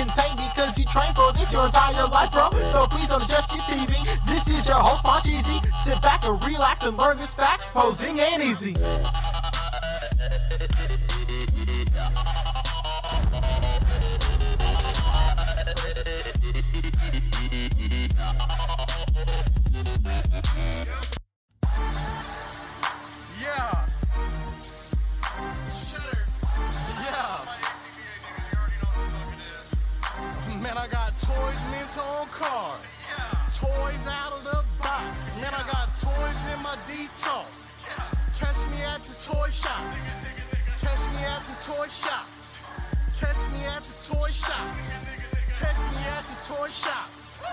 contained because you trained for this your entire life, bro. So please don't adjust your TV. This is your host, Monch Easy. Sit back and relax and learn this fact. Posing ain't easy. Man, I got toys mint on card. Toys out of the box. Man, I got toys in my detox. Catch me at the toy shops. Catch me at the toy shops. Catch me at the toy shops. Catch me at the toy shops.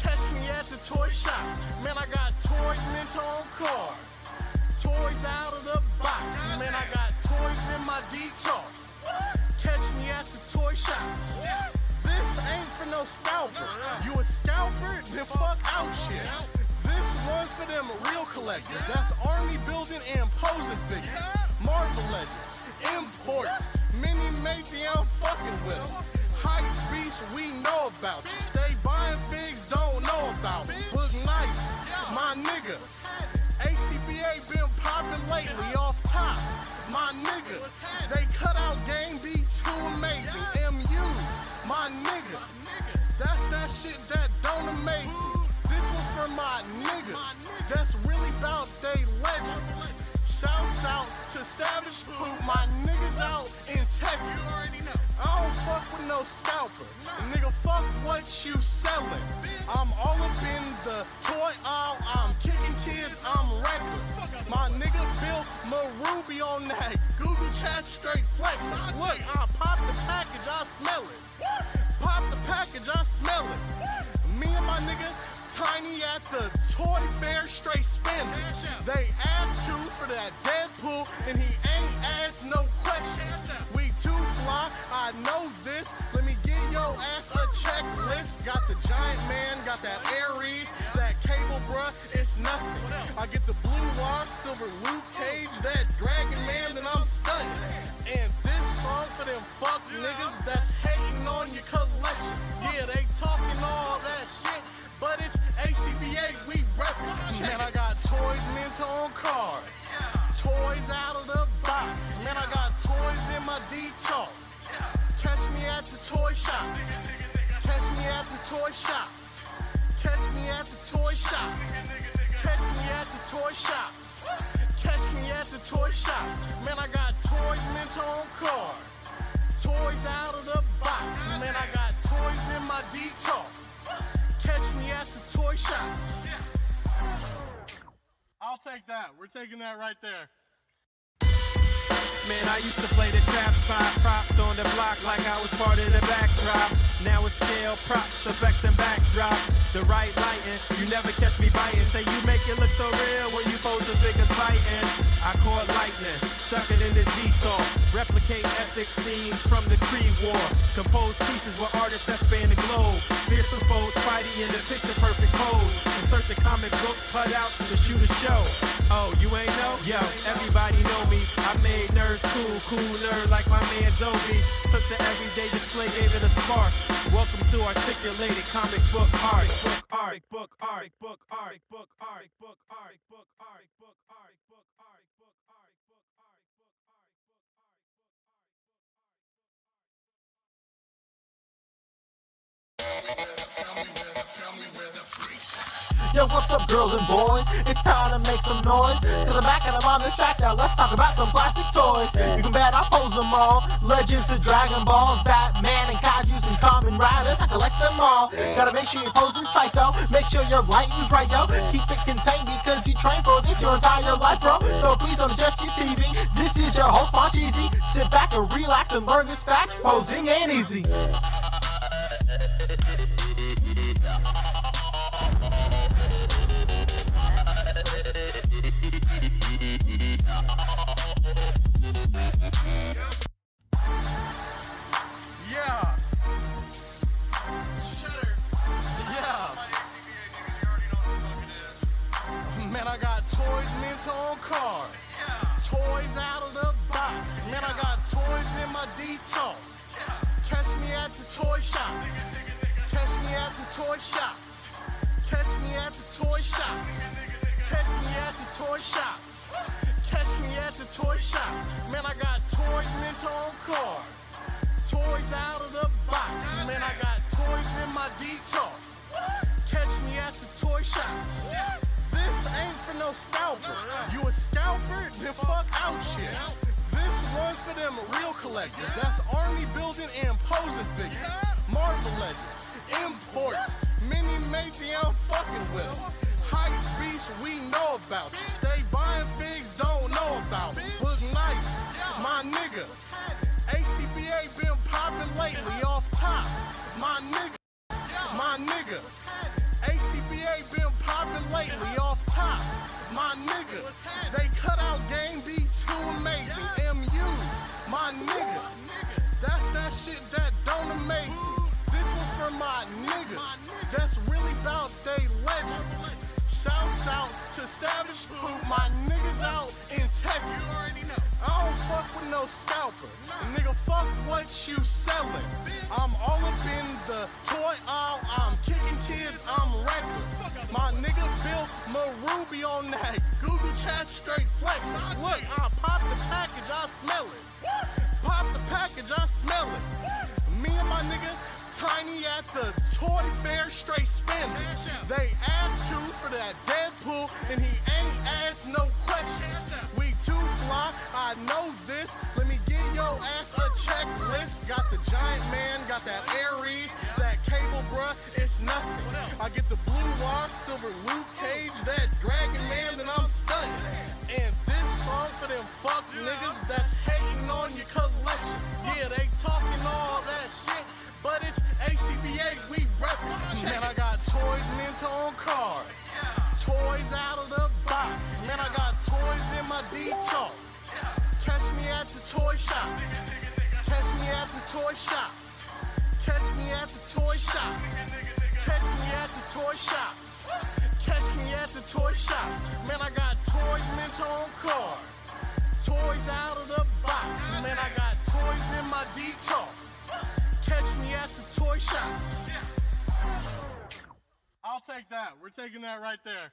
Catch me at the toy shops. Man, I got toys mint on card. Toys out of the box. Man, I got toys in my detox. Catch me at the toy shops. This ain't for no scalper. You a scalper? Then fuck out shit. This one's for them real collectors. That's army building and posing figures. Marvel Legends, imports, mini matey, I'm fucking with them. Hype beasts, we know about you. Stay buying figs, don't know about me. Boog nice, my nigga. A.C.B.A been popping lately off top. My nigga, they cut out game, be too amazing. MUs, my nigga, that's that shit that don't amaze me. This was for my niggas, that's really about they legends. Shouts out to Savage Poop, my niggas out in Texas. I don't fuck with no scalper, nigga, fuck what you selling. I'm all up in the toy aisle, I'm kicking kids, I'm reckless. My nigga built Maruby on that Google chat straight flexing. Look, I pop the package, I smell it. Pop the package, I smell it. Me and my nigga Tiny at the toy fair straight spending. They asked you for that Deadpool and he ain't asked no questions. We too fly, I know this. Let me give your ass a checklist. Got the Giant Man, got that Ares, that cable bruh, it's nothing. I get the blue wire, silver Luke Cage, that Dragon Man, then I'm stunned. And this song for them fuck niggas that's hating on your collection. Yeah, they talking all that shit, but it's A.C.B.A, we reppin'. Man, I got toys mint on card. Toys out of the box. Man, I got toys in my detox. Catch me at the toy shops. Catch me at the toy shops. Catch me at the toy shops. Catch me at the toy shops. Catch me at the toy shops. Man, I got toys mint on card. Toys out of the box. Man, I got toys in my detox. Catch me at the toy shops. I'll take that. We're taking that right there. Man, I used to play the trap spot, propped on the block like I was part of the backdrop. Now it's scale, props, effects, and backdrops. The right lighting, you never catch me biting. Say you make it look so real when you pose the figures fighting. I caught lightning, stuck it in the detour. Replicate epic scenes from the Creed War. Compose pieces with artists that span the globe. Fearsome foes, Spidey in the picture perfect pose. Insert the comic book cut out to shoot a show. Oh, you ain't know? Yo, everybody know me. I made nerds cool nerd like my man Zoe. Took the everyday display, gave it a spark. Welcome to articulated comic book art. Book art, book art, book art, book art, book art, book art, book art, book art, book art, book art, book art, Yo, what's up, girls and boys? It's time to make some noise. Cause I'm back and I'm on this track now. Let's talk about some plastic toys. You can bet I pose them all. Legends of Dragon Balls, Batman and Kaijus and Kamen Riders. I collect them all. Gotta make sure you're posing psycho. Make sure your lighting's right, yo. Keep it contained because you trained for this your entire life, bro. So please don't adjust your TV. This is your host, Monch Easy. Sit back and relax and learn this fact. Posing ain't easy. Man, I got toys mint on card. Toys out of the box. Man, I got toys in my detox. Catch me at the toy shops. Catch me at the toy shops. Catch me at the toy shops. Catch me at the toy shops. Man, I got toys mint on card. Toys out of the box. Man, I got toys in my detour. Catch me at the toy shops. This ain't for no scalper. You a scalper? Then fuck out shit. This one's for them real collectors. That's army building and posing figures. Marvel Legends, imports, mini matey I'm fucking with. Hype beasts we know about. Stay buying figs, don't know about. Boog nice, my nigga. A.C.B.A been popping lately off top. My nigga. A.C.B.A been popping lately off top. My nigga. They cut out game be too amazing. MUs, my nigga. That's that shit that don't amaze me. This was for my niggas. That's really about they legends. Shouts out to Savage Poop, my niggas out in Texas. I don't fuck with no scalper. Nigga, fuck what you selling. I'm all up in the toy aisle. I'm kicking kids, I'm reckless. My nigga built Maruby on that Google chat straight flexing. Look, I pop the package, I smell it. Pop the package, I smell it. Me and my nigga Tiny at the toy fair straight spending. They asked you for that Deadpool and he ain't asked no questions. We too fly, I know this. Let me give your ass a checklist. Got the Giant Man, got that Ares, that cable bruh, it's nothing. I get the blue wire, silver Luke Cage, that Dragon Man, then I'm stunned. And this song for them fuck niggas that's hating on your collection. Yeah, they talking all that shit, but it's A.C.B.A, we reppin'. Man, I got toys mint on card. Toys out of the box. Man, I got toys in my detour. Catch me at the toy shops. Catch me at the toy shops. Catch me at the toy shops. Catch me at the toy shops. Catch me at the toy shops. Man, I got toys mint on card. Toys out of the box. Man, I got toys in my detour. Catch me at the toy shops. I'll take that. We're taking that right there.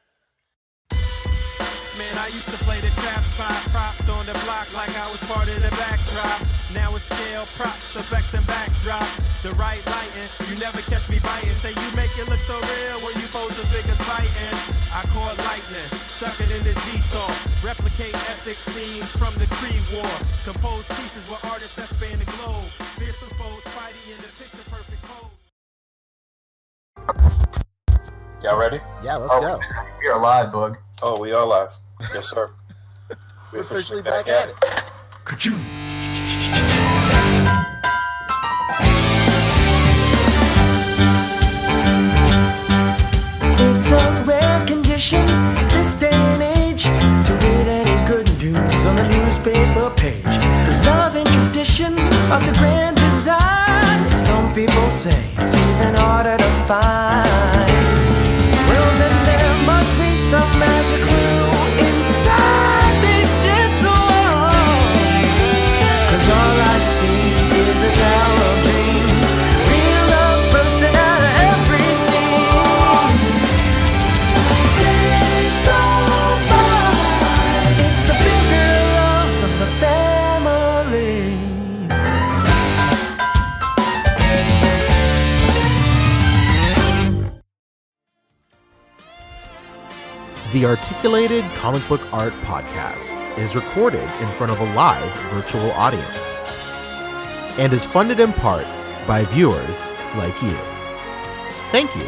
Man, I used to play the trap spot, propped on the block like I was part of the backdrop. Now it's scale, props, effects, and backdrops. The right lighting, you never catch me biting. Say you make it look so real when you pose the biggest fighting. I caught lightning, stuck it in the detour. Replicate epic scenes from the Creed War. Compose pieces with artists that span the globe. Fearsome foes, Spidey in the picture perfect pose. Y'all ready? Yeah, let's go. We are live, Boog. Oh, we are live. Yes, sir. We're officially back at it. It's a rare condition this day and age to read any good news on the newspaper page. Love and tradition of the grand design. Some people say it's even harder to find. Well, then there must be some magic clue inside these gentle walls. 'Cause all I see is a tower of dreams, real love bursting out of every scene. Days go by, it's the bigger love of the family. The Articulated Comic Book Art Podcast is recorded in front of a live virtual audience and is funded in part by viewers like you. Thank you.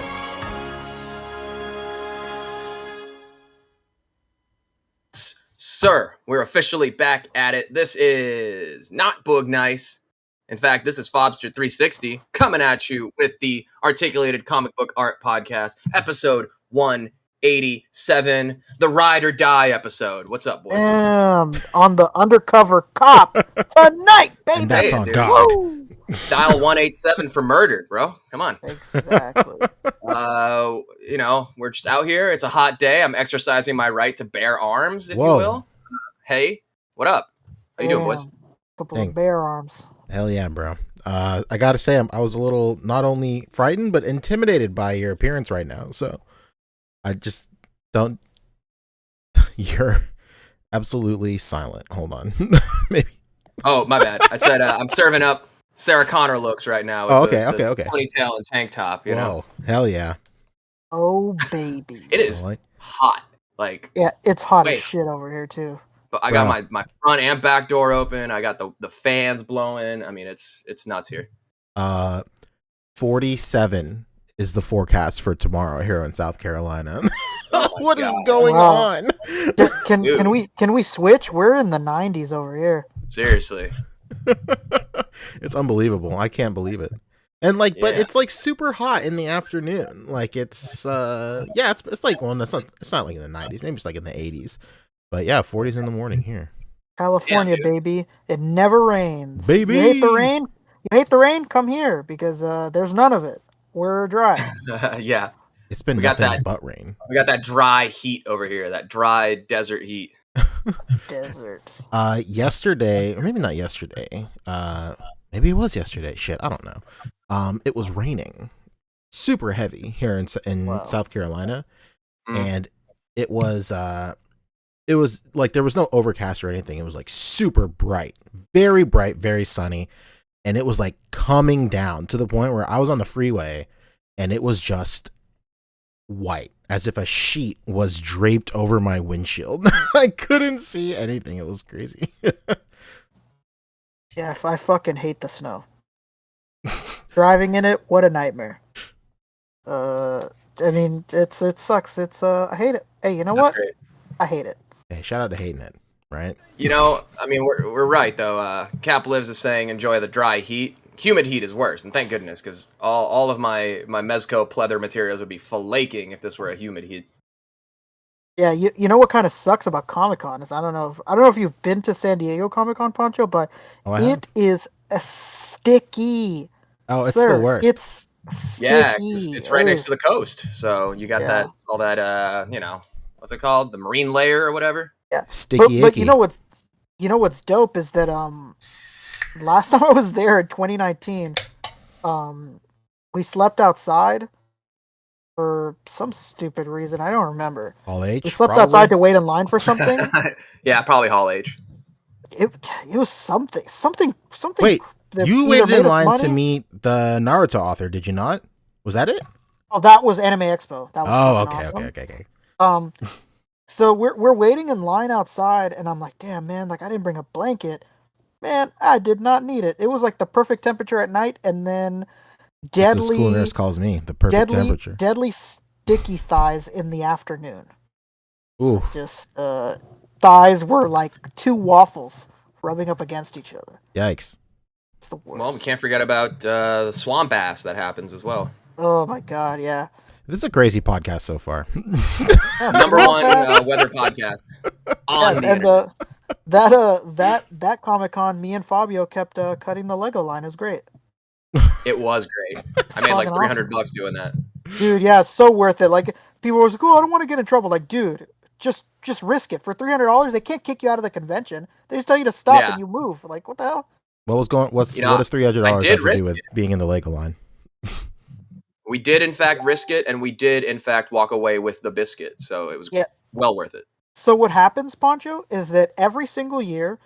Sir, we're officially back at it. This is not Boog Nice. In fact, this is Fobster 360 coming at you with the Articulated Comic Book Art Podcast, episode 187, the Ride or Die episode. What's up, boys? On the undercover cop tonight, baby. And that's Hey, on dude. God. Woo! Dial 187 for murder, bro. Come on. Exactly. We're just out here. It's a hot day. I'm exercising my right to bear arms, if Whoa. you will. Hey, what up? How you doing, boys? Couple Thanks. of bear arms. Hell yeah, bro. I gotta say, I was a little not only frightened but intimidated by your appearance right now. So I just don't. You're absolutely silent. Hold on, maybe. Oh, my bad. I said I'm serving up Sarah Connor looks right now. With Okay. Ponytail and tank top. You know, Hell yeah! Oh baby. it is hot. Like, Yeah, it's hot as wait. shit over here too. But I got my front and back door open. I got the fans blowing. I mean, it's nuts here. 47 is the forecast for tomorrow here in South Carolina. Oh What God. is going on? Can we switch? We're in the 90s over here. Seriously. It's unbelievable. I can't believe it. And but Yeah. it's like super hot in the afternoon. Like it's it's like it's not like in the 90s. Maybe it's like in the 80s. But yeah, 40s in the morning here. California, dude. baby. It never rains. Baby! You hate the rain? You hate the rain? Come here because there's none of it. We're dry. Yeah. It's been We got nothing that- but rain. We got that dry heat over here. That dry desert heat. Desert. Yesterday, or maybe not yesterday. Maybe it was yesterday. Shit, I don't know. It was raining super heavy here in South Carolina, and it was like there was no overcast or anything. It was like super bright, very sunny, and it was like coming down to the point where I was on the freeway and it was just white, as if a sheet was draped over my windshield. I couldn't see anything. It was crazy. Yeah, I fucking hate the snow. Driving in it, what a nightmare. I mean, it sucks. I hate it. Hey, you know That's what? great. I hate it. Hey, shout out to hating it, right? You know, I mean, we're right though. Cap Lives is saying enjoy the dry heat. Humid heat is worse, and thank goodness, because all of my Mezco pleather materials would be flaking if this were a humid heat. Yeah, you know what kind of sucks about Comic-Con is I don't know if you've been to San Diego Comic-Con, Pancho, but it is sticky. Oh, it's Sir, the worst. It's sticky. Yeah, it's right next to the coast, so you got Yeah. all that what's it called, the marine layer or whatever. Yeah, Sticky but icky. you know what's dope is that last time I was there in 2019, we slept outside for some stupid reason. I don't remember. Hall H. We slept probably? outside to wait in line for something. Yeah, probably Hall H. It was something. Wait, that you either waited made in us line to money- meet the Naruto author, did you not? Was that it? Oh, that was Anime Expo. That was Oh, fucking okay. awesome. So we're waiting in line outside, and I'm like, damn man, like I didn't bring a blanket. Man, I did not need it. It was like the perfect temperature at night, and then That's what school nurse calls me, the perfect temperature. deadly sticky thighs in the afternoon. Ooh, Just thighs were like two waffles rubbing up against each other. yikes. It's the worst. Well, we can't forget about the swamp ass that happens as well. Oh my god, yeah. This is a crazy podcast so far. Yeah, Number swamp one ass. weather podcast on the and internet. that Comic-Con, me and Fabio kept cutting the Lego line. It was great. It was great. I made like fucking $300 doing that. Dude, yeah, it's so worth it. Like people were like, "Oh, I don't want to get in trouble." Like, dude, just risk it for $300. They can't kick you out of the convention. They just tell you to stop Yeah. and you move. Like, what the hell? What does You know, $300 I have did to risk do with being in the Lego line? We did in fact risk it, and we did in fact walk away with the biscuit. So it was Yeah. well worth it. So what happens, Pancho, is that every single year,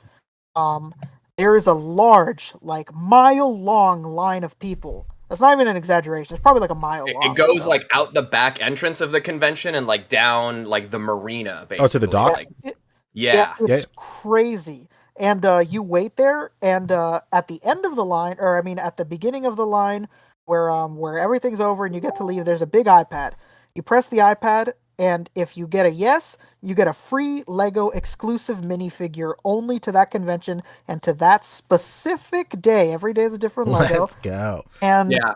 there is a large, like mile-long line of people. That's not even an exaggeration. It's probably like a mile long. It goes like out the back entrance of the convention and like down like the marina, basically. Oh, to the dock? Like, yeah. It's crazy. And you wait there, and at the end of the line, or I mean, at the beginning of the line, where everything's over and you get to leave, there's a big iPad. You press the iPad, and if you get a yes, you get a free Lego exclusive minifigure only to that convention and to that specific day. Every day is a different Lego. Let's go. And Yeah.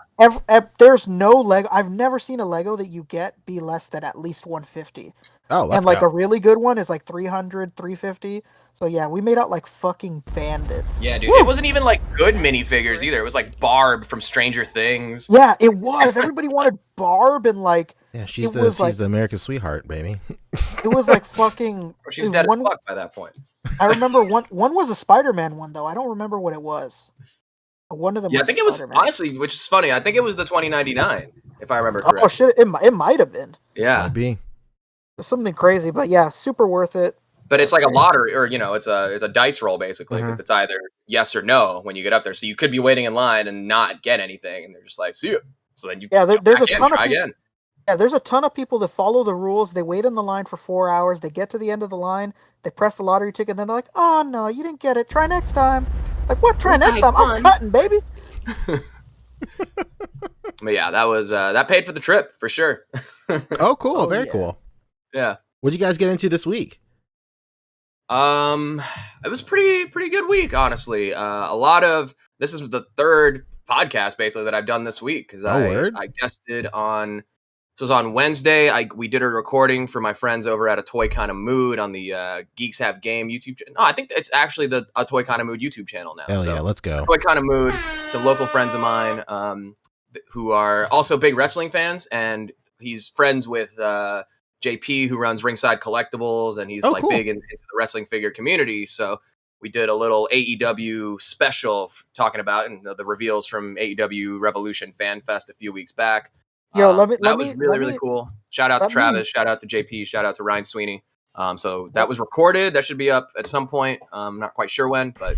there's no Lego. I've never seen a Lego that you get be less than at least 150. Oh, let's And like go. a really good one is like 300, 350. So yeah, we made out like fucking bandits. Yeah, dude. It wasn't even like good minifigures either. It was like Barb from Stranger Things. Yeah, it was. Everybody wanted Barb and like Yeah, she's it was like the American sweetheart, baby. it was like fucking. Or she was it dead one, as fuck by that point. I remember one was a Spider-Man one though. I don't remember what it was. One of them Yeah, I was think it was Spider-Man. honestly, which is funny. I think it was the 2099, if I remember Oh correctly. shit! It might have been Yeah, Maybe. something crazy, but yeah, super worth it. but it's like a lottery, or it's a dice roll basically, because it's either yes or no when you get up there. So you could be waiting in line and not get anything, and they're just like, "See you." So then you there's a ton of try people. again. Yeah, there's a ton of people that follow the rules. They wait in the line for 4 hours. They get to the end of the line. They press the lottery ticket. And then they're like, "Oh no, you didn't get it. Try next time." Like, what? Try next time? I'm cutting, baby. But yeah, that was that paid for the trip for sure. Oh, cool. Very cool. Yeah. What'd you guys get into this week? It was pretty good week, honestly. This is the third podcast basically that I've done this week, because I guested on. This was on Wednesday. We did a recording for my friends over at A Toy Kind of Mood on the Geeks Have Game YouTube channel. No, I think it's actually the A Toy Kind of Mood YouTube channel now. Hell yeah, let's go. Toy Kind of Mood. Some local friends of mine who are also big wrestling fans, and he's friends with JP, who runs Ringside Collectibles, and he's cool. big into the wrestling figure community. So we did a little AEW special talking about the reveals from AEW Revolution Fan Fest a few weeks back. Yo, that was really cool. Shout out to Travis, shout out to JP, shout out to Ryan Sweeney. So that was recorded. That should be up at some point. Not quite sure when, but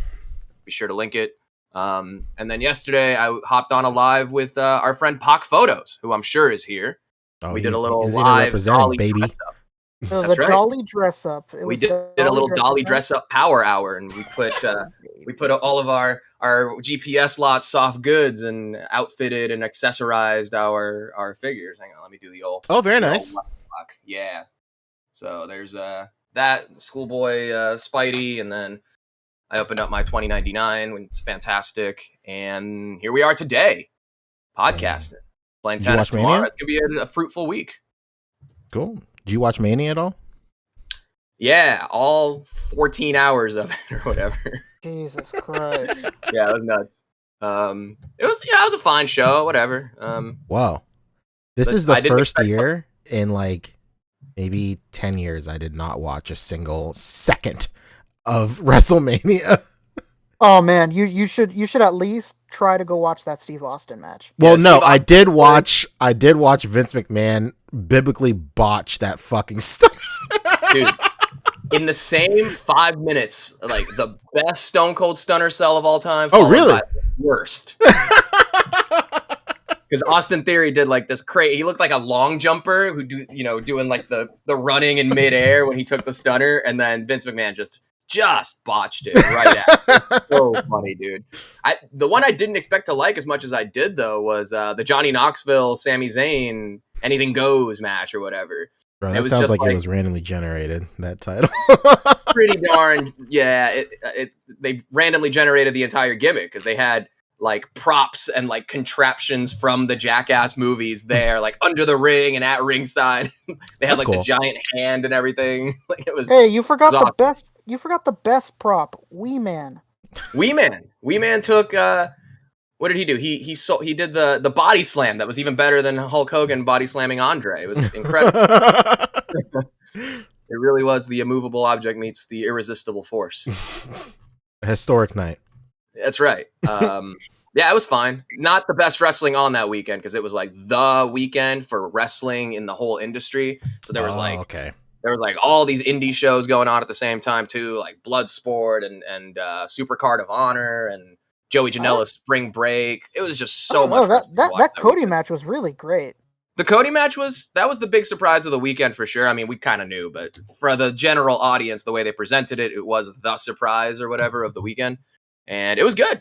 be sure to link it. And then yesterday I hopped on a live with our friend Pac Photos, who I'm sure is here. Oh, we did a little he's live Dolly baby. dress up. It was That's a right. Dolly dress up. We did a little Dolly dress up power hour, and we put all of our GPS lot soft goods and outfitted and accessorized our figures. Hang on, let me do the old. Oh, very nice. Yeah. So there's that Schoolboy Spidey, and then I opened up my 2099, when it's fantastic, and here we are today, podcasting, playing tennis tomorrow. It's gonna be a fruitful week. Cool. Did you watch Mania at all? Yeah, all 14 hours of it or whatever. Jesus Christ. Yeah, it was nuts. It was a fine show, whatever. Wow. This is the first year in maybe 10 years I did not watch a single second of WrestleMania. Oh man, you should at least try to go watch that Steve Austin match. Well, no, I did watch Vince McMahon biblically botch that fucking stuff. Dude, in the same 5 minutes, the best Stone Cold Stunner cell of all time. Oh, really? By the worst. Because Austin Theory did this crazy. He looked like a long jumper who doing the running in midair when he took the stunner, and then Vince McMahon just botched it right after. So funny, dude. The one I didn't expect to like as much as I did, though, was the Johnny Knoxville, Sami Zayn, Anything Goes match or whatever. Bro, that sounds like it was randomly generated, that title. Pretty darn, yeah. They randomly generated the entire gimmick, because they had props and contraptions from the Jackass movies there, under the ring and at ringside. They had the giant hand and everying. It was. Hey, you forgot the awesome. best. You forgot the best prop, Wee Man. Wee Man took. What did he do? He did the body slam that was even better than Hulk Hogan body slamming Andre. It was incredible. It really was the immovable object meets the irresistible force. A historic night. That's right. Yeah, it was fine. Not the best wrestling on that weekend, because it was the weekend for wrestling in the whole industry. So there was there was all these indie shows going on at the same time too, like Bloodsport and Super Card of Honor and Joey Janela's Spring Break. It was just so much. That Cody match was really great. The Cody match was the big surprise of the weekend for sure. I mean, we kind of knew, but for the general audience, the way they presented it, it was the surprise or whatever of the weekend, and it was good.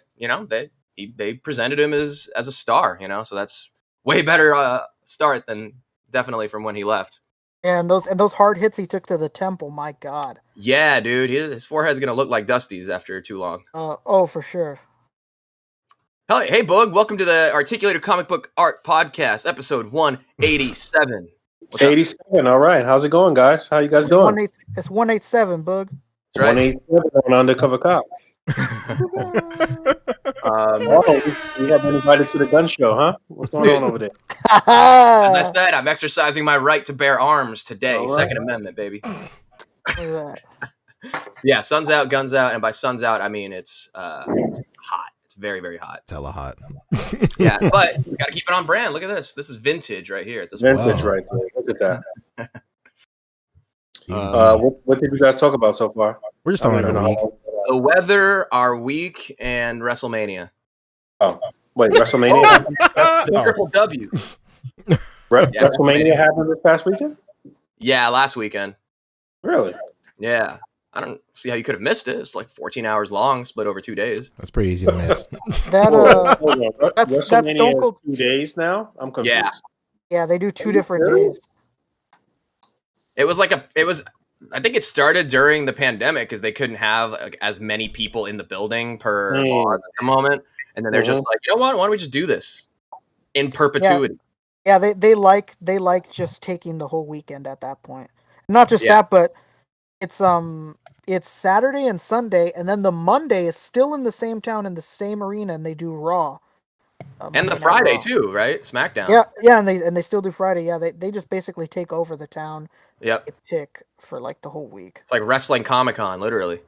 They presented him as a star. So that's way better start than definitely from when he left. And those hard hits he took to the temple, my God. Yeah, dude, his forehead's gonna look like Dusty's after too long. Oh, for sure. Hey, Boog, welcome to the Articulated Comic Book Art Podcast, episode 187. 87, all right. How's it going, guys? How you guys doing? It's 187, Boog. That's right. 187 on Undercover Cop. We have been invited to the gun show, huh? What's going on over there? As I said, I'm exercising my right to bear arms today. Right. Second Amendment, baby. Yeah, sun's out, guns out, and by sun's out, I mean it's hot. It's It's very, very hot. It's hella hot. Yeah, but we got to keep it on brand. Look at this. This is vintage right here at this Vintage, point. right there. Look at that. Yeah. What did you guys talk about so far? We're just talking about a week. The weather, our week, and WrestleMania. Oh, wait, WrestleMania? The Triple W. WrestleMania happened this past weekend? Yeah, last weekend. Really? Yeah. I don't see how you could have missed it. It's like 14 hours long, split over 2 days. That's pretty easy to miss. That's Stone Cold. 2 days now? I'm confused. Yeah. Yeah, they do 2 different days. It was I think it started during the pandemic because they couldn't have like, as many people in the building per laws at the moment. And then they're just like, you know what? Why don't we just do this in perpetuity? Yeah, they like just taking the whole weekend at that point. Not just that, but it's Saturday and Sunday, and then the Monday is still in the same town in the same arena, and they do Raw. And the Friday too, right? SmackDown. Yeah, and they still do Friday. Yeah, they just basically take over the town. Yep. They pick for like the whole week. It's like wrestling Comic-Con, literally.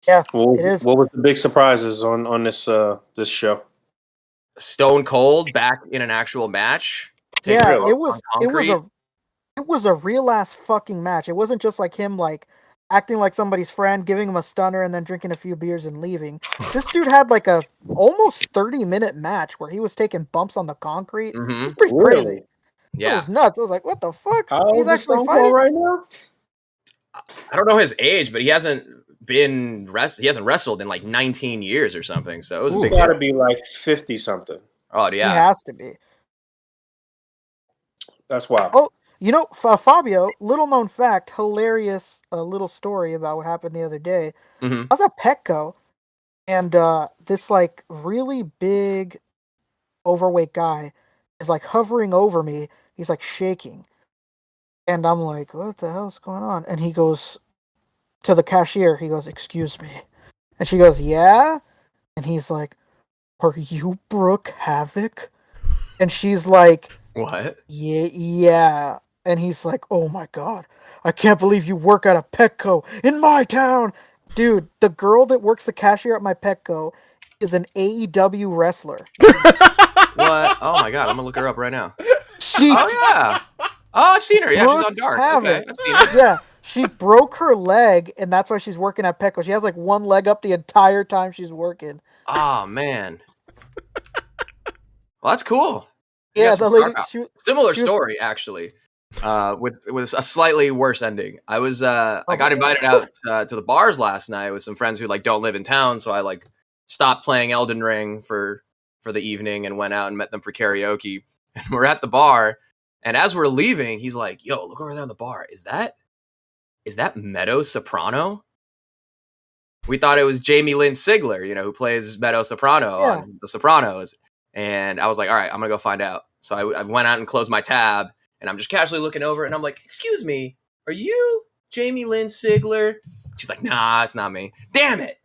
Yeah, it is. What was the big surprises on this show? Stone Cold back in an actual match. Yeah, it was a real ass fucking match. It wasn't just like him like acting like somebody's friend, giving him a stunner, and then drinking a few beers and leaving. This dude had like a almost 30-minute match where he was taking bumps on the concrete. It was pretty crazy. Yeah, it was nuts. I was like, "What the fuck? He's actually fighting right now." I don't know his age, but he hasn't wrestled in like 19 years or something. So it was a big. Got to be like 50 something. Oh yeah, he has to be. That's wild. Oh, you know, Fabio, little known fact, hilarious little story about what happened the other day. I was at Petco, and this like really big, overweight guy is like hovering over me. He's like shaking, and I'm like, "What the hell's going on?" And he goes to the cashier. He goes, "Excuse me," and she goes, "Yeah," and he's like, "Are you Brooke Havoc?" And she's like, "What?" Yeah. And he's like, "Oh my god, I can't believe you work at a Petco in my town." Dude, the girl that works the cashier at my Petco is an AEW wrestler. What? Oh my god, I'm gonna look her up right now. Oh I've seen her. Yeah, she's on Dark. Okay, I've seen her. Yeah, she broke her leg, and that's why she's working at Petco. She has like one leg up the entire time she's working. Oh man. Well, that's cool. Yeah, the lady. Similar story actually, with a slightly worse ending. I got invited out to the bars last night with some friends who like don't live in town, so I like stopped playing Elden Ring for the evening and went out and met them for karaoke. And we're at the bar, and as we're leaving, he's like, "Yo, look over there on the bar. Is that Meadow Soprano?" We thought it was Jamie Lynn Sigler, who plays Meadow Soprano on The Sopranos. And I was like, all right, I'm going to go find out. So I went out and closed my tab, and I'm just casually looking over, and I'm like, "Excuse me, are you Jamie Lynn Sigler?" She's like, "Nah, it's not me." Damn it.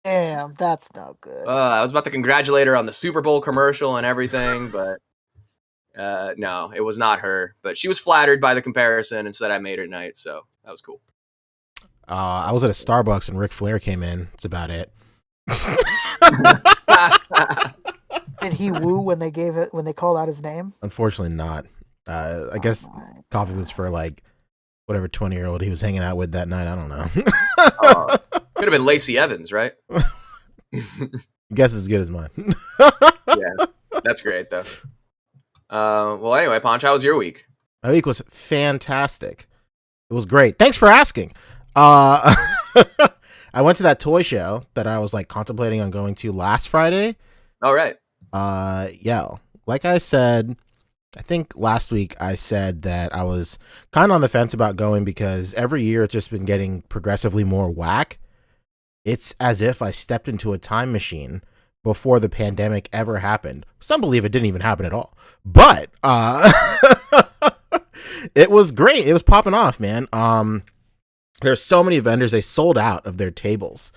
Damn, that's not good. I was about to congratulate her on the Super Bowl commercial and everything, but no, it was not her. But she was flattered by the comparison and said I made her night, so that was cool. I was at a Starbucks and Ric Flair came in. That's about it. Did he woo when they called out his name? Unfortunately not. I guess coffee was for like whatever 20-year-old he was hanging out with that night. I don't know. Could have been Lacey Evans, right? Guess as good as mine. Yeah, that's great though. Well, anyway, Ponch, how was your week? My week was fantastic. It was great. Thanks for asking. I went to that toy show that I was like contemplating on going to last Friday. All right. Yeah. Like I said, I think last week I said that I was kind of on the fence about going because every year it's just been getting progressively more whack. It's as if I stepped into a time machine before the pandemic ever happened. Some believe it didn't even happen at all. But it was great. It was popping off, man. There's so many vendors, they sold out of their tables.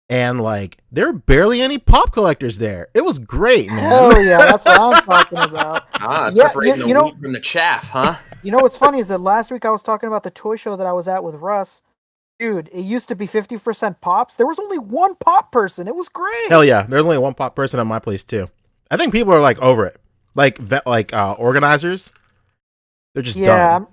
And like there are barely any pop collectors there. It was great, man. Oh yeah, that's what I'm talking about. Separating the wheat from the chaff, huh? You know what's funny is that last week I was talking about the toy show that I was at with Russ, Dude, it used to be 50% pops. There was only one pop person. It was great. Hell yeah, there's only one pop person at my place too. I think people are like over it. Like organizers, they're just done.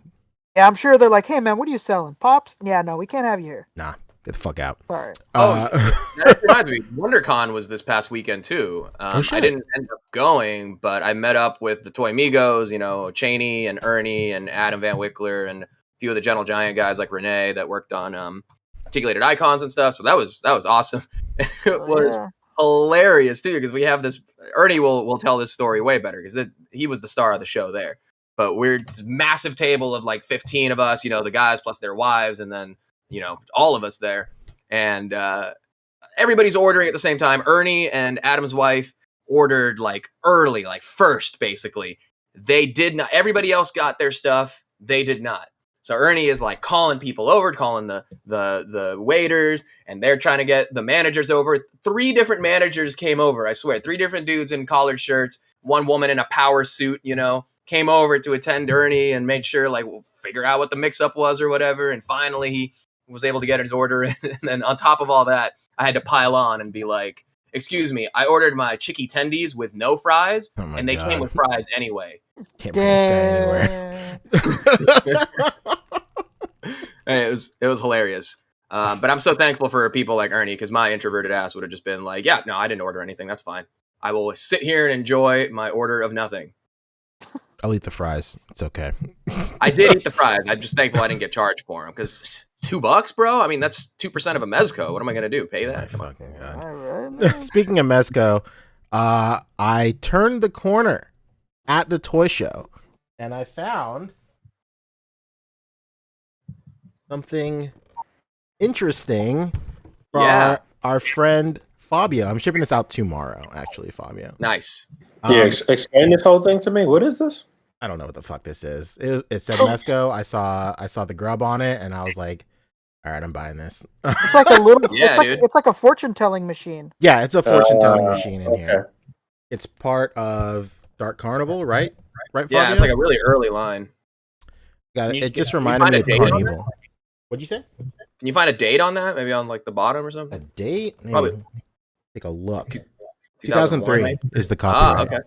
I'm sure they're like, hey man, what are you selling? Pops? Yeah, no, we can't have you here. Nah, get the fuck out. Sorry. That reminds me. WonderCon was this past weekend too. I didn't end up going, but I met up with the Toy Migos, Cheney and Ernie and Adam Van Wickler and a few of the Gentle Giant guys like Renee that worked on articulated icons and stuff. So that was awesome. It was hilarious too, because we have this. Ernie will tell this story way better because he was the star of the show there. But we're this massive table of like 15 of us, the guys plus their wives, and then all of us there, and everybody's ordering at the same time. Ernie and Adam's wife ordered like early, like first, basically. They did not. Everybody else got their stuff. They did not. So Ernie is like calling people over, calling the waiters, and they're trying to get the managers over. 3 different managers came over. I swear, 3 different dudes in collared shirts, one woman in a power suit, came over to attend Ernie and made sure, like, we'll figure out what the mix-up was or whatever. And finally, he was able to get his order. And then on top of all that, I had to pile on and be like, excuse me, I ordered my chicky tendies with no fries, and they came with fries anyway. Can't bring this guy anywhere. And it was hilarious. But I'm so thankful for people like Ernie, because my introverted ass would have just been like, yeah, no, I didn't order anything. That's fine. I will sit here and enjoy my order of nothing. I'll eat the fries. It's okay. I did eat the fries. I'm just thankful I didn't get charged for them, because it's $2, bro. I mean, that's 2% of a mezco. What am I going to do? Pay that? Come on. All right, Speaking of mezco, I turned the corner at the toy show and I found something interesting for our friend Fabio. I'm shipping this out tomorrow, actually, Fabio. Nice. Explain this whole thing to me. What is this? I don't know what the fuck this is. It said Mesco. I saw the grub on it, and I was like, all right, I'm buying this. It's like a little. It's like a fortune telling machine. Yeah, it's a fortune telling machine in here. It's part of Dark Carnival, right? Right. Yeah, Fabio? it's like a really early line. Got it. It just reminded me of Carnival. What'd you say? Can you find a date on that? Maybe on like the bottom or something? A date? Maybe. Probably. Take a look. 2003 is the copyright. Okay.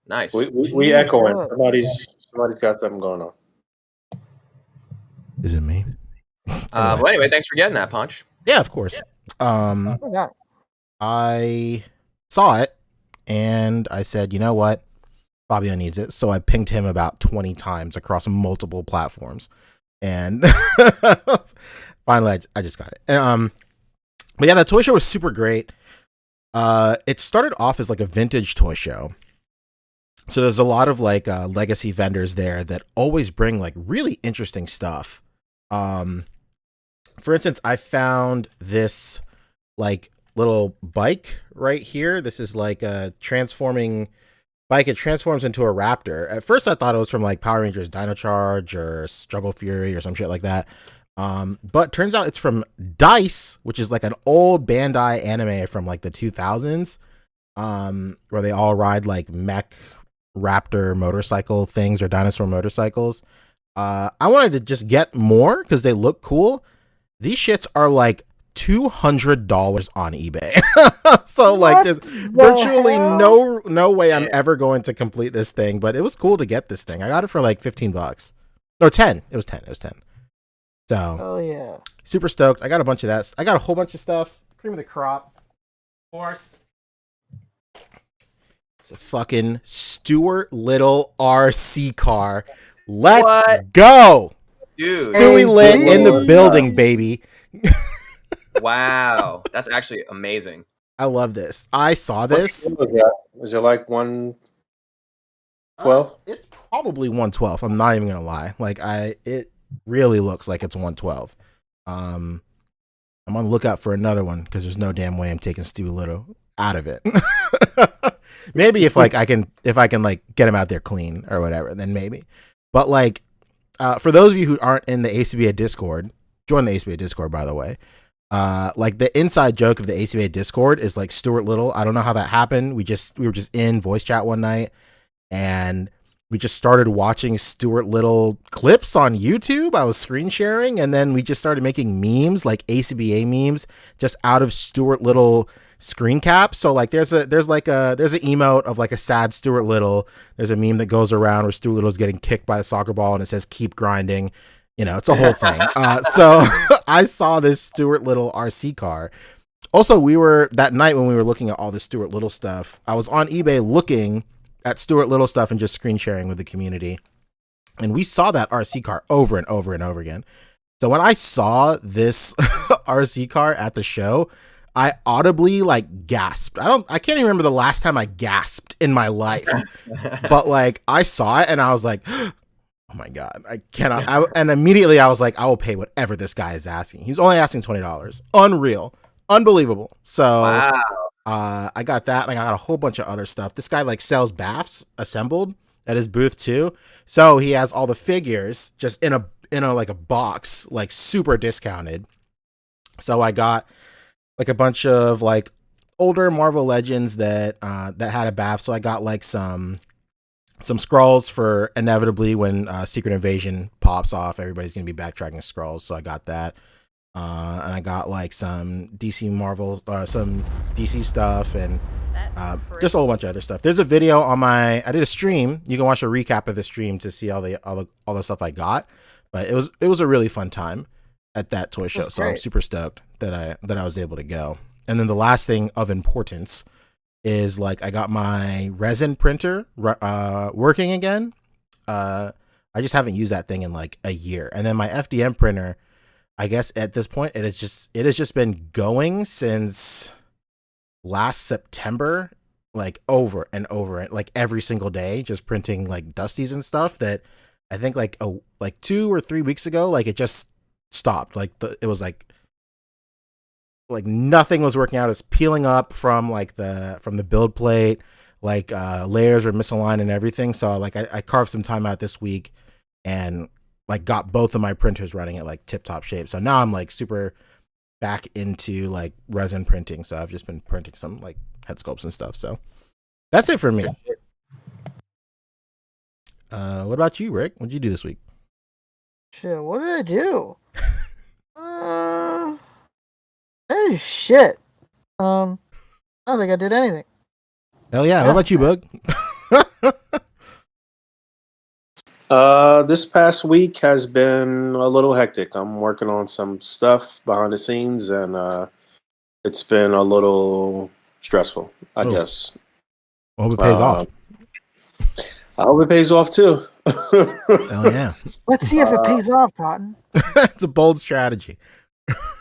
Nice. We echoing. Somebody's got something going on. Is it me? Well, anyway, thanks for getting that, Punch. Yeah, of course. I saw it and I said, you know what? Fabio needs it. So I pinged him about 20 times across multiple platforms. And finally, I just got it. But yeah, that toy show was super great. It started off as like a vintage toy show. So there's a lot of like legacy vendors there that always bring like really interesting stuff. For instance, I found this like little bike right here. This is like a transforming bike. It transforms into a raptor. At first I thought it was from like Power Rangers Dino Charge or Struggle Fury or some shit like that. But turns out it's from Dice, which is like an old Bandai anime from like the 2000s, where they all ride like mech raptor motorcycle things or dinosaur motorcycles. I wanted to just get more because they look cool. These shits are like $200 on eBay. So like there's virtually no way I'm ever going to complete this thing, but it was cool to get this thing. I got it for like $15. No, 10. It was 10. So, oh yeah, super stoked. I got a bunch of that. I got a whole bunch of stuff. Cream of the crop, of course. It's a fucking Stuart Little RC car. Let's go, dude. Stewie Lit in the building, baby. Wow, that's actually amazing. I love this. I saw this. Was it like 112? It's probably 112. I'm not even gonna lie. Like it really looks like it's 112. I'm on the lookout for another one because there's no damn way I'm taking Stu Little out of it. Maybe if I can like get him out there clean or whatever, then maybe. But like for those of you who aren't in the A.C.B.A. Discord, join the A.C.B.A. Discord, by the way. Like the inside joke of the A.C.B.A. Discord is like Stuart Little. I don't know how that happened. We were just in voice chat one night and we just started watching Stuart Little clips on YouTube. I was screen sharing, and then we just started making memes, like A.C.B.A. memes, just out of Stuart Little screen caps. So like there's an emote of like a sad Stuart Little. There's a meme that goes around where Stuart Little's getting kicked by a soccer ball and it says keep grinding. It's a whole thing. So I saw this Stuart Little RC car. Also, that night when we were looking at all the Stuart Little stuff, I was on eBay looking at Stuart Little stuff and just screen sharing with the community. And we saw that RC car over and over and over again. So when I saw this RC car at the show, I audibly like gasped. I can't even remember the last time I gasped in my life, but like I saw it and I was like, oh my God, I cannot. And immediately I was like, I will pay whatever this guy is asking. He's only asking $20. Unreal. Unbelievable. So Wow. I got that, and I got a whole bunch of other stuff. This guy like sells baths assembled at his booth too. So he has all the figures just in a like a box, like super discounted. So I got like a bunch of like older Marvel Legends that had a bath. So I got like some Skrulls for inevitably when Secret Invasion pops off, everybody's gonna be backtracking Skrulls. So I got that. And I got like some DC Marvel, some DC stuff, and just a whole bunch of other stuff. There's a video on I did a stream. You can watch a recap of the stream to see all the stuff I got. But it was a really fun time at that toy show. So I'm super stoked that I was able to go. And then the last thing of importance is like I got my resin printer working again. I just haven't used that thing in like a year. And then my FDM printer, I guess at this point it has just been going since last September, like over and over, like every single day, just printing like dusties and stuff. That I think like 2 or 3 weeks ago, like it just stopped. Like it was like nothing was working out. It's peeling up from the build plate, like layers were misaligned and everything. So like I carved some time out this week and like got both of my printers running at like tip top shape. So now I'm like super back into like resin printing. So I've just been printing some like head sculpts and stuff. So that's it for me. What about you, Rick? What'd you do this week? Shit, what did I do? Hey, shit. I don't think I did anything. Hell yeah. What about you, Boog? This past week has been a little hectic. I'm working on some stuff behind the scenes, and it's been a little stressful, I guess. I hope it pays off. I hope it pays off too. Hell yeah. Let's see if it pays off, Cotton. It's a bold strategy.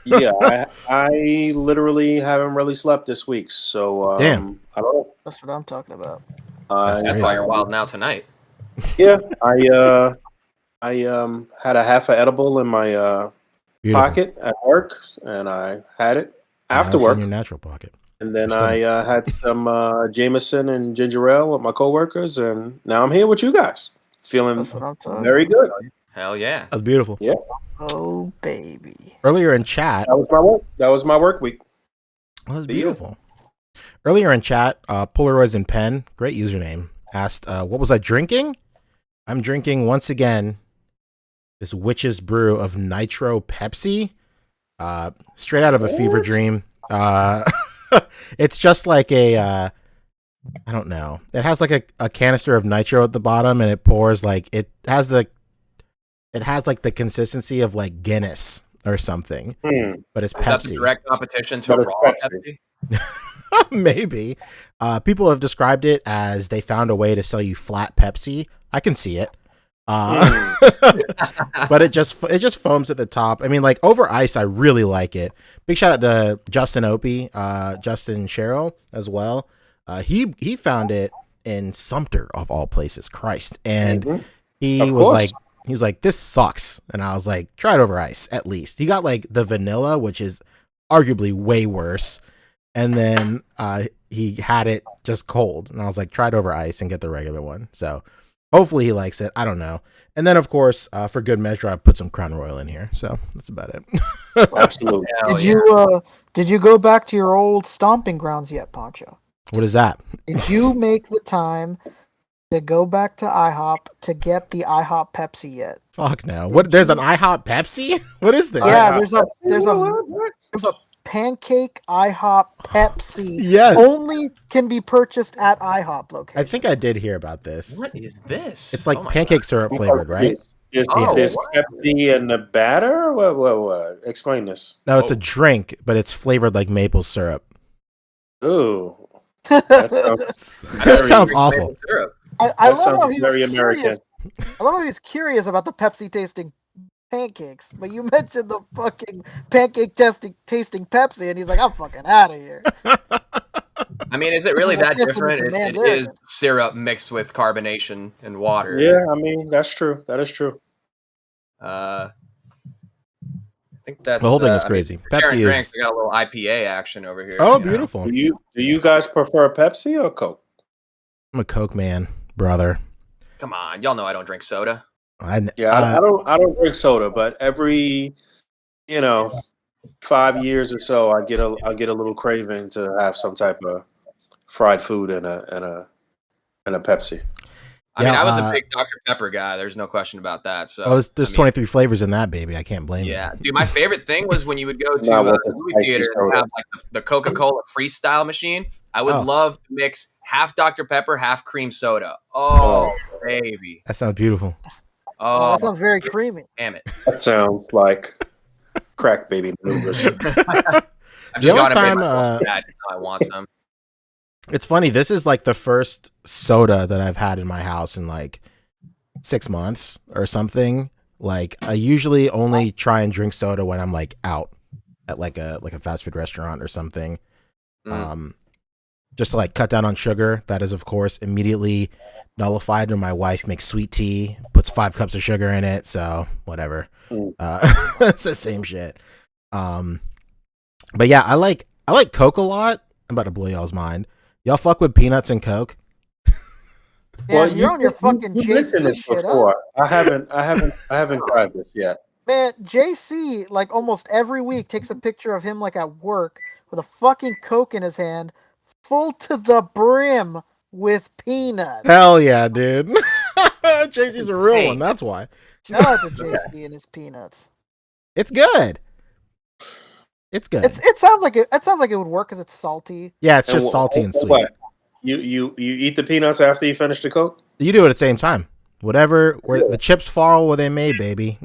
Yeah, I literally haven't really slept this week, so damn. I don't know. That's what I'm talking about. That's why you're wild now tonight. Yeah, I had a half an edible in my pocket at work, and I had it after work. In your natural pocket. And then I had some Jameson and ginger ale with my coworkers, and now I'm here with you guys, feeling very good. Hell yeah, that was beautiful. Yeah. Oh baby. Earlier in chat, that was my work week. That was beautiful. Earlier in chat, Polaroids and Pen, great username, asked, "What was I drinking?" I'm drinking once again this witch's brew of nitro Pepsi, straight out of a fever dream. It's just like I don't know. It has like a canister of nitro at the bottom, and it pours like it has like the consistency of like Guinness or something, but it's Pepsi. Is that the direct competition to raw Pepsi? Maybe. People have described it as they found a way to sell you flat Pepsi. I can see it. But it just foams at the top. I mean, like over ice, I really like it. Big shout out to Justin Opie, Justin Sherrill as well. He found it in Sumter of all places, Christ, and he was like, this sucks, and I was like, try it over ice at least. He got like the vanilla, which is arguably way worse, and then he had it just cold, and I was like, try it over ice and get the regular one. So hopefully he likes it. I don't know. And then of course, for good measure, I put some Crown Royal in here. So that's about it. Absolutely. Did you go back to your old stomping grounds yet, Poncho? What is that? Did you make the time to go back to IHOP to get the IHOP Pepsi yet. Fuck no. What? There's an IHOP Pepsi? What is this? Yeah, there's a pancake IHOP Pepsi. Yes. Only can be purchased at IHOP location. I think I did hear about this. What is this? It's like Oh my pancake God. syrup flavored, right? Is Pepsi in the batter? What? Explain this. No, it's a drink, but it's flavored like maple syrup. Ooh. That That sounds awful. I That love how sounds he was very American. curious. I love how he was curious about the Pepsi tasting pancakes, but you mentioned the fucking pancake tasting Pepsi, and he's like, "I'm fucking out of here." I mean, is it really that Testament different? to It man's is arrogance. syrup mixed with carbonation and water. Yeah, I mean that's true. That is true. I think that's The whole thing is I mean, crazy. for sharing Pepsi drinks, is. we got a little IPA action over here. Oh, you know? beautiful. Do you guys prefer Pepsi or Coke? I'm a Coke man, brother. Come on, y'all know I don't drink soda. I don't drink soda, but every 5 years or so, I get a little craving to have some type of fried food and a Pepsi. I mean, Yeah, I was a big Dr. Pepper guy. There's no question about that. So, there's I mean, 23 flavors in that baby. I can't blame you. yeah, dude. My favorite thing was when you would go to Not a with the movie spicy theater and soda. have like the Coca-Cola freestyle machine. I would Oh. love to mix half Dr. Pepper, half cream soda. Oh, baby. That sounds beautiful. Oh, Oh, that sounds very creamy. damn it. That sounds like crack baby maneuvers. I've The just only got to make time, my sad. Now I want some. It's funny. This is like the first soda that I've had in my house in like 6 months or something. Like I usually only try and drink soda when I'm like out at like a fast food restaurant or something. Just to like cut down on sugar. That is of course immediately nullified when my wife makes sweet tea, puts 5 cups of sugar in it. So whatever. It's the same shit. But yeah, I like Coke a lot. I'm about to blow y'all's mind. Y'all fuck with peanuts and Coke? Yeah, you're on your fucking you mentioned JC this shit before. up. I haven't tried this yet. Man, JC, like almost every week, takes a picture of him like at work with a fucking Coke in his hand, full to the brim with peanuts. Hell yeah, dude. JC's a real one. That's why. Shout out to JC and his peanuts. It's good. It's good. It sounds like it would work because it's salty. Yeah, it's just salty and sweet. What? You eat the peanuts after you finish the Coke? You do it at the same time. Where the chips fall where they may, baby.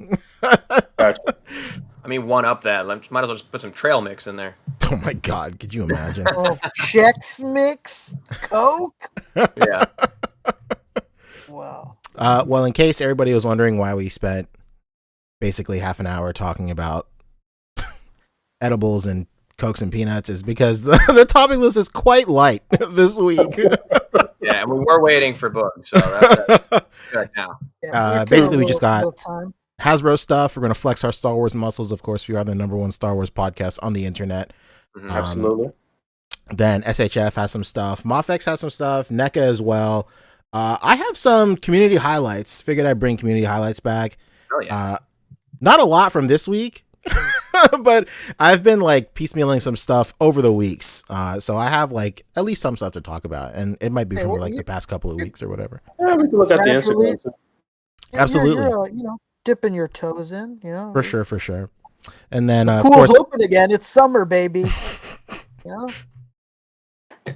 Gotcha. I mean, one up that. Might as well just put some trail mix in there. Oh my god, could you imagine? Oh, Chex Mix Coke. Yeah. Wow. Well, in case everybody was wondering why we spent basically half an hour talking about edibles and Cokes and peanuts is because the topic list is quite light this week. Yeah, and we were waiting for Boog, so that's good now. Yeah, Basically, we just got little time. Hasbro stuff. We're going to flex our Star Wars muscles. Of course, we are the #1 Star Wars podcast on the internet. Mhm. Absolutely. Then SHF has some stuff. Mofex has some stuff. NECA as well. I have some community highlights. Figured I'd bring community highlights back. Oh yeah. Not a lot from this week, but I've been like piecemealing some stuff over the weeks. So I have like at least some stuff to talk about, and it might be Hey, from well, like you- the past couple of weeks or whatever. Yeah, we can look at the Gradually- Instagram. too. Absolutely. You're, dipping your toes in, For sure. And then of Pool's course, open again. It's summer, baby.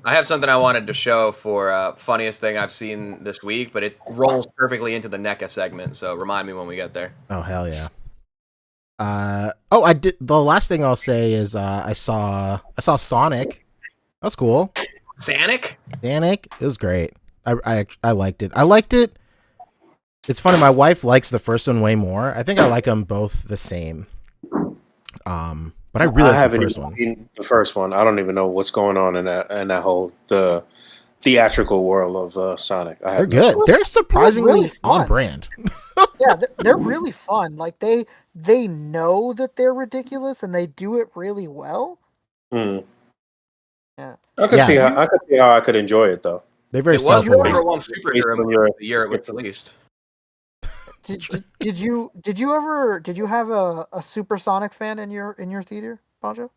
I have something I wanted to show for funniest thing I've seen this week, but it rolls perfectly into the NECA segment. So remind me when we get there. oh hell yeah. I did. The last thing I'll say is I saw Sonic. That's cool. Sonic? It was great. I liked it. It's funny. My wife likes the first one way more. I think I like them both the same. But I really like the haven't first even one. seen the first one. I don't even know what's going on in that whole the theatrical world of Sonic. They're good. They're surprisingly really fun. on brand. Yeah, they're really fun. Like they know that they're ridiculous and they do it really well. Hmm. Yeah. I could Yeah. see how I could enjoy it though. They're very It was the self-aware. number one Based superhero on movie your- of the year it was released. Did you have a Supersonic fan in your theater, Bonjo?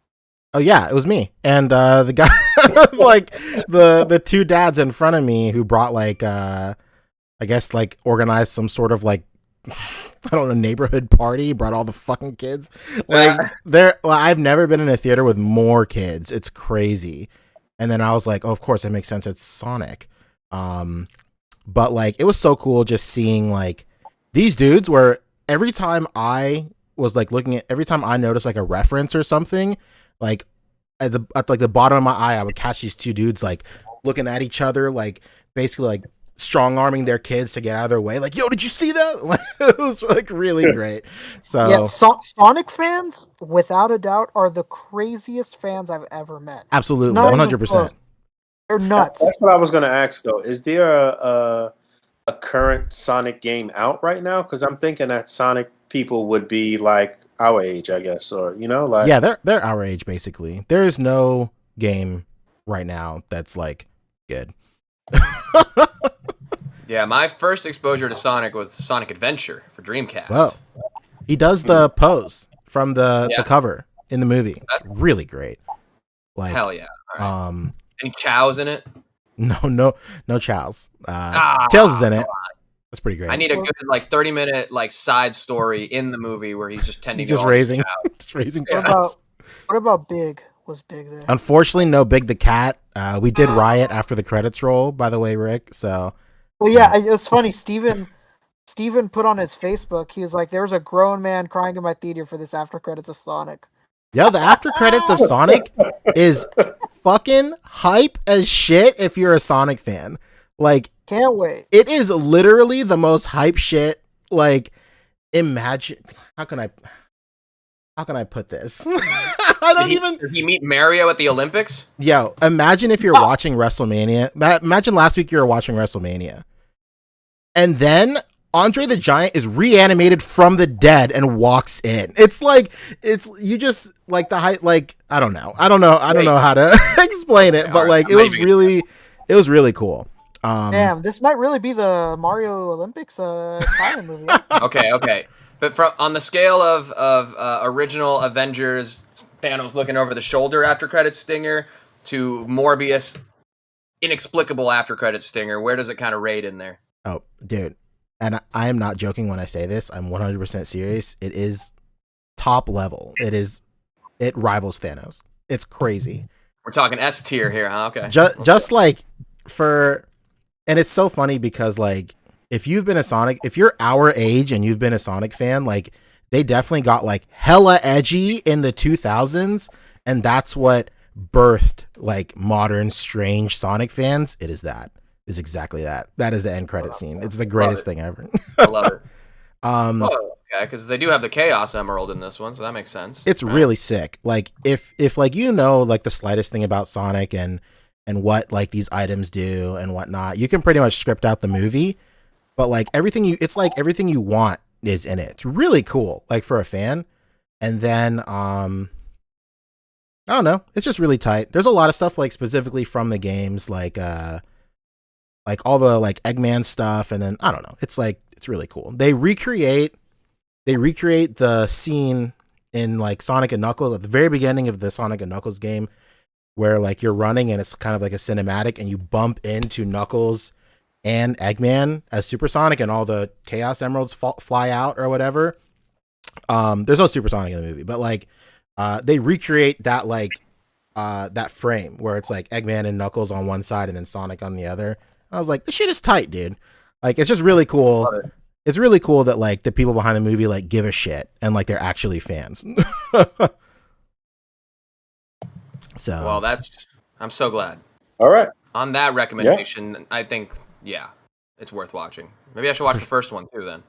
Oh yeah, it was me and the guy, like the two dads in front of me who brought like I guess like organized some sort of like I don't know, neighborhood party, brought all the fucking kids. Like I've never been in a theater with more kids. It's crazy. And then I was like, oh, of course it makes sense. It's Sonic. But like it was so cool just seeing like these dudes where every time I was like every time I noticed like a reference or something, like at like the bottom of my eye, I would catch these two dudes like looking at each other, like basically like strong arming their kids to get out of their way. Like, yo, did you see that? Like, it was like really great. So yeah, Sonic fans, without a doubt, are the craziest fans I've ever met. absolutely, Not even 100%. close. They're nuts. That's what I was going to ask, though. Is there a current Sonic game out right now? Because I'm thinking that Sonic people would be like our age, I guess, or like Yeah, they're our age basically. There is no game right now that's like good. Yeah, my first exposure to Sonic was Sonic Adventure for Dreamcast. Whoa. He does the pose from the cover in the movie. That's really great. Like hell yeah. All right. Any chows in it? No chows. Tails is in it. That's pretty great. I need a good like 30-minute like side story in the movie where he's just tending he's just to all these raising chows. just raising Yeah. chows. What about Big? Was Big there? Unfortunately, no Big the Cat. We did riot after the credits roll, by the way, Rick. So Well, yeah, it was funny. Steven put on his Facebook, he was like, there was a grown man crying in my theater for this after credits of Sonic. yeah, the after credits of Sonic is fucking hype as shit if you're a Sonic fan. Like, can't wait. It is literally the most hype shit. Like, imagine how can I put this? I don't even. Did he meet Mario at the Olympics? Yo, imagine if you're watching WrestleMania. Imagine last week you were watching WrestleMania, and then Andre the Giant is reanimated from the dead and walks in. It's like you just like the hype. Like I don't know how to explain it, but like it was really cool. Damn, this might really be the Mario Olympics tie-in movie. Okay. But on the scale of original Avengers, Thanos looking over the shoulder after credits stinger, to Morbius, inexplicable after credits stinger, where does it kind of rate in there? Oh, dude. And I am not joking when I say this. I'm 100% serious. It is top level. It rivals Thanos. It's crazy. We're talking S tier here, huh? Okay. Just like and it's so funny because like if you're our age and you've been a Sonic fan, like they definitely got like hella edgy in the 2000s, and that's what birthed like modern strange Sonic fans. It's exactly that. That is the end credit scene. It's the greatest thing ever. I love it. Okay, because they do have the Chaos Emerald in this one, so that makes sense. It's really sick. Like if like like the slightest thing about Sonic and what like these items do and whatnot, you can pretty much script out the movie. But like it's like everything you want is in it. It's really cool, like for a fan. And then I don't know, it's just really tight. There's a lot of stuff like specifically from the games, like all the like Eggman stuff, and then I don't know. It's really cool. They recreate the scene in like Sonic and Knuckles at the very beginning of the Sonic and Knuckles game, where like you're running and it's kind of like a cinematic, and you bump into Knuckles and Eggman as Supersonic, and all the Chaos Emeralds fly out or whatever. There's no Supersonic in the movie, but like they recreate that like that frame where it's like Eggman and Knuckles on one side and then Sonic on the other. I was like, this shit is tight, dude. Like it's just really cool. It's really cool that like the people behind the movie like give a shit and like they're actually fans. So well, I'm so glad. All right. On that recommendation, I think it's worth watching. Maybe I should watch the first one too then.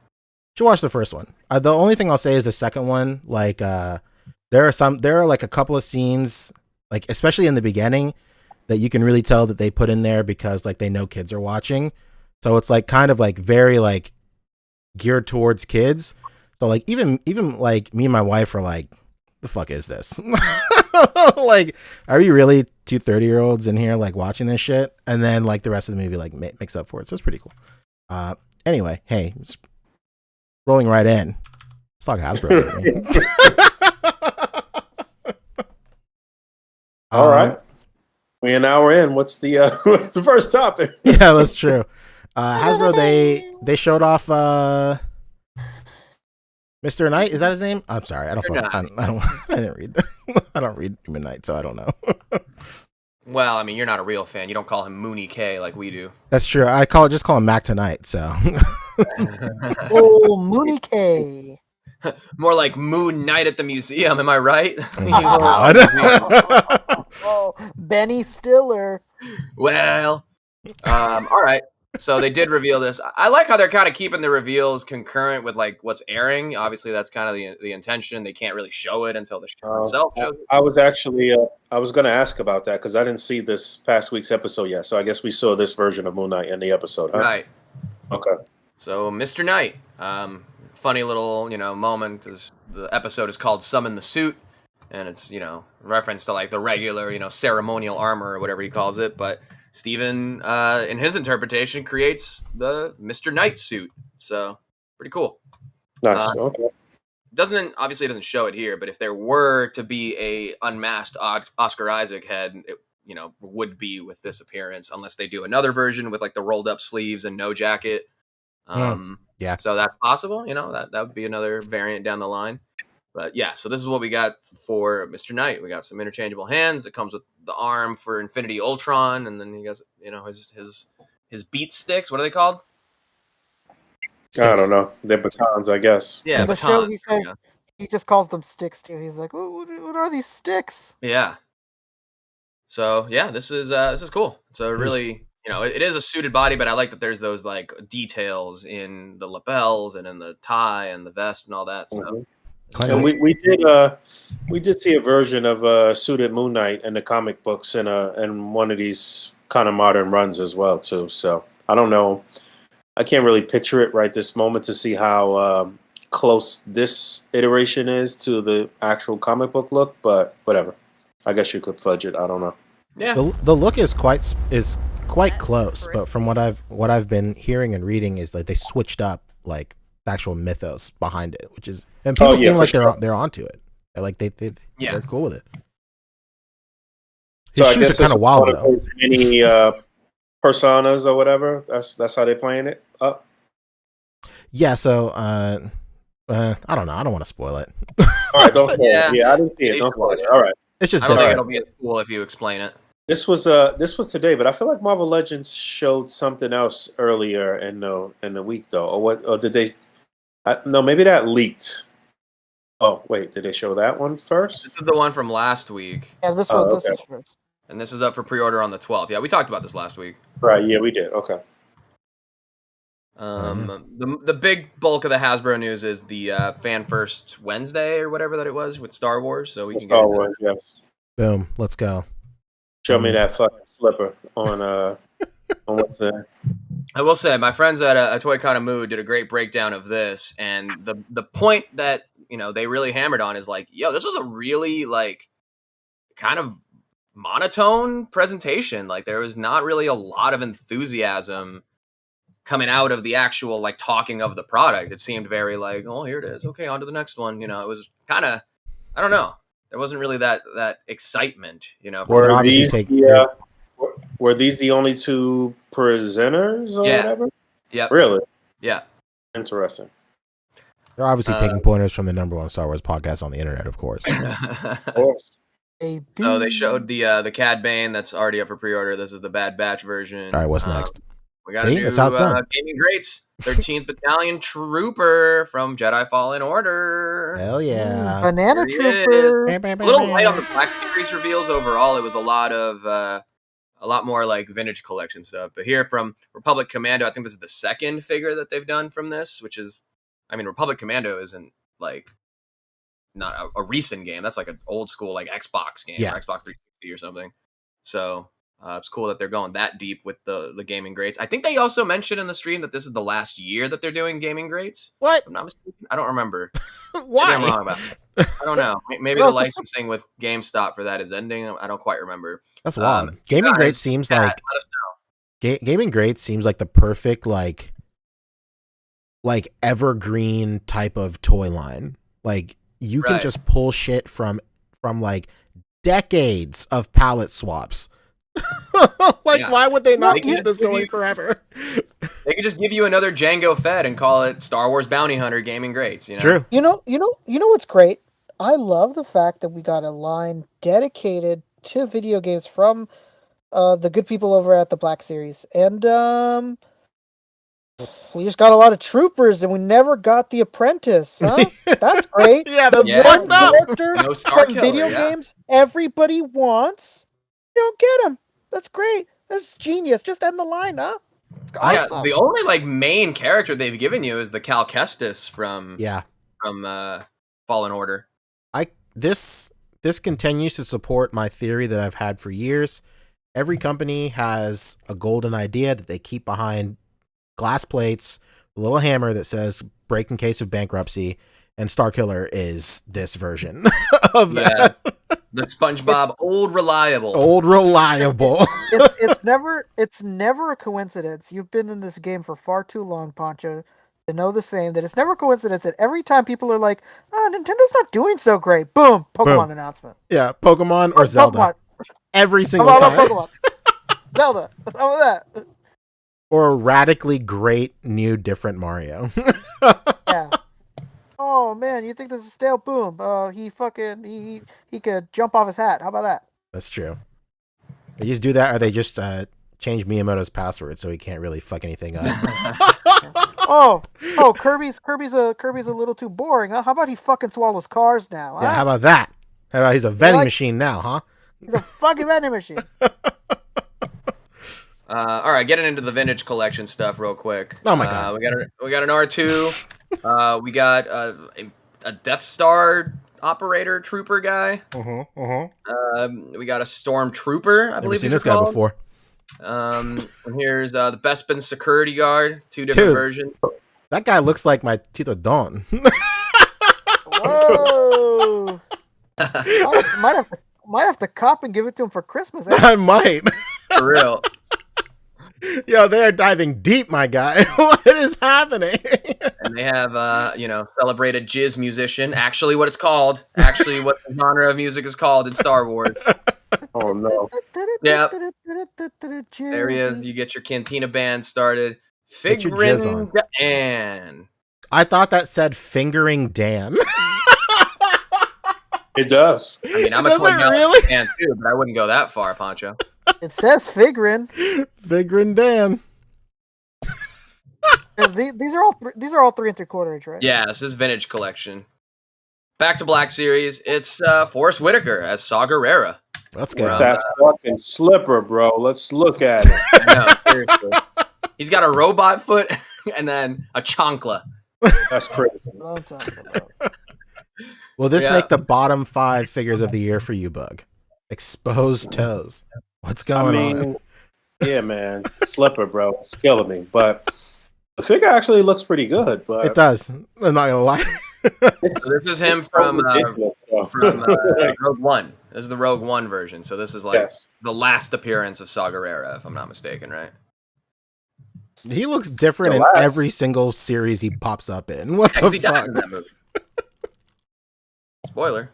Should watch the first one. The only thing I'll say is the second one, like there are like a couple of scenes, like especially in the beginning, that you can really tell that they put in there because like they know kids are watching. So it's like kind of like very like geared towards kids. So like even like me and my wife are like, the fuck is this? Like, are you really two 30-year-olds in here like watching this shit? And then like the rest of the movie like makes up for it. So it's pretty cool. Anyway, hey, rolling right in. Let's talk Hasbro. All right. We're an hour in. What's the first topic? Yeah, that's true. Hasbro, they showed off Mr. Knight. Is that his name? I'm sorry, I don't. I didn't read. I don't read Midnight, so I don't know. Well, I mean, you're not a real fan. You don't call him Mooney K like we do. That's true. Just call him Mac Tonight. So. Oh, Mooney K. More like Moon Night at the museum. Am I right? Oh, Benny Stiller. Well, all right. So they did reveal this. I like how they're kind of keeping the reveals concurrent with like what's airing. Obviously, that's kind of the intention. They can't really show it until the show itself shows it. I was actually I was going to ask about that because I didn't see this past week's episode yet. So I guess we saw this version of Moon Knight in the episode, huh? Right. Okay. So Mr. Knight, funny little moment because the episode is called "Summon the Suit," and it's reference to like the regular ceremonial armor or whatever he calls it, but Steven, in his interpretation, creates the Mr. Knight suit. So pretty cool. Nice. Okay. Obviously it doesn't show it here, but if there were to be a unmasked Oscar Isaac head, it would be with this appearance, unless they do another version with like the rolled up sleeves and no jacket. Yeah. So that's possible. That would be another variant down the line. But yeah, so this is what we got for Mr. Knight. We got some interchangeable hands. It comes with the arm for Infinity Ultron, and then he has his beat sticks. What are they called? I don't know. They're batons, I guess. Yeah, In the show, he batons, says he just calls them sticks too. He's like, what are these sticks? Yeah. So yeah, this is cool. It's a really it is a suited body, but I like that there's those like details in the lapels and in the tie and the vest and all that stuff. Mm-hmm. And we did see a version of suited Moon Knight in the comic books in one of these kind of modern runs as well too. So I don't know, I can't really picture it right this moment to see how close this iteration is to the actual comic book look, but whatever. I guess you could fudge it. I don't know. Yeah, the look is quite close, but from what I've been hearing and reading is like they switched up like actual mythos behind it, which is, and people seem like they're onto it. They're cool with it. His so shoes I guess are kind of wild though. Any personas or whatever. That's how they're playing it up. Yeah. So I don't know. I don't want to spoil it. All right, don't spoil it. Yeah, I didn't see it. Don't spoil it. All right. It's just. I don't think it'll be as cool if you explain it. This was today, but I feel like Marvel Legends showed something else earlier in the week though, or what? Or did they? No, maybe that leaked. Oh wait, did they show that one first? This is the one from last week. Yeah, this was first. And this is up for pre-order on the 12th. Yeah, we talked about this last week. Right. Yeah, we did. Okay. The big bulk of the Hasbro news is the Fan First Wednesday or whatever that it was with Star Wars. So we can Star Wars, yes. Boom. Let's go. Show me that fucking slipper on what's that? I will say, my friends at a Toy Con of Mood did a great breakdown of this, and the point that they really hammered on is like, yo, this was a really like kind of monotone presentation. Like there was not really a lot of enthusiasm coming out of the actual like talking of the product. It seemed very like, oh, here it is. Okay, on to the next one. It was kind of, I don't know. There wasn't really that excitement. Were these the only two presenters or whatever? Yeah. Really? Yeah. Interesting. They're obviously taking pointers from the #1 Star Wars podcast on the internet, of course. Of course. So they showed the Cad Bane that's already up for pre-order. This is the Bad Batch version. All right, what's next? We got a new Gaming Greats 13th Battalion Trooper from Jedi Fallen Order. Hell yeah. Banana Trooper. A little light on the Black Series reveals overall. It was a lot more like vintage collection stuff. But here from Republic Commando, I think this is the second figure that they've done from this, which is, I mean, Republic Commando isn't like not a recent game. That's like an old school like Xbox game, or Xbox 360 or something. So it's cool that they're going that deep with the Gaming Greats. I think they also mentioned in the stream that this is the last year that they're doing Gaming Greats. What? If I'm not mistaken. I don't remember. Why? Maybe I'm wrong about it. I don't know. Maybe the licensing with GameStop for that is ending. I don't quite remember. That's wild. Gaming Greats seems like let us know. Gaming Greats seems like the perfect like evergreen type of toy line. Like you can just pull shit from like decades of palette swaps Like, Yeah. why would they not They keep could this give going you- forever? They could just give you another Django Fett and call it Star Wars Bounty Hunter Gaming Greats. You know? True. You know what's great? I love the fact that we got a line dedicated to video games from the good people over at the Black Series, and we just got a lot of troopers, and we never got the Apprentice. Huh? That's great. Yeah, that's Yeah. fucked up. Character No Star from Killer, video yeah. games everybody wants. You don't get them. That's great. That's genius. Just end the line, huh? It's Yeah, awesome. the only like main character they've given you is the Cal Kestis from Yeah. Fallen Order. This continues to support my theory that I've had for years. Every company has a golden idea that they keep behind glass plates, a little hammer that says break in case of bankruptcy, and Starkiller is this version of that. The SpongeBob Old Reliable. Old reliable. it's never a coincidence. You've been in this game for far too long, Poncho, to know the same. That it's never a coincidence that every time people are like, "Oh, Nintendo's not doing so great," boom, Pokemon announcement. Yeah, Pokemon or Zelda. Pokemon. Every single How time. about Pokemon? Zelda. How about that? Or a radically great new different Mario. Yeah. Oh man, you think this is stale? Boom. He could jump off his hat. How about that? That's true. They just do that, or they just change Miyamoto's password so he can't really fuck anything up. Oh, Kirby's a little too boring, huh? How about he fucking swallows cars now? Huh? Yeah, how about that? How about he's a vending like- machine now, huh? He's a fucking vending machine. All right, getting into the vintage collection stuff real quick. Oh my God. We got an R2. We got a Death Star operator trooper guy. We got a Stormtrooper. I Never believe seen these this are guy called. before. And here's the Bespin security guard. Two different Dude. versions. That guy looks like my Tito Don. Whoa! might have to cop and give it to him for Christmas. Eh? I might. For real. Yo, they are diving deep, my guy. What is happening? And they have, celebrated jizz musician. Actually, what it's called. Actually, what the genre of music is called in Star Wars. Oh no. Yep. There he is. You get your Cantina band started. Get your jizz on. Figuring Dan. I thought that said fingering Dan. It does. I mean, I'm a Does Toy it Galaxy really? fan too, but I wouldn't go that far, Poncho. It says figuring. Fingering Dan. These are all 3 3/4 inch, right? Yeah, this is vintage collection. Back to Black Series. It's Forrest Whitaker as Saw Gerrera. Let's go. Well, That fucking slipper, bro. Let's look at it. No, seriously. He's got a robot foot and then a chancla. That's crazy. What I'm talking about. Will this Yeah. make the bottom 5 figures of the year for you, Bug? Exposed toes. What's going on? Yeah, man. Slipper, bro. It's killing me. But the figure actually looks pretty good. But It does. I'm not gonna lie. So this is him it's so from ridiculous, though. Rogue One. This is the Rogue One version. So this is like Yes. the last appearance of Saw Gerrera, if I'm not mistaken, right? He looks different in Relax. every single series he pops up in. What Yeah, 'cause the he dies fuck? in that movie. Spoiler.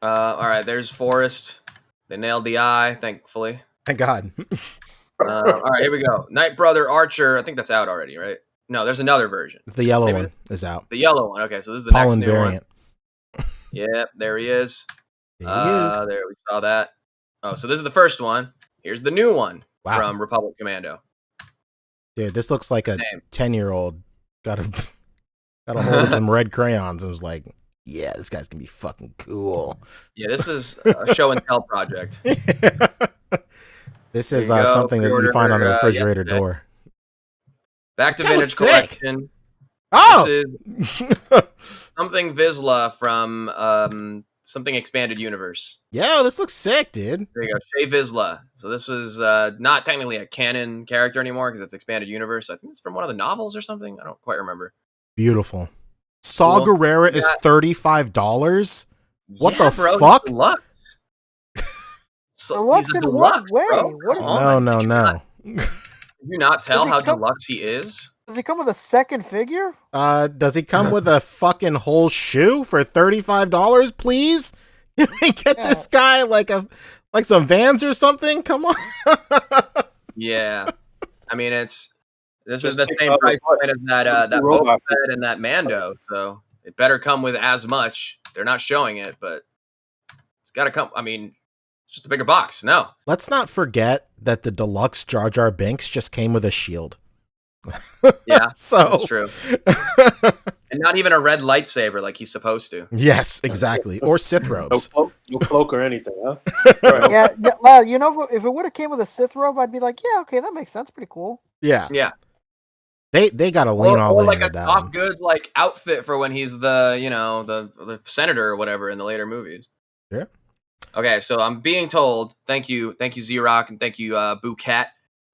All right, there's Forrest. They nailed the eye, thankfully. Thank God. All right, here we go. Night Brother Archer. I think that's out already, right? No, there's another version. The yellow Maybe- one is out. The yellow one. Okay, so this is the Pollen next new variant. one. Yep, there he is. There he is. There we saw that. Oh, so this is the first one. Here's the new one Wow. from Republic Commando. Dude, this looks like a Name. 10-year-old got a hold of some red crayons and was like, yeah, this guy's gonna be fucking cool. Yeah, this is a show and tell project. This is There you go. something that you Pre-order find on the her, refrigerator yesterday. door. Back to That was Vintage sick. Collection. Oh! This is something Vizsla from something Expanded Universe. Yo, this looks sick, dude. There you go, Shay Vizsla. So this was not technically a canon character anymore because it's Expanded Universe. I think it's from one of the novels or something. I don't quite remember. Beautiful. Saw Cool. Gerrera is Yeah. $35. What Yeah, the bro, he's fuck? deluxe. So, Deluxe he's a in what deluxe, way? bro. What- Come on. No. Did you not tell he how come- deluxe he is? Does he come with a second figure? Does he come with a fucking whole shoe for $35, please? We get this guy like some Vans or something. Come on. Yeah, I mean this is Just the take same out the price butt. point as that Boba Robot. Fett and that Mando, so it better come with as much. They're not showing it, but it's got to come. I mean, it's just a bigger box. No, Let's not forget that the deluxe Jar Jar Binks just came with a shield. yeah, So that's true, and not even a red lightsaber like he's supposed to. Yes, exactly. Or Sith No robes. cloak or anything, huh? Right. Yeah, well, you know, if it would have came with a Sith robe, I'd be like, yeah, okay, that makes sense. Pretty cool. Yeah. Yeah, They got to lean all or in like a with that soft one. goods like outfit for when he's the senator or whatever in the later movies. Yeah. Okay, so I'm being told. Thank you, Z-Rock, and thank you, Boog.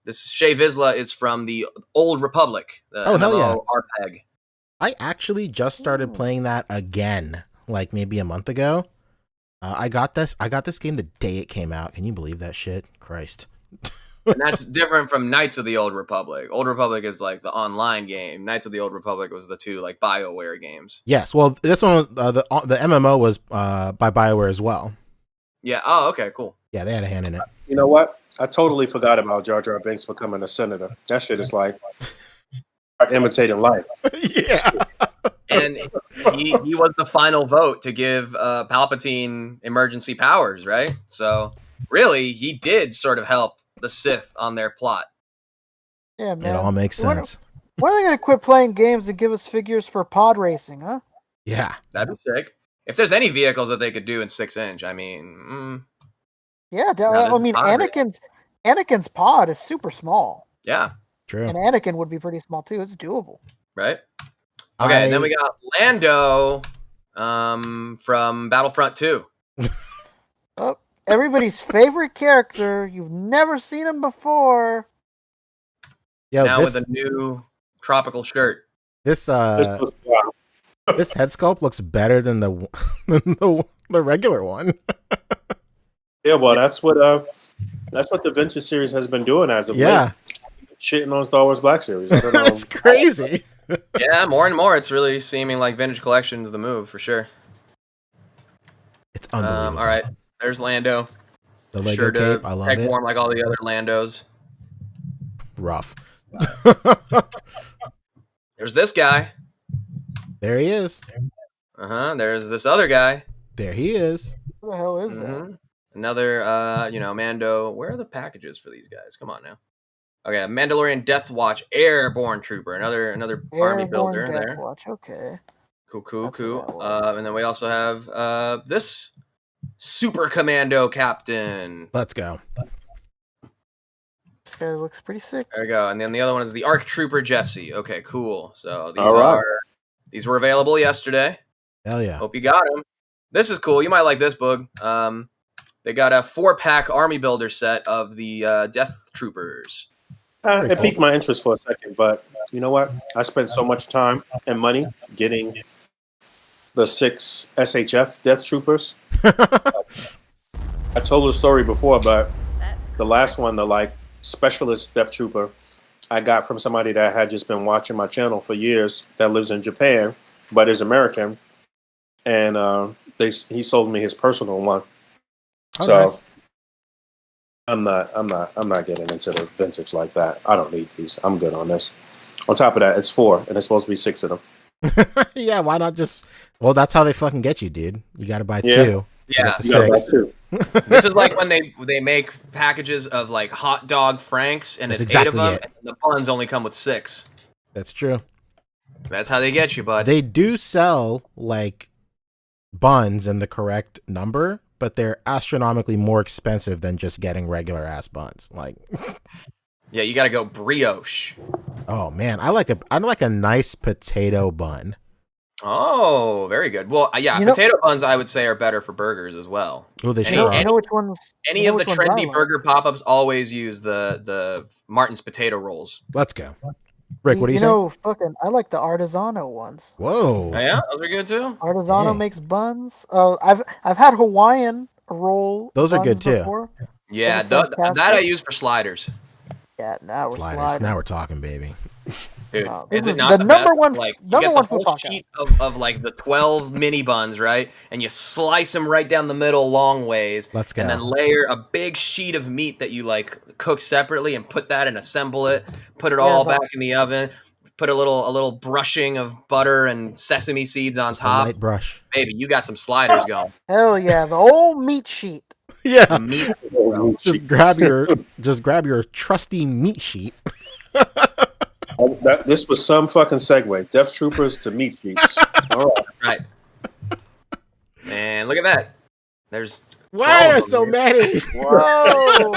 This Shea Vizsla is from the Old Republic. The Oh, hell yeah. MMO RPG. I actually just started playing that again, like maybe a month ago. I got this game the day it came out. Can you believe that shit? Christ. And that's different from Knights of the Old Republic. Old Republic is like the online game. Knights of the Old Republic was the two like BioWare games. Yes. Well, this one, the MMO was by BioWare as well. Yeah. Oh, okay, cool. Yeah, they had a hand in it. You know what? I totally forgot about Jar Jar Binks becoming a senator. That shit is like imitating life. Yeah. And he was the final vote to give Palpatine emergency powers, right? So really, he did sort of help the Sith on their plot. Yeah, man. It all makes sense. When are they gonna quit playing games and give us figures for pod racing, huh? Yeah. That'd be sick. If there's any vehicles that they could do in 6-inch, I mean, Yeah, this I is mean, pod racing. Anakin's pod is super small, Yeah, True. and Anakin would be pretty small too. It's doable. right. Okay, and then we got Lando from Battlefront 2. Oh, everybody's favorite character. You've never seen him before. Yo, Now this, with a new tropical shirt. this This was wild. this head sculpt looks better than the regular one. Yeah, well, that's what the Vintage series has been doing as of Yeah. late. Shitting on Star Wars Black Series. I don't know. That's crazy. Yeah, more and more, it's really seeming like Vintage Collection's the move for sure. It's unbelievable. All right, there's Lando. The Lego Sure to cape, I love peg it. warm like all the other Landos. Rough. There's this guy. There he is. There's this other guy. There he is. Who the hell is that? Mhm. Another, Mando. Where are the packages for these guys? Come on now. Okay, Mandalorian Death Watch Airborne Trooper. Another army Airborne builder Death there. Watch. Okay. Cool. That's what that was. And then we also have this Super Commando Captain. Let's go. This guy looks pretty sick. There we go. And then the other one is the ARC Trooper Jesse. Okay, cool. So All right. these were available yesterday. Hell yeah. Hope you got them. This is cool. You might like this, Boog. They got a 4-pack army builder set of the Death Troopers. It piqued my interest for a second, but you know what? I spent so much time and money getting the 6 SHF Death Troopers. I told the story before, but the last one, the specialist Death Trooper, I got from somebody that had just been watching my channel for years that lives in Japan, but is American, and he sold me his personal one. Oh, So nice. I'm not getting into the vintage like that. I don't need these. I'm good on this. On top of that, it's 4, and it's supposed to be 6 of them. Yeah, why not just... Well, that's how they fucking get you, dude. You gotta buy Yeah. 2. Yeah, The You gotta buy 6. 2. This is like when they make packages of like hot dog franks, and That's it's 8 of exactly them, it. and the buns only come with 6. That's true. That's how they get you, bud. They do sell, like, buns in the correct number, but they're astronomically more expensive than just getting regular-ass buns. Like... Yeah, you got to go brioche. Oh man, I like a nice potato bun. Oh, very good. Well, yeah, You know- potato buns I would say are better for burgers as well. Oh, they Any- sure are. You know which ones? Any you know of the which ones I trendy like? burger pop-ups always use the Martin's potato rolls. Let's go. Rick, what do you say? know, fucking, I like the Artisano ones. Whoa. Oh, yeah, those are good too. Artisano Dang. makes buns. I've had Hawaiian roll. Those are good, buns too. Before. Yeah, Those are that fantastic. I use for sliders. Yeah, now we're Sliders. sliding. Now we're talking, baby. Dude, This is is it not the the number best? one, Like you number get the one food whole podcast. sheet of like the 12 mini buns, right? And you slice them right down the middle long ways. Let's go. And then layer a big sheet of meat that you like cook separately and put that and assemble it. Put it all back in the oven. Put a little brushing of butter and sesame seeds on Just a top. light brush. Baby, you got some sliders going. Hell yeah, the old meat sheet. Yeah. The meat, bro. Just grab your trusty meat sheet. This was some fucking segue. Death Troopers to meat sheets. All right. Right. Man, look at that. There's Why 12 are of so them here. many? Whoa.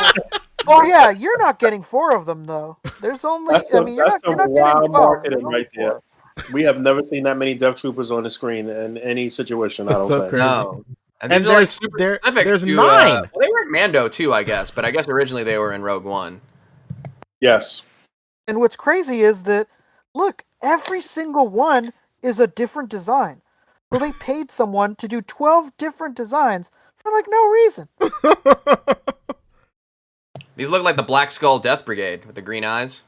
Oh yeah, you're not getting 4 of them though. There's only. That's some you're not getting wild 12. marketing There's only right there. 4. We have never seen that many Death Troopers on the screen in any situation. I That's don't so think. crazy. No. And And these are like there's super there, specific there's to, 9. well, they were in Mando too, I guess, but I guess originally they were in Rogue One. Yes. And what's crazy is that, look, every single one is a different design. So they paid someone to do 12 different designs for like no reason. These look like the Black Skull Death Brigade with the green eyes.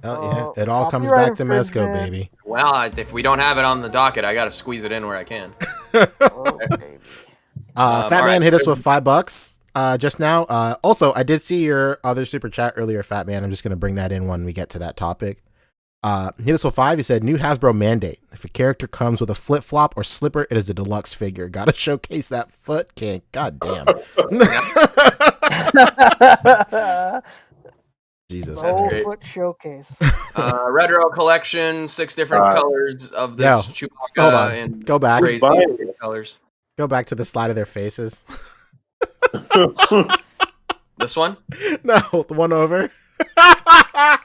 Oh yeah, it all comes copyright back to Mezco, infringement. baby. Well, if we don't have it on the docket, I got to squeeze it in where I can. Oh, baby. Fat all Man right. hit us with $5 just now. Also, I did see your other super chat earlier, Fat Man. I'm just going to bring that in when we get to that topic. Hit us with 5. He said, new Hasbro mandate. If a character comes with a flip flop or slipper, it is a deluxe figure. Gotta showcase that foot kink. God damn. Jesus. The whole great. foot showcase. Retro collection, 6 different colors of this Yo, hold on. Chewbacca in Go back. crazy buying this? colors. Go back to the slide of their faces. This one? No, the one over. Yeah.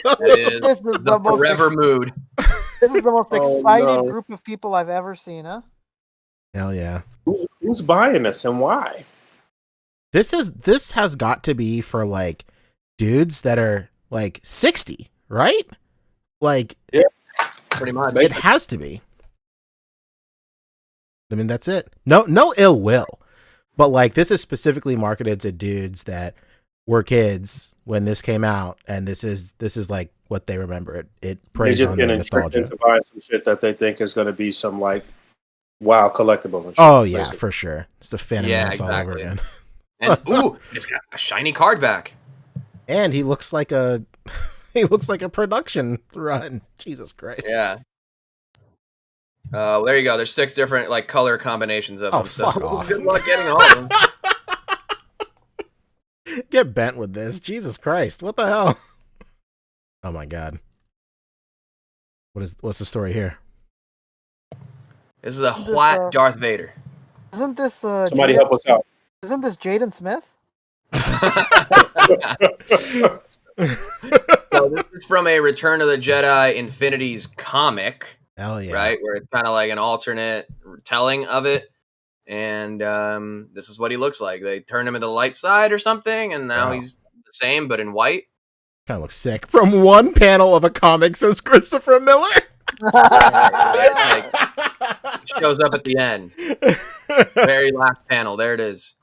That is This is the the most forever mood. This is the most Oh, excited no. group of people I've ever seen, huh? Hell yeah. Who's buying this and why? This has got to be for like dudes that are like 60, right? Like Pretty much. it has to be. I mean, that's it. No ill will. But like this is specifically marketed to dudes that were kids when this came out, and this is like what they remember. It They're preys just on their getting tricked nostalgia. into buying some shit that they think is going to be some like wow collectible. And shit, Oh yeah, basically. for sure. It's the Phantom Yeah, Menace all over exactly. again. And ooh, it's got a shiny card back. And he looks like a production run. Jesus Christ. Yeah. There you go. There's 6 different like color combinations of Oh, them. So fuck off. good luck getting all of them. Get bent with this. Jesus Christ. What the hell? Oh my god. What's the story here? This is a This, white Darth Vader. Isn't this Somebody Jaden, help us out. isn't this Jaden Smith? So this is from a Return of the Jedi Infinities comic, Hell yeah. right? Where it's kind of like an alternate telling of it. And this is what he looks like. They turned him into the light side or something, and now Wow. he's the same, but in white. Kind of looks sick. From one panel of a comic, says Christopher Miller. Like, shows up at the end. Very last panel. There it is.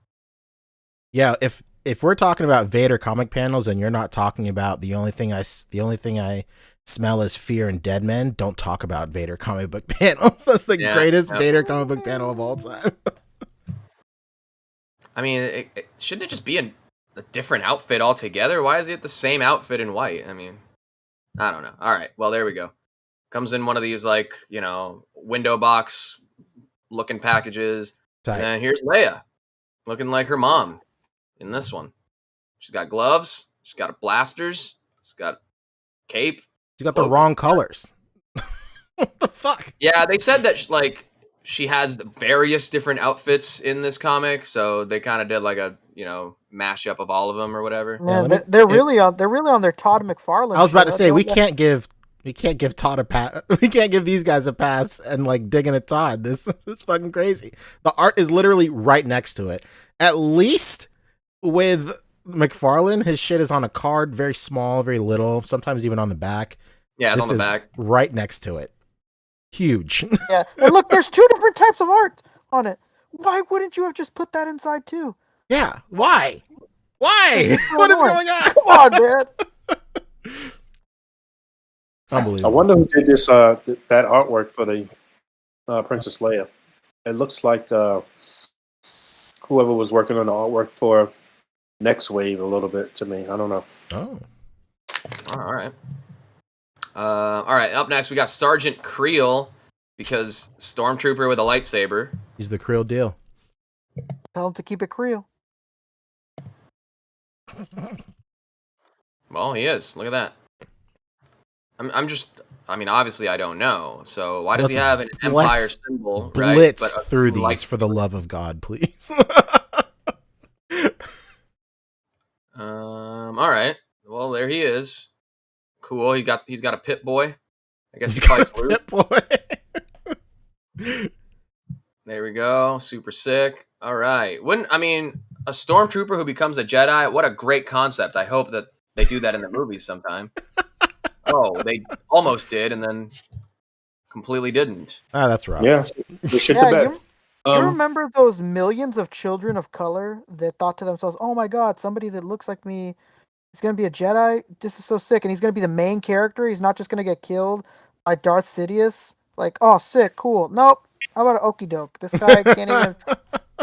Yeah, if we're talking about Vader comic panels and you're not talking about the only thing I smell is fear and dead men, don't talk about Vader comic book panels. That's the greatest Vader comic book panel of all time. I mean, shouldn't it just be a different outfit altogether? Why is it the same outfit in white? I mean, I don't know. All right, well, there we go. Comes in one of these, like, window box looking packages. Tight. And here's Leia, looking like her mom in this one. She's got gloves. She's got blasters. She's got cape. She's got the wrong colors. What the fuck? Yeah, they said that she has various different outfits in this comic, so they kind of did like a mashup of all of them or whatever. Man, they're really on their Todd McFarlane. I was about to show. say we can't give Todd a pass. We can't give these guys a pass and like digging at Todd. This is fucking crazy. The art is literally right next to it. At least with McFarlane, his shit is on a card, very small, very little, sometimes even on the back. Yeah, it's This on the is back. right next to it. Huge. Yeah, and look, there's 2 different types of art on it. Why wouldn't you have just put that inside too? Yeah. Why? Why? so What is annoying. going on? Come on, man. Unbelievable. I wonder who did this that artwork for the Princess Leia. It looks like whoever was working on the artwork for Next Wave a little bit to me. I don't know. Oh. All right. All right. Up next, we got Sergeant Creel, because Stormtrooper with a lightsaber. He's the Creel deal. Tell him to keep it real. Well, he is. Look at that. I mean, obviously, I don't know. So why does he have an Empire symbol? Blitz right? through these for the love of God, please. All right. Well, there he is. Cool. He's got a Pit Boy. I guess He's he got fights a Luke. Pit Boy. There we go. Super sick. All right. A Stormtrooper who becomes a Jedi? What a great concept. I hope that they do that in the movies sometime. Oh, they almost did, and then completely didn't. Ah, that's rough. Yeah, they shit the Yeah, bed. you remember those millions of children of color that thought to themselves, "Oh my God, somebody that looks like me is going to be a Jedi? This is so sick." And he's going to be the main character. He's not just going to get killed by Darth Sidious. Like, oh, sick, cool. Nope. How about an okie doke? This guy can't even.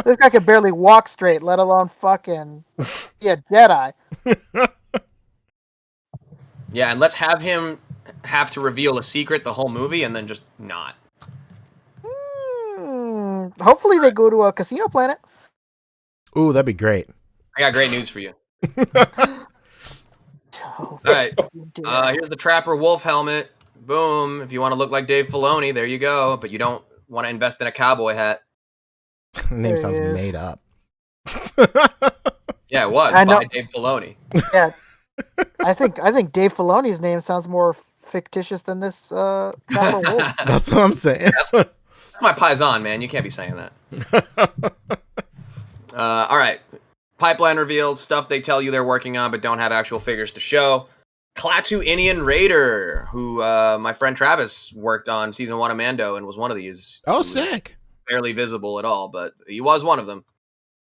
This guy can barely walk straight, let alone fucking be a Jedi. Yeah, and let's have him have to reveal a secret the whole movie and then just not. Hopefully they go to a casino planet. Ooh, that'd be great. I got great news for you. Oh, All right. dear. Here's the Trapper Wolf helmet. Boom. If you want to look like Dave Filoni, there you go. But you don't want to invest in a cowboy hat. Name There he sounds is. made up. Yeah, it was I know. by Dave Filoni. Yeah, I think Dave Filoni's name sounds more fictitious than this Trapper Wolf. That's what I'm saying. That's my paisan, man. You can't be saying that. All right. Pipeline reveals stuff they tell you they're working on but don't have actual figures to show. Klaatu Indian Raider, who my friend Travis worked on season 1 of Mando and was one of these. Oh, He was sick. barely visible at all, but he was one of them.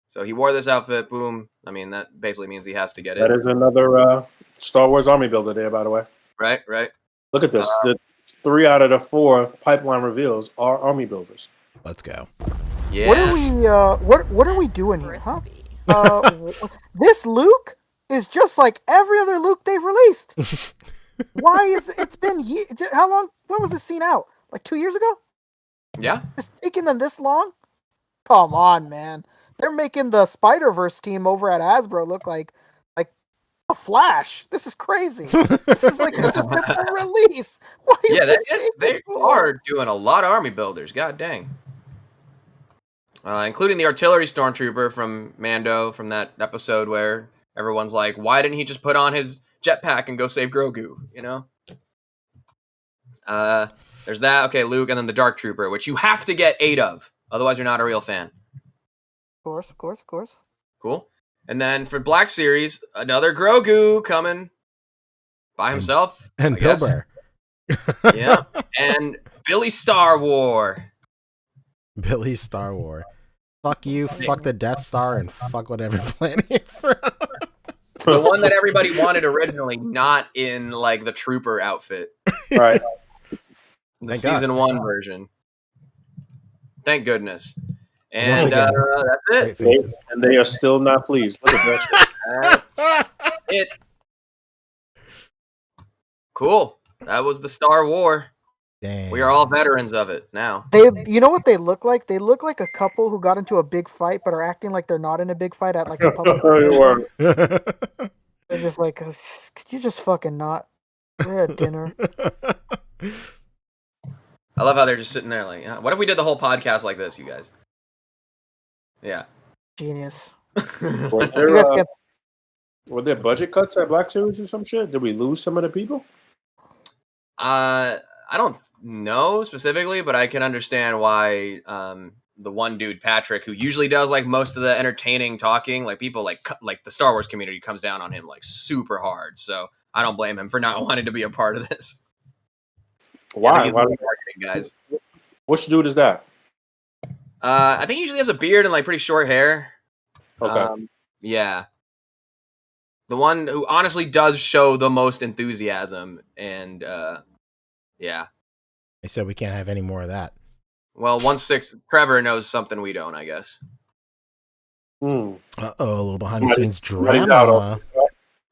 So he wore this outfit. Boom. I mean, that basically means he has to get it. That is another Star Wars Army builder there, by the way. Right. Look at this. The 3 out of the 4 pipeline reveals are Army builders. Let's go. Yeah. What are we? What are we doing here? Huh? This Luke is just like every other Luke they've released. Why is it's been how long? When was this scene out? Like 2 years ago? Yeah. It's taking them this long? Come on, man. They're making the Spider-Verse team over at Hasbro look like a Flash. This is crazy. This is like such a simple release. Why is Yeah, this they taking so are doing a lot of Army builders. God dang. Including the artillery stormtrooper from Mando, from that episode where everyone's like, why didn't he just put on his jetpack and go save Grogu? You know? There's that. Okay, Luke, and then the Dark Trooper, which you have to get 8 of. Otherwise, you're not a real fan. Of course. Cool. And then for Black Series, another Grogu coming by himself. And I guess. Pilbar. Yeah. And Billy Star War. Billy Star Wars. Fuck you, fuck the Death Star, and fuck whatever planet you're from. The one that everybody wanted originally, not in like the Trooper outfit. Right. The Thank season God. 1 version. Thank goodness. Once And again, that's Great it. faces. And they are still not pleased. Look at that shit. That's it. Cool. That was the Star War. Dang. We are all veterans of it now. You know what they look like? They look like a couple who got into a big fight but are acting like they're not in a big fight at like a public. Word. They're just like, could you just fucking not? We're at dinner. I love how they're just sitting there like, what if we did the whole podcast like this, you guys? Yeah. Genius. Were You guys there, get were there budget cuts at Black Series or some shit? Did we lose some of the people? I don't know specifically, but I can understand why the one dude, Patrick, who usually does like most of the entertaining talking, like people like the Star Wars community comes down on him like super hard. So I don't blame him for not wanting to be a part of this. Why? I think Why? he's the marketing guys. Which dude is that? I think he usually has a beard and like pretty short hair. Okay. Yeah. The one who honestly does show the most enthusiasm, and yeah. They said we can't have any more of that. Well, 1/6 Trevor knows something we don't, I guess. Mm. A little behind the Somebody- scenes somebody's drama.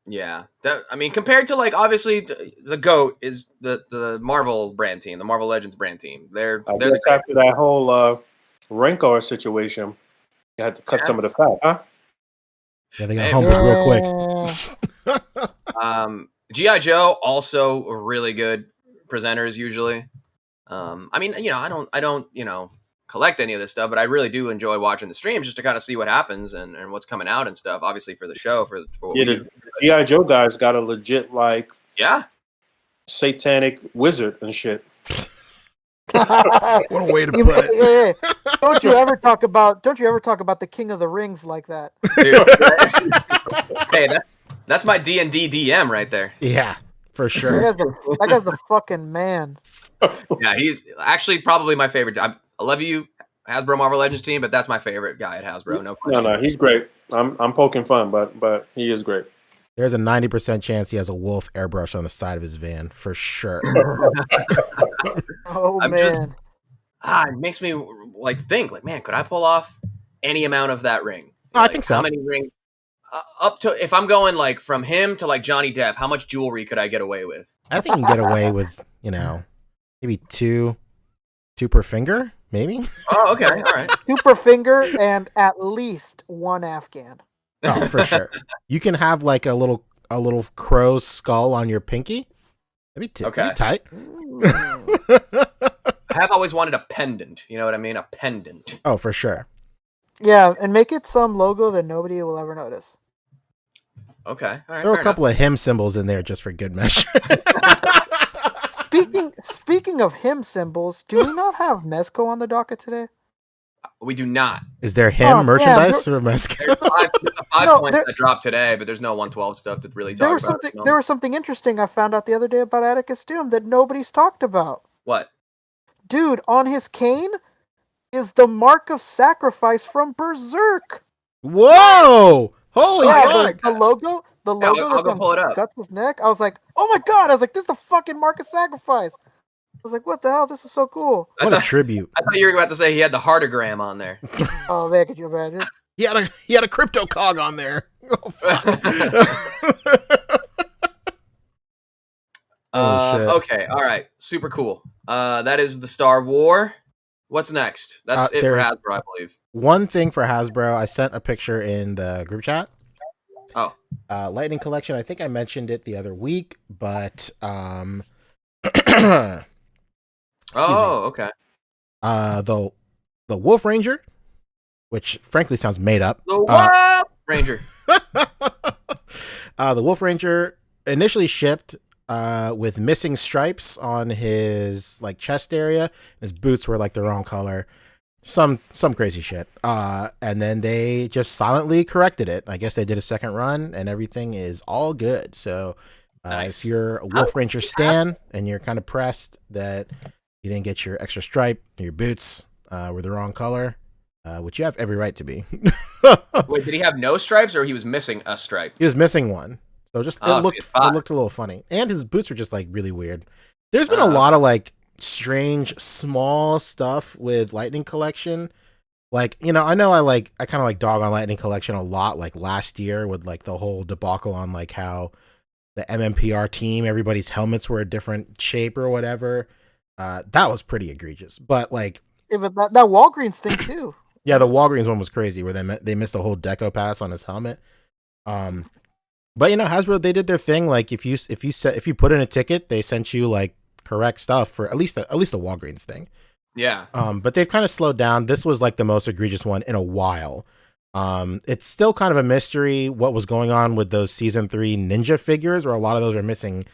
Yeah, I mean, compared to like obviously the GOAT is the Marvel brand team, the Marvel Legends brand team. They're I the guess after that whole Rancor situation, you had to cut some of the fat, huh? Yeah, they got Hey, humbled real quick. G.I. Joe also really good presenters usually. I mean, I don't collect any of this stuff, but I really do enjoy watching the streams just to kind of see what happens and what's coming out and stuff. Obviously for the show, for what we do. The G.I. Joe guys got a legit Yeah. satanic wizard and shit. What a way to put it. Yeah. Don't you ever talk about the King of the Rings like that? Dude. Hey, that's my D&D DM right there. Yeah, for sure. That guy's the fucking man. Yeah, he's actually probably my favorite. I love you, Hasbro Marvel Legends team, but that's my favorite guy at Hasbro. No question. No, he's great. I'm poking fun, but he is great. There's a 90% chance he has a wolf airbrush on the side of his van, for sure. Oh I'm man. just- it makes me think man, could I pull off any amount of that ring? I think so. How many rings? Up to, if I'm going like from him to like Johnny Depp, how much jewelry could I get away with? I think you can get away with, maybe two per finger, maybe. Oh, okay, all right. Super finger and at least one Afghan. Oh, for sure. You can have like a little crow's skull on your pinky. That'd be Okay. tight. I have always wanted a pendant. You know what I mean? A pendant. Oh, for sure. Yeah, and make it some logo that nobody will ever notice. Okay, all right. There are a couple of him symbols in there just for good measure. Speaking of him symbols, do we not have Mezco on the docket today? We do not. Is there him merchandise or Mezco? There's five No, points that dropped today, but there's no 112 stuff to really talk about. There was something interesting I found out the other day about Atticus Doom that nobody's talked about. What? Dude, on his cane is the mark of sacrifice from Berserk. Whoa! Holy fuck! The logo I'll go pull it up. cuts his neck. I was like, oh my god! I was like, this is the fucking mark of sacrifice. I was like, what the hell? This is so cool. What a tribute! I thought you were about to say he had the heartogram on there. Oh man, could you imagine? He had a crypto cog on there. Oh, fuck. Shit. Okay, all right, super cool. That is the Star War. What's next? That's it for there's Hasbro, I believe. One thing for Hasbro, I sent a picture in the group chat. Oh, Lightning Collection. I think I mentioned it the other week, but okay. The Wolf Ranger, which frankly sounds made up. The Wolf Ranger. The Wolf Ranger initially shipped with missing stripes on his chest area. His boots were the wrong color. Some crazy shit. And then they just silently corrected it. I guess they did a second run and everything is all good. So nice. If you're a Wolf Ranger stan and you're kind of pressed that you didn't get your extra stripe, your boots were the wrong color, which you have every right to be. Wait, did he have no stripes or he was missing a stripe? He was missing one. So just so it looked a little funny. And his boots were just really weird. There's been a lot of strange small stuff with Lightning Collection. I know I kind of dog on Lightning Collection a lot last year with the whole debacle on how the MMPR team, everybody's helmets were a different shape or whatever. That was pretty egregious. But yeah, but that Walgreens thing too. Yeah, the Walgreens one was crazy where they missed a whole deco pass on his helmet. But Hasbro, they did their thing. If you put in a ticket, they sent you correct stuff for at least the Walgreens thing. Yeah. But they've kind of slowed down. This was the most egregious one in a while. It's still kind of a mystery what was going on with those season 3 ninja figures, where a lot of those are missing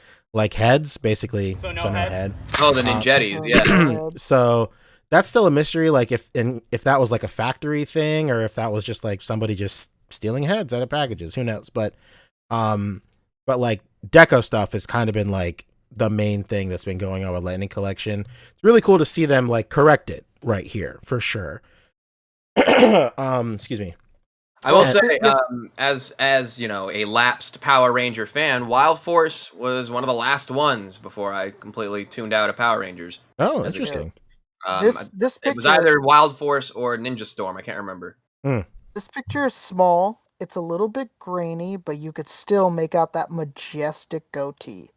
heads, basically. So no head. Oh, the ninjettis, yeah. So that's still a mystery. If that was a factory thing, or if that was just somebody just stealing heads out of packages, who knows? But deco stuff has kind of been the main thing that's been going on with Lightning Collection. It's really cool to see them correct it right here for sure. Excuse me. I will Well, say, it's- as you know, a lapsed Power Ranger fan, Wild Force was one of the last ones before I completely tuned out of Power Rangers. Oh, as a interesting. this It was picture, either Wild Force or Ninja Storm. I can't remember. this picture is small. It's a little bit grainy, but you could still make out that majestic goatee.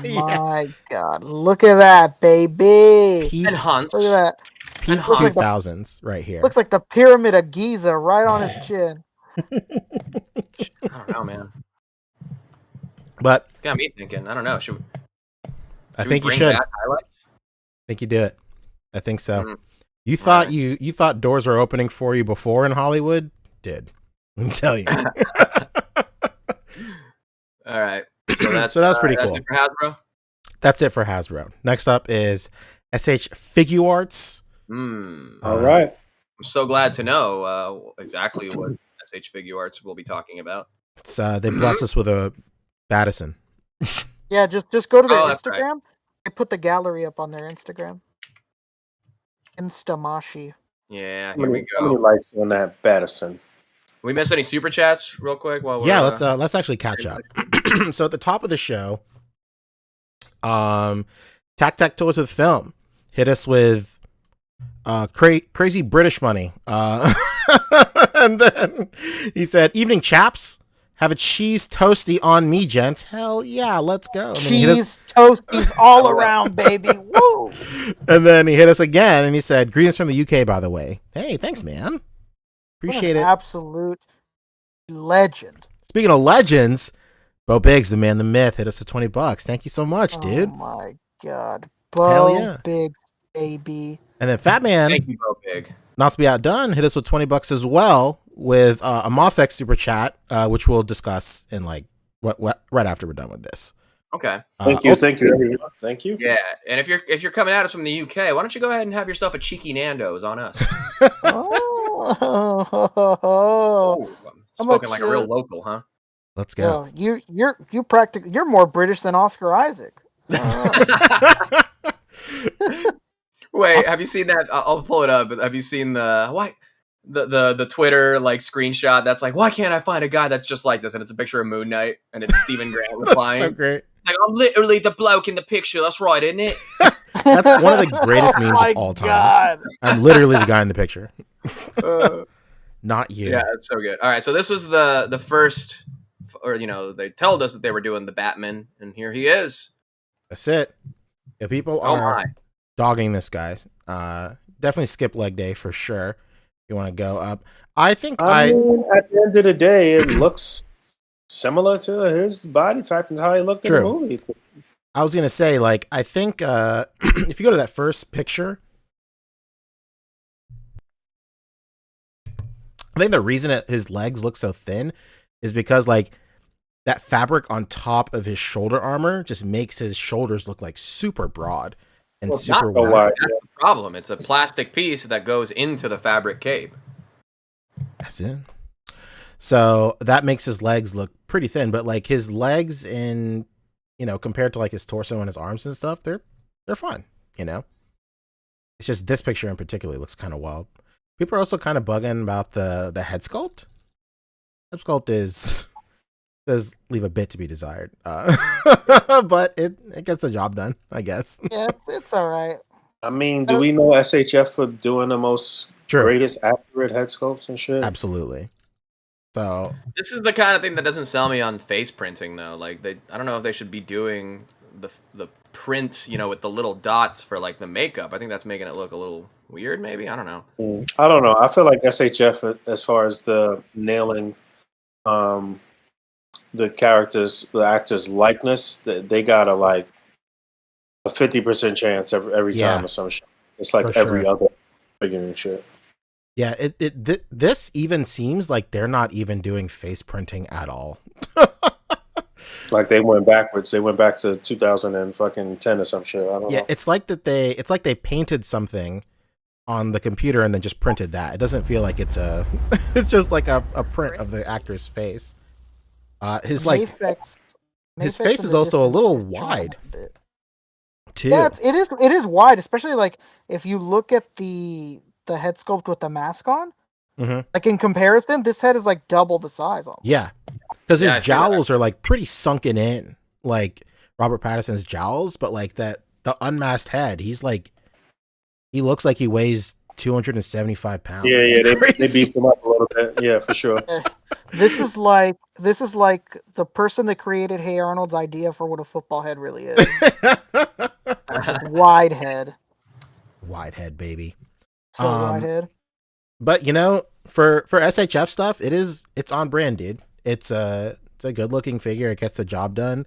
Yeah. My God, look at that, baby! Peak, And Hunts. Look at that. peak Looks like the- 2000s right here. Looks like the Pyramid of Giza right on his chin. I don't know, man. But It's got me thinking. I don't know. Should I we think you bring should. back highlights? I think you do it. I think so. Mhm. You thought you thought doors were opening for you before in Hollywood? Did. Let me tell you. All right. So that's pretty that's cool. it for Hasbro. That's it for Hasbro. Next up is SH Figuarts. All right. I'm so glad to know exactly what SH Figuarts will be talking about. It's, they blessed us with a Battison. Yeah, just go to their Oh, that's right. Instagram. I put the gallery up on their Instagram. Instamashi. Yeah, How here we many, how many go. likes on that Battison? We missed any super chats real quick while we're Yeah, let's actually catch up. So at the top of the show, Tac Tac Toys with Film hit us with crazy British money. And then he said, "Evening chaps, have a cheese toasty on me, gents." Hell yeah, let's go. And then he hit us- Cheese toasties all around, baby. Woo! and then he hit us again and he said, "Greetings from the UK, by the way." Hey, thanks, man. Appreciate it. Absolute legend. Speaking of legends, Bo Biggs, the man, the myth, hit us with $20. Thank you so much, dude. Oh my God. Hell Bo yeah. Big baby. And then Fat Man, Thank you, Bo Big. not to be outdone, hit us with $20 as well with a Mofex super chat, which we'll discuss in like right after we're done with this. Okay. Thank you, Also- thank you, everyone. Thank you. Yeah, and if you're coming at us from the UK, why don't you go ahead and have yourself a cheeky Nando's on us? Oh, I'm spoken much, like a real local, huh? Let's go. you're more British than Oscar Isaac. Wait, have you seen that? I'll pull it up. But have you seen the Twitter like screenshot that's like, why can't I find a guy that's just like this? And it's a picture of Moon Knight, and it's Stephen Grant replying. So great. It's like, I'm literally the bloke in the picture. That's right, isn't it? That's one of the greatest memes my of all time. God. I'm literally the guy in the picture. Not you. Yeah, it's so good. All right, so this was the first, or they told us that they were doing the Batman, and here he is. That's it. If people Oh are my! dogging this guy, definitely skip leg day for sure. If you want to go up. I think I mean, at the end of the day, it looks similar to his body type and how he looked in the True. movie. I was gonna say, like, I think if you go to that first picture, I think the reason that his legs look so thin is because like that fabric on top of his shoulder armor just makes his shoulders look like super broad and Well, super not so wide. wide. That's the problem. It's a plastic piece that goes into the fabric cape. That's it. So that makes his legs look pretty thin, but like his legs in, compared to like his torso and his arms and stuff, they're fine, It's just this picture in particular looks kind of wild. People are also kind of bugging about the head sculpt. Head sculpt does leave a bit to be desired, but it gets the job done, I guess. Yeah, it's all right. I mean, do we know SHF for doing the most True. greatest accurate head sculpts and shit? Absolutely. So This is the kind of thing that doesn't sell me on face printing, though. Like I don't know if they should be doing the print, with the little dots for like the makeup. I think that's making it look a little weird. Maybe I don't know. I don't know. I feel like SHF, as far as the nailing, the actors' likeness, they got like a 50% chance every Yeah. time or some shit. It's like For every sure. other figuring shit. yeah, this even seems like they're not even doing face printing at all. Like they went backwards. They went back to 2010 or some shit. I don't Yeah, know. it's like they painted something on the computer and then just printed that. It doesn't feel like it's it's just like a print of the actor's face. His Mafex his in face the is also a distance little is wide giant. too. Yeah, it is wide, especially like if you look at the head sculpt with the mask on. Mhm. Like in comparison, this head is like double the size. Almost. Yeah, because Yeah, I his see that. jowls are like pretty sunken in, like Robert Pattinson's jowls, but like the unmasked head, he looks like he weighs 275 pounds. Yeah, It's yeah, they crazy. beefed him up a little bit. Yeah, for sure. This is like the person that created Hey Arnold's idea for what a football head really is. Wide head. Wide head, baby. So wide head. But you know, for SHF stuff, it's on brand, dude. It's a good looking figure. It gets the job done,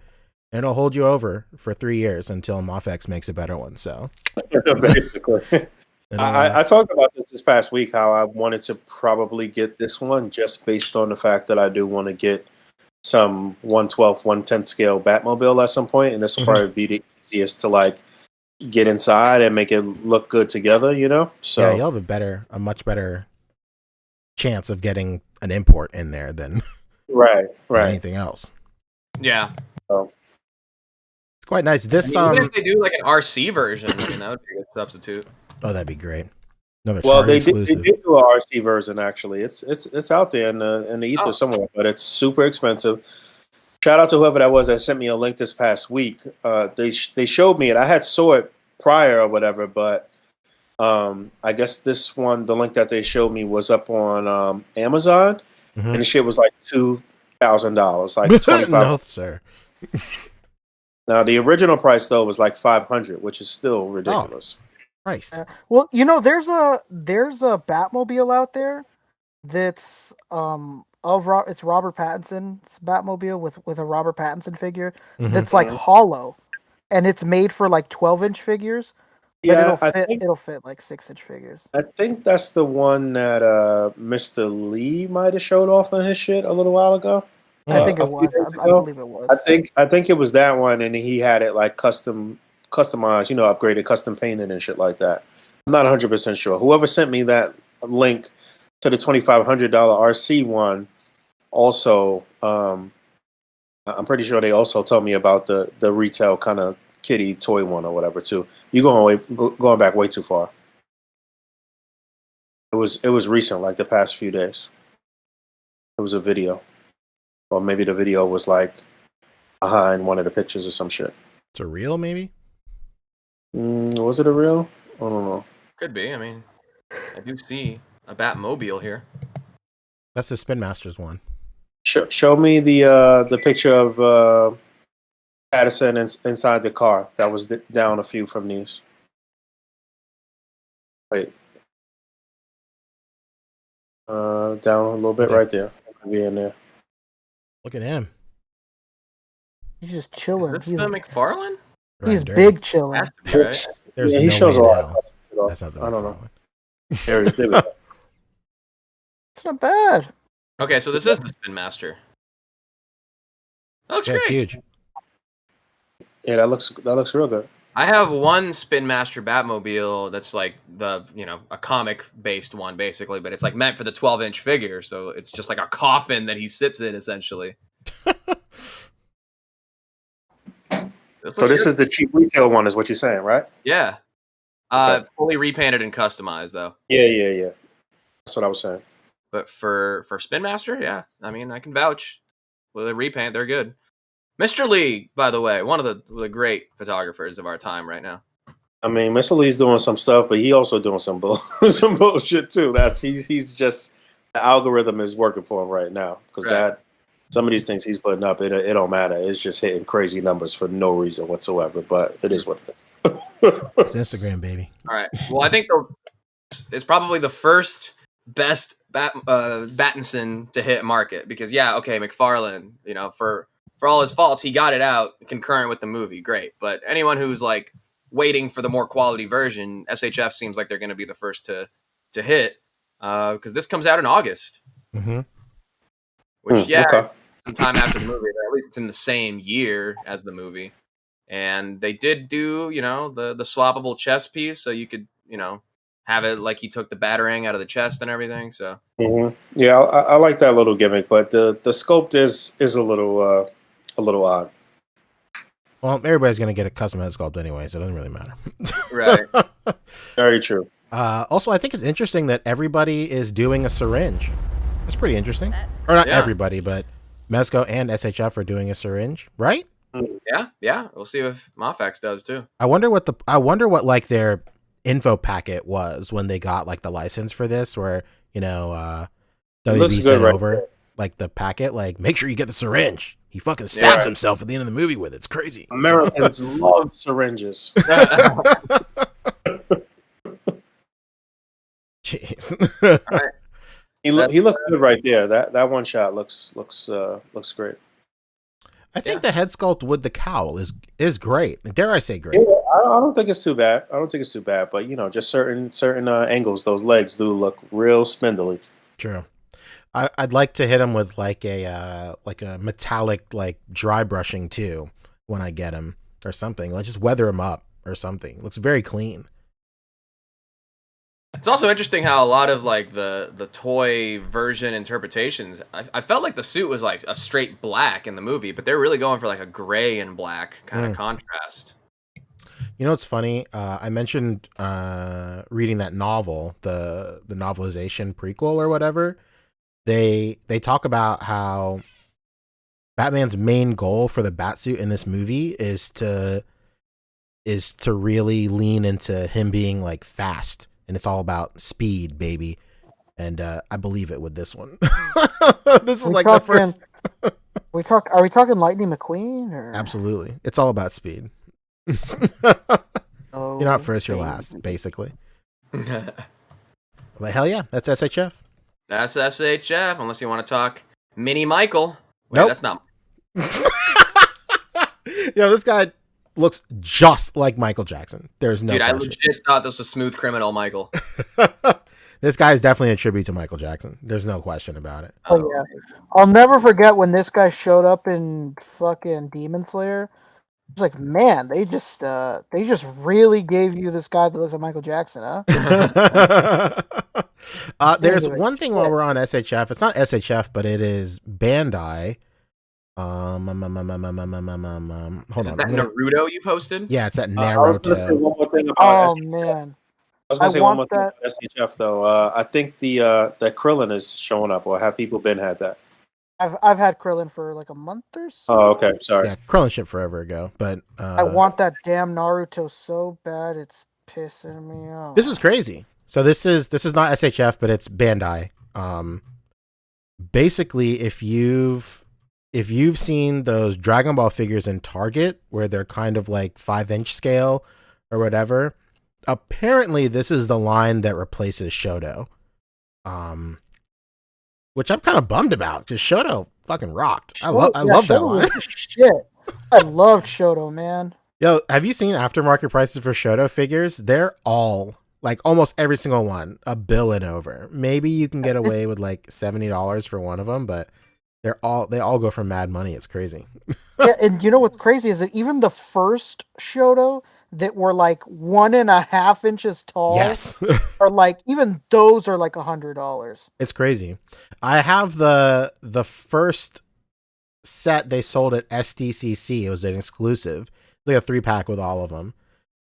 and it'll hold you over for 3 years until Mofex makes a better one. So Basically. I talked about this past week, how I wanted to probably get this one just based on the fact that I do want to get some 1/12, 1/10 scale Batmobile at some point, and this will probably be the easiest to like get inside and make it look good together, you know? So yeah, you'll have a much better chance of getting an import in there than right. anything else. Yeah. So, It's quite nice. This I mean, even if they do like an RC version, I mean that would be a good substitute. oh, that'd be great. Another well, Target they exclusive. did do a RC version actually. It's out there in the ether somewhere, but it's super expensive. Shout out to whoever that was that sent me a link this past week. They showed me it. I had saw it prior or whatever, but I guess this one, the link that they showed me was up on Amazon, and the shit was like $2,000, like $25. No, sir. Now the original price though was like $500, which is still ridiculous. Christ. Well, you know, there's a Batmobile out there that's it's Robert Pattinson's Batmobile with a Robert Pattinson figure that's like hollow, and it's made for like 12-inch figures. But Yeah, it'll fit like 6-inch figures. I think that's the one that Mr. Lee might have showed off on his shit a little while ago. I think a it few was. days I ago. believe it was. I think it was that one, and he had it like customized, you know, upgraded, custom painted and shit like that. I'm not 100% sure. Whoever sent me that link to the $2,500 RC one, also, I'm pretty sure they also told me about the retail kind of kitty toy one or whatever too. You're going back way too far. It was recent, like the past few days. It was a video, or maybe the video was like behind one of the pictures or some shit. It's a reel, maybe? Was it a real? I don't know. Could be. I mean, I do see a Batmobile here. That's the Spin Masters one. Show me the picture of Patterson inside the car. That was down a few from these. Wait. Down a little bit right there. Be in there. Look at him. He's just chilling. Is this the McFarlane? He's Right, big chilling. Has to be, right? There's Yeah, no he shows way a in lot. hell. Of That's not the I don't know. McFarlane. There we go. It's not bad. Okay, so this is the Spin Master. That looks Yeah, it's great. huge. Yeah, that looks real good. I have one Spin Master Batmobile that's like a comic based one basically, but it's like meant for the 12-inch figure, so it's just like a coffin that he sits in essentially. So this is the cheap retail one, is what you're saying, right? Yeah. Okay. Fully repainted and customized though. Yeah. That's what I was saying. But for Spin Master, yeah, I mean I can vouch. With a repaint, they're good. Mr. Lee, by the way, one of the great photographers of our time right now. I mean, Mr. Lee's doing some stuff, but he also doing some some bullshit too. He's just the algorithm is working for him right now because Right. some of these things he's putting up, it don't matter. It's just hitting crazy numbers for no reason whatsoever. But it is what it is. It's Instagram, baby. All right. Well, I think it's probably the first best Battinson to hit market because McFarlane, for all his faults, he got it out concurrent with the movie. Great. But anyone who's like waiting for the more quality version, SHF seems like they're going to be the first to hit because this comes out in August. Mm-hmm. Which, okay. sometime after the movie, or at least it's in the same year as the movie. And they did do, the swappable chest piece, so you could, have it like he took the Batarang out of the chest and everything. So yeah, I like that little gimmick, but the sculpt is a little odd. Well, everybody's gonna get a custom head sculpt anyway, so it doesn't really matter. right. Very true. Also, I think it's interesting that everybody is doing a syringe. That's pretty interesting. Or not Yeah. everybody, but Mezco and SHF are doing a syringe, right? Yeah. We'll see if Moffax does too. I wonder what like their info packet was when they got like the license for this, where It looks WB good sent right over there. like the packet, like make sure you get the syringe. He fucking stabs himself at the end of the movie with it. It's crazy. Americans love syringes. Jeez. He looks good right there. That one shot looks great. I think the head sculpt with the cowl is great. Dare I say great? Yeah, I don't think it's too bad. But just certain angles, those legs do look real spindly. True. I'd like to hit him with like a metallic like dry brushing too when I get him or something. Let's just weather him up or something. Looks very clean. It's also interesting how a lot of like the toy version interpretations, I felt like the suit was like a straight black in the movie, but they're really going for like a gray and black kind of contrast. You know what's funny? I mentioned reading that novel, the novelization prequel or whatever. They talk about how Batman's main goal for the Batsuit in this movie is to really lean into him being like fast, and it's all about speed, baby. And I believe it with this one. This is like the first. Are we talking Lightning McQueen? Or? Absolutely, it's all about speed. Oh, you're not first, you're last, basically. But hell yeah, that's SHF. That's SHF, unless you want to talk Mini Michael. Wait, nope. That's not. Yo, this guy looks just like Michael Jackson. There's no Dude, question. I legit thought this was Smooth Criminal Michael. This guy is definitely a tribute to Michael Jackson. There's no question about it. Oh yeah, I'll never forget when this guy showed up in fucking Demon Slayer. It's like, man, they just really gave you this guy that looks like Michael Jackson, huh? There's one thing while we're on SHF. It's not SHF, but it is Bandai. Hold Is on. that Naruto you posted? Yeah, it's that I was Naruto. going to say one more thing about SHF. Man. I was going to say one more thing about SHF, though. I think that Krillin is showing up, or have people had that? I've had Krillin for like a month or so. Oh, okay. Sorry. Yeah, Krillin shipped forever ago, but I want that damn Naruto so bad, it's pissing me off. This is crazy. So this is not SHF, but it's Bandai. Basically, if you've seen those Dragon Ball figures in Target, where they're kind of like 5-inch scale or whatever, apparently this is the line that replaces Shoto. Which I'm kind of bummed about, because Shoto fucking rocked. I love that Shoto line. was shit. I loved Shoto, man. Yo, have you seen aftermarket prices for Shoto figures? They're all, like almost every single one, a bill and over. Maybe you can get away with like $70 for one of them, but they all go for mad money. It's crazy. Yeah, and you know what's crazy is that even the first Shoto that were like 1.5 inches tall, Yes. are like, even those are like $100. It's crazy. I have the first set they sold at SDCC. It was an exclusive, like a 3-pack with all of them,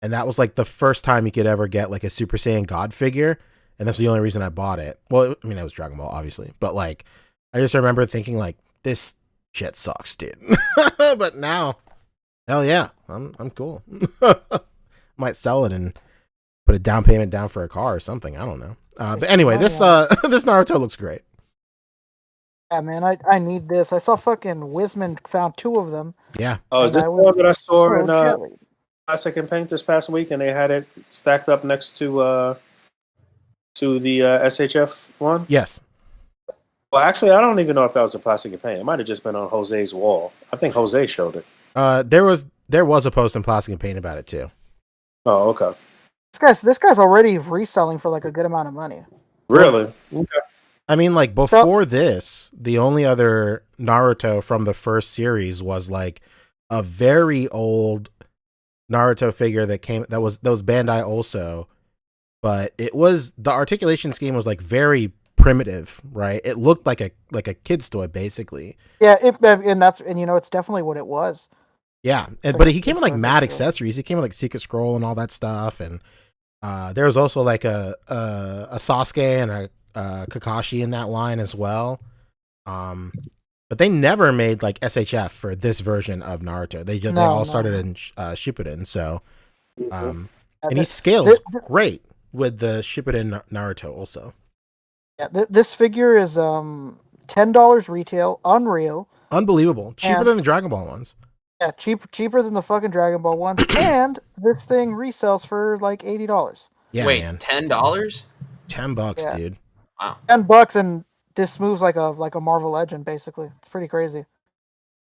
and that was like the first time you could ever get like a Super Saiyan God figure, and that's the only reason I bought it. Well, I mean, it was Dragon Ball, obviously, but like, I just remember thinking like, this shit sucks, dude. But now, hell yeah, I'm cool. Might sell it and put a down payment down for a car or something. I don't know. But anyway, this this Naruto looks great. Yeah, man, I need this. I saw fucking Wisman found 2 of them. Yeah. Oh, is and this I the one was that I saw so in jelly. Classic and Paint this past week, and they had it stacked up next to the SHF one? Yes. Well, actually, I don't even know if that was a Plastic and Paint. It might have just been on Jose's wall. I think Jose showed it. There was a post in Plastic and Paint about it too. Oh, okay. This guy's already reselling for like a good amount of money. Really? Okay. I mean, like before this, the only other Naruto from the first series was like a very old Naruto figure that was Bandai also, but it was, the articulation scheme was like very primitive, right? It looked like a kid's toy basically. Yeah, and you know, it's definitely what it was. Yeah, but he came with like mad accessories. He came with like Secret Scroll and all that stuff, and There was also like a Sasuke and a Kakashi in that line as well. But they never made like SHF for this version of Naruto. They all started in Shippuden. So, and he scales great with the Shippuden Naruto also. Yeah, this figure is $10 retail, unreal, unbelievable, cheaper than the Dragon Ball ones. Yeah, cheaper than the fucking Dragon Ball ones, and this thing resells for like $80. Yeah, wait, man. $10? $10, Yeah. dude. Wow. $10, and this moves like a Marvel Legend, basically. It's pretty crazy.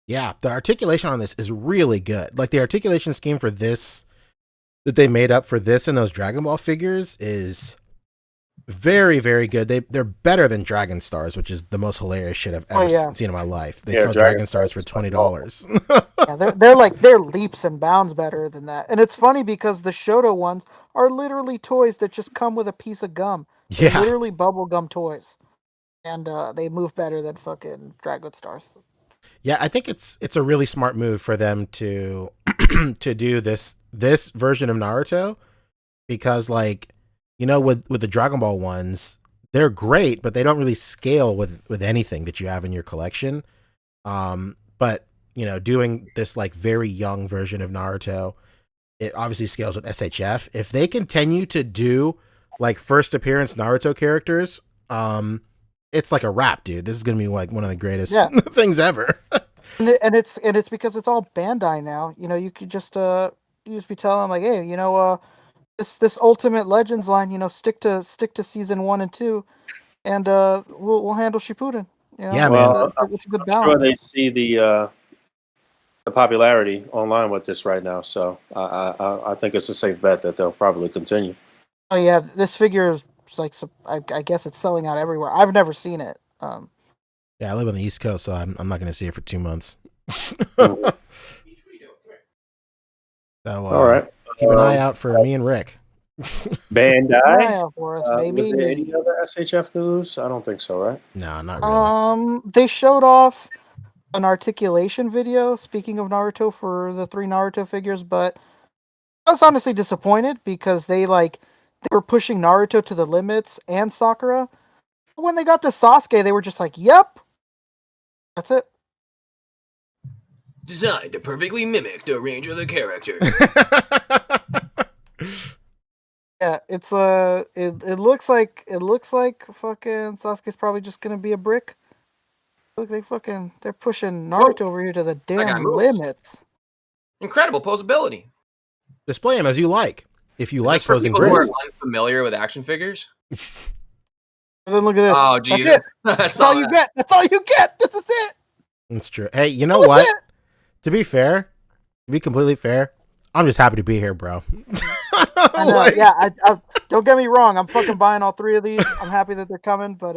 Yeah, the articulation on this is really good. Like the articulation scheme for this that they made up for this and those Dragon Ball figures is very, very good. They're better than Dragon Stars, which is the most hilarious shit I've ever seen in my life. They sell Dragon Stars for $20. Yeah, they're leaps and bounds better than that. And it's funny because the Shoto ones are literally toys that just come with a piece of gum. They're literally bubble gum toys. And they move better than fucking Dragon Stars. Yeah, I think it's a really smart move for them to to do this version of Naruto, because like, you know, with the Dragon Ball ones, they're great, but they don't really scale with anything that you have in your collection. But you know, doing this like very young version of Naruto, it obviously scales with SHF. If they continue to do like first appearance Naruto characters, it's like a wrap, dude. This is gonna be like one of the greatest things ever. and it's because it's all Bandai now. You know, you could just be telling them like, hey, you know, this Ultimate Legends line, you know, stick to season 1 and 2, and we'll handle Shippuden. You know? Yeah, well, man. It's a good I'm balance. sure they see the popularity online with this right now, so I think it's a safe bet that they'll probably continue. Oh yeah, this figure is like, I guess it's selling out everywhere. I've never seen it. Yeah, I live on the East Coast, so I'm not going to see it for 2 months. So, all right, keep an eye out for me and Rick. Bandai. For us, Was there any other SHF news? I don't think so, right? No, not really. They showed off an articulation video, speaking of Naruto, for the 3 Naruto figures, but I was honestly disappointed because they were pushing Naruto to the limits and Sakura. But when they got to Sasuke, they were just like, "Yep, that's it." Designed to perfectly mimic the range of the character. Yeah, it's it looks like fucking Sasuke's probably just gonna be a brick. Look, they're pushing Naruto over here to the damn limits. Incredible posability. Display him as you like. If you like for posing people bricks. who are unfamiliar with action figures. And then look at this. Oh, Jesus. That's all you get. That's all you get. This is it. That's true. Hey, you know what? To be fair, to be completely fair, I'm just happy to be here, bro. I know, yeah, I don't get me wrong. I'm fucking buying all 3 of these. I'm happy that they're coming, but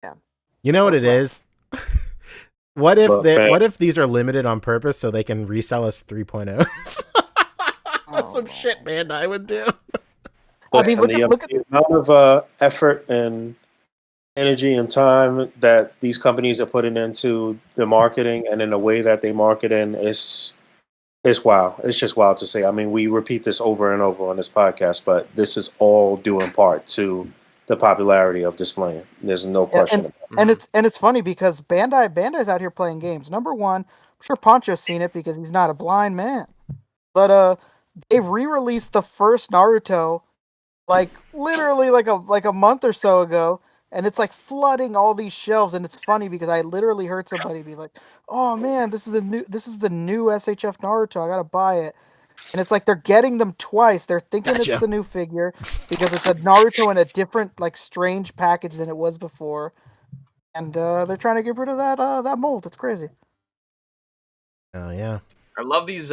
yeah. You know what it is? What if these are limited on purpose so they can resell us 3.0s? That's some shit Bandai would do. I mean, look at the amount of effort and energy and time that these companies are putting into the marketing and in the way that they market in is wild. It's just wild to say. I mean, we repeat this over and over on this podcast, but this is all due in part to the popularity of displaying. There's no question. And it's funny because Bandai's out here playing games. Number one, I'm sure Poncho's seen it because he's not a blind man. But they re-released the first Naruto like literally like a month or so ago, and it's like flooding all these shelves. And it's funny because I literally heard somebody be like, "Oh man, this is the new SHF Naruto. I gotta buy it." And it's like they're getting them twice. They're thinking it's the new figure because it's a Naruto in a different, like, strange package than it was before, and they're trying to get rid of that mold. It's crazy. Oh yeah. I love these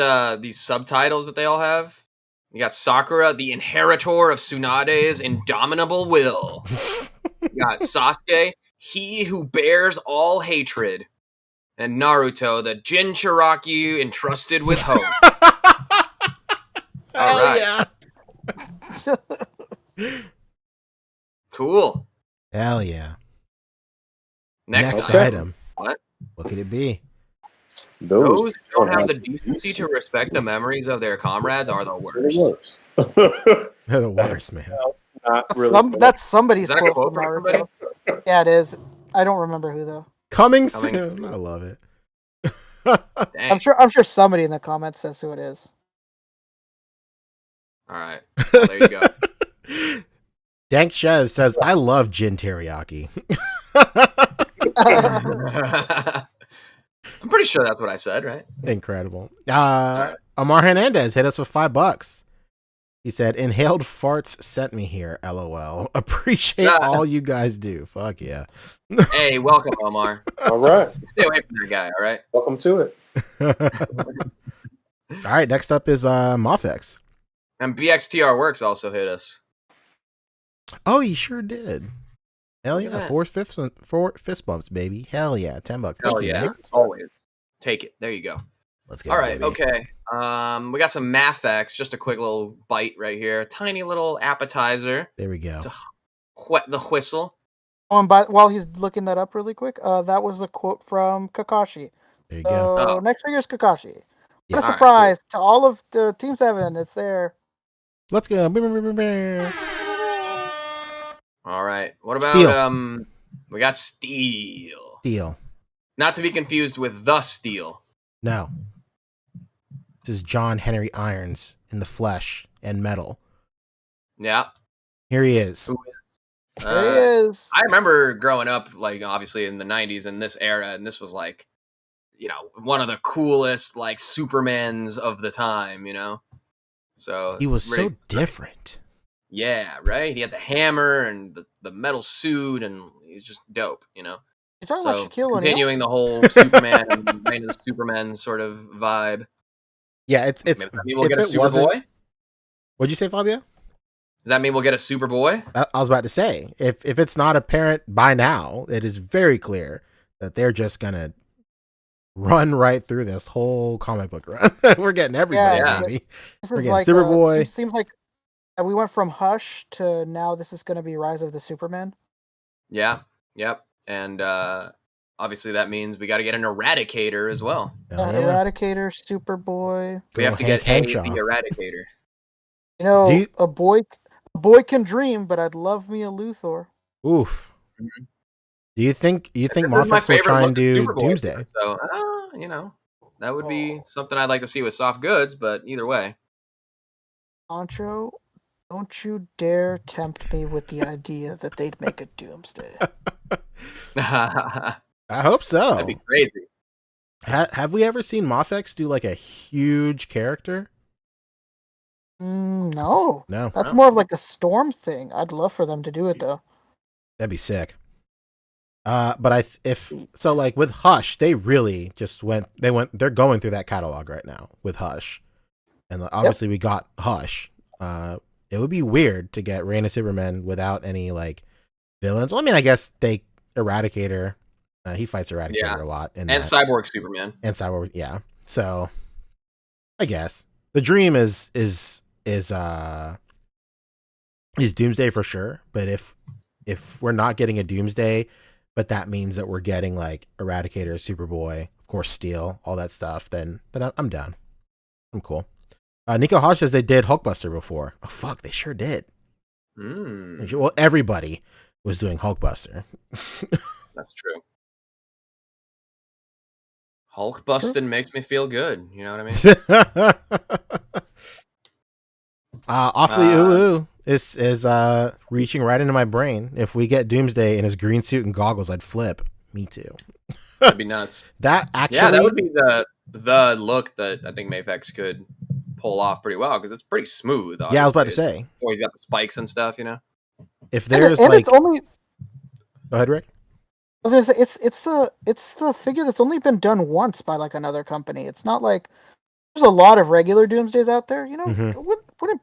subtitles that they all have. You got Sakura, the inheritor of Tsunade's indomitable will. You got Sasuke, he who bears all hatred. And Naruto, the Jinchuriki entrusted with hope. All right. Yeah. Cool. Hell yeah. Next item. What What could it be? Those who don't have the decency to respect the memories of their comrades are the worst. They're the worst, man. Not That's, really that's somebody's Is that a quote quote from from somebody? Naruto. Yeah, it is. I don't remember who though. Coming Coming soon. soon. I love it. Dang. I'm sure somebody in the comments says who it is. All right. Well, there you go. Dank Shez says, I love gin teriyaki. I'm pretty sure that's what I said, right? Incredible. Amar Hernandez hit us with $5. He said, inhaled farts sent me here, LOL. Appreciate all you guys do. Fuck yeah. Hey, welcome, Omar. All right. Stay away from that guy, all right? Welcome to it. All right, next up is Mofex. And BXTR Works also hit us. Oh, he sure did. Hell Look at yeah, that. four fist bumps, baby. Hell yeah, $10. Hell Thank you, yeah. man. Always. Take it. There you go. Let's go. All right, baby. okay. We got some Mafex, just a quick little bite right here. Tiny little appetizer There we go. to whet the whistle. Oh, and while he's looking that up really quick, that was a quote from Kakashi. There you So go. Oh. next figure's Kakashi. Yeah. What a All right, surprise to all of the Team 7. It's there. Let's go. All right. What about Steel. we got Steel. Steel. Not to be confused with the Steel. No. This is John Henry Irons in the flesh and metal. Yeah. Here he is. Who is? There he is. I remember growing up, like obviously in the '90s in this era, and this was like, you know, one of the coolest like Supermans of the time. You know, so He was so different. Yeah, right. He had the hammer and the metal suit, and he's just dope. You know. You're talking So about Shaquille O'Neal? continuing the whole Superman, Reign of the Superman sort of vibe. Yeah, it's. Maybe does that mean we'll if get a it wasn't- Superboy? What'd you say, Fabio? Does that mean we'll get a Superboy? I was about to say, if it's not apparent by now, it is very clear that they're just gonna run right through this whole comic book run. We're getting everybody, Yeah. baby. This We're is getting like Superboy. seems like we went from Hush to now this is going to be Rise of the Superman. Yeah. Yep. And obviously that means we got to get an Eradicator as well. Hell yeah. Eradicator, Superboy. We have to Hank get Henshaw. the Eradicator. You know, Do you- a boy can dream, but I'd love me a Luthor. Oof. Mhm. Do you think This is my Mofex will favorite try and look do of Superboy, Doomsday? So, you know, that would be something I'd like to see with soft goods, but either way. Ancho, don't you dare tempt me with the idea that they'd make a Doomsday. That'd I hope so. be crazy. Have we ever seen Mofex do like a huge character? No. No. That's more of like a Storm thing. I'd love for them to do it though. That'd be sick. But if so, like with Hush, they really just they're going through that catalog right now with Hush, and obviously we got Hush. It would be weird to get Reign of Superman without any like villains. Well, I mean, I guess Eradicator, he fights Eradicator a lot, And Cyborg Superman. and Cyborg, yeah. So, I guess the dream is Doomsday for sure. But if we're not getting a Doomsday, but that means that we're getting like Eradicator, Superboy, of course, Steel, all that stuff, then I'm down. I'm cool. Nico Hodge says they did Hulkbuster before. Oh fuck, they sure did. Well, everybody was doing Hulkbuster. That's true. Hulk busting makes me feel good. You know what I mean? Awfully Ooh is reaching right into my brain. If we get Doomsday in his green suit and goggles, I'd flip. Me too. That'd be nuts. That actually, Yeah, that would be the look that I think Mafex could pull off pretty well because it's pretty smooth. Yeah, I was about to obviously. say. Before he's got the spikes and stuff, you know. If there's and like, it's only go ahead, Rick. I was gonna say it's the figure that's only been done once by like another company. It's not like there's a lot of regular Doomsdays out there. You know, Mhm.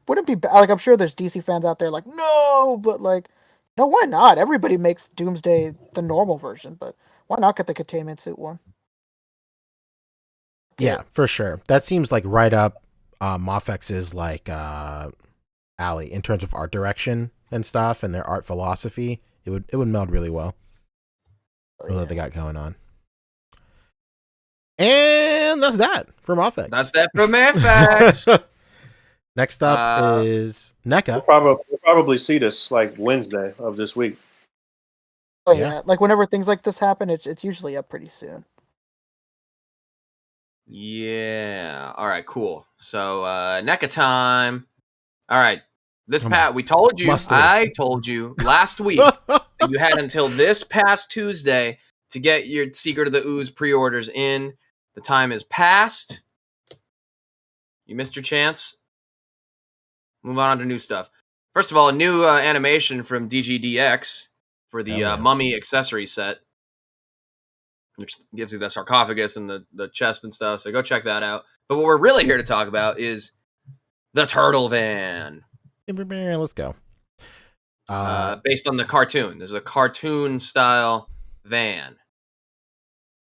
wouldn't be like I'm sure there's DC fans out there like no, but like no, why not? Everybody makes Doomsday the normal version, but why not get the containment suit one? Yeah, for sure. That seems like right up Mofex's like alley in terms of art direction and stuff and their art philosophy. It would meld really well. What they got going on. And that's that from Offense. That's that from FX. Next up is NECA. We'll probably see this like Wednesday of this week. Oh Yeah. yeah, like whenever things like this happen, it's usually up pretty soon. Yeah. All right, cool. So NECA time. All right. This Come Pat, on. we told you. Mustard. I told you last week that you had until this past Tuesday to get your Secret of the Ooze pre-orders in. The time is past. You missed your chance. Move on to new stuff. First of all, a new animation from DGDX for the mummy accessory set, which gives you the sarcophagus and the chest and stuff. So go check that out. But what we're really here to talk about is the Turtle Van. Let's go. Based on the cartoon. This is a cartoon style van.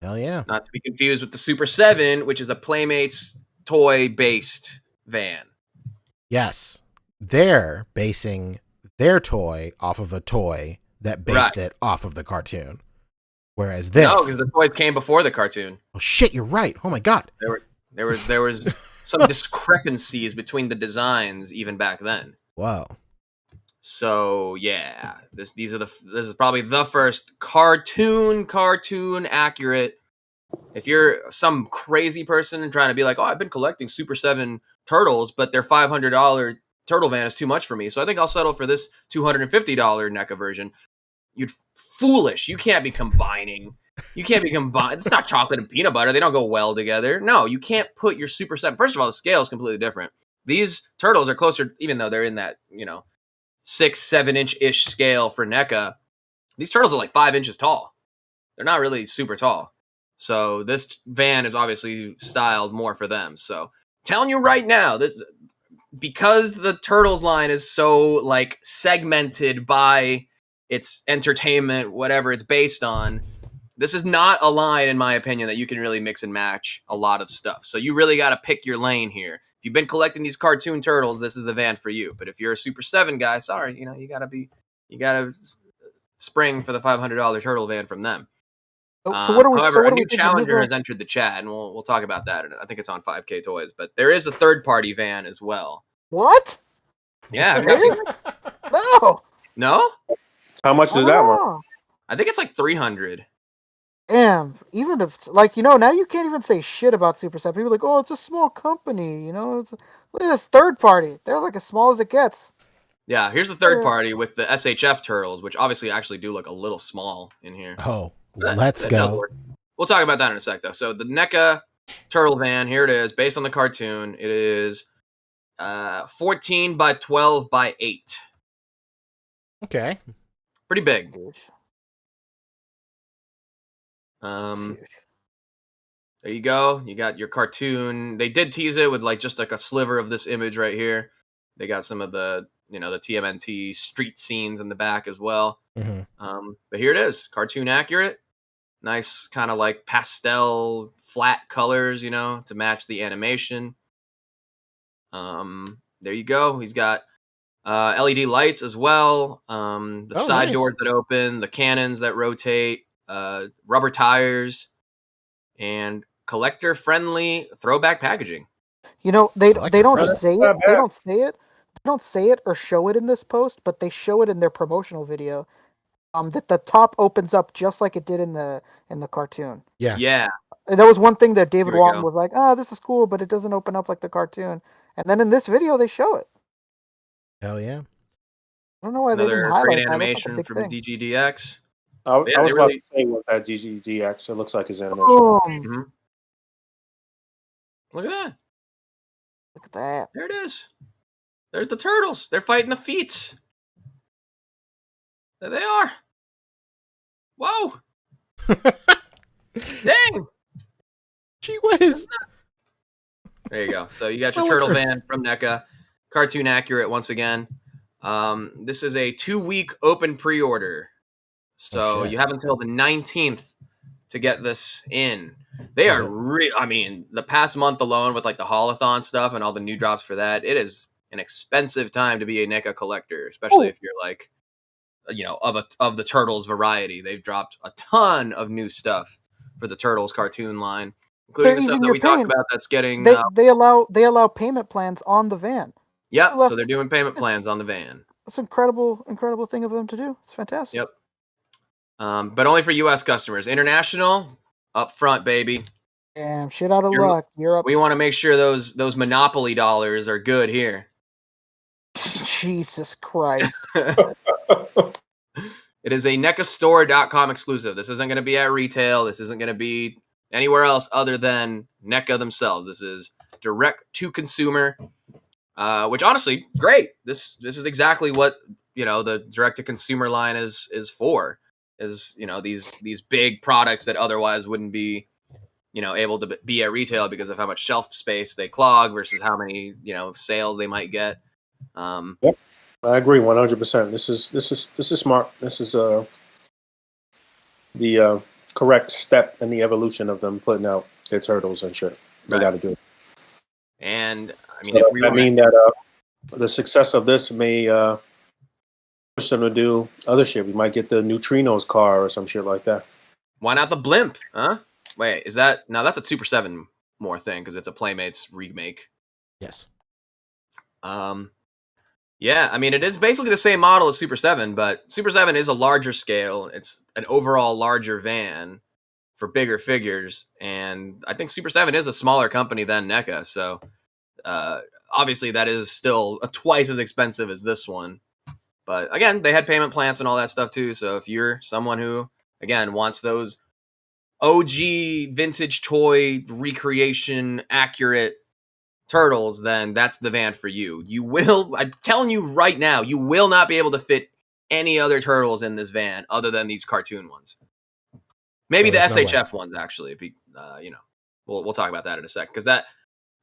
Hell yeah. Not to be confused with the Super 7, which is a Playmates toy based van. Yes. They're basing their toy off of a toy that based it off of the cartoon. Whereas this... No, because the toys came before the cartoon. Oh shit, you're right. Oh my god. There was some discrepancies between the designs even back then. Wow. So yeah, this is probably the first cartoon accurate. If you're some crazy person trying to be like, oh, I've been collecting Super 7 turtles, but their $500 turtle van is too much for me, so I think I'll settle for this $250 NECA version. You're foolish. You can't be combining. It's not chocolate and peanut butter. They don't go well together. No, you can't put your Super 7. First of all, the scale is completely different. These turtles are closer, even though they're in that 6-7 inch-ish scale for NECA. These turtles are like 5 inches tall. They're not really super tall. So this van is obviously styled more for them. So telling you right now, because the Turtles line is so like segmented by its entertainment, whatever it's based on, this is not a line, in my opinion, that you can really mix and match a lot of stuff. So you really got to pick your lane here. If you've been collecting these cartoon turtles, this is the van for you. But if you're a Super 7 guy, sorry, you gotta spring for the $500 turtle van from them. So what are we? However, so what a new challenger has entered the chat, and we'll talk about that. I think it's on 5K Toys, but there is a third-party van as well. What? Yeah, have you not seen it? No. No? How much is that one? Oh. I think it's like 300. Damn. Even if now you can't even say shit about Super 7. People are like, oh, it's a small company. Look at this third party. They're like as small as it gets. Yeah, here's the third party with the SHF turtles, which obviously actually do look a little small in here. Oh. Let's go. We'll talk about that in a sec, though. So the NECA turtle van, here it is, based on the cartoon. It is 14 by 12 by 8. Okay. Pretty big. Huge. There you go. You got your cartoon. They did tease it with just a sliver of this image right here. They got some of the the TMNT street scenes in the back as well. Mm-hmm. But here it is, cartoon accurate. Nice kind of like pastel flat colors, to match the animation. There you go. He's got LED lights as well. The side doors that open, the cannons that rotate, rubber tires, and collector friendly throwback packaging. They don't say it. They don't say it. They don't say it or show it in this post, but they show it in their promotional video. That the top opens up just like it did in the cartoon. Yeah. And that was one thing that David Walton was like, this is cool, but it doesn't open up like the cartoon. And then in this video, they show it. Hell yeah. I don't know why they didn't highlight great that. animation from DGDX. I was about to say what that DGDX. It looks like his animation. Mm-hmm. Look at that. Look at that. There it is. There's the turtles. They're fighting the feats. There they are. Whoa. Dang. Gee whiz. There you go. So you got your turtle van from NECA. Cartoon accurate once again. This is a 2-week open pre-order. So you have until the 19th to get this in. They are the past month alone with the Haulathon stuff and all the new drops for that, it is an expensive time to be a NECA collector, especially if you're of the Turtles variety. They've dropped a ton of new stuff for the Turtles cartoon line. including They're the stuff easing that your we talked pain. about that's getting. They allow payment plans on the van. Yep. Look, So they're doing payment plans on the van. It's incredible thing of them to do. It's fantastic. Yep. But only for U.S. customers. International, up front, baby. Damn, shit out of luck. Europe. We want to make sure those monopoly dollars are good here. Jesus Christ. It is a NECAstore.com exclusive. This isn't going to be at retail. This isn't going to be anywhere else other than NECA themselves. This is direct to consumer, which honestly, great. This is exactly what the direct to consumer line is for. Is these big products that otherwise wouldn't be able to be at retail because of how much shelf space they clog versus how many sales they might get. Yep. I agree 100%. This is smart. This is the correct step in the evolution of them putting out their turtles and shit. They got to do it. And I mean, that the success of this may push them to do other shit. We might get the Neutrinos car or some shit like that. Why not the blimp? Huh? Wait, that's a Super 7 more thing because it's a Playmates remake. Yes. Yeah, I mean, it is basically the same model as Super 7, but Super 7 is a larger scale. It's an overall larger van for bigger figures, and I think Super 7 is a smaller company than NECA, so obviously that is still twice as expensive as this one. But again, they had payment plans and all that stuff too, so if you're someone who, again, wants those OG vintage toy recreation accurate turtles, then that's the van for you. I'm telling you right now, you will not be able to fit any other turtles in this van other than these cartoon ones. Maybe the SHF ones, actually. We'll talk about that in a sec, because I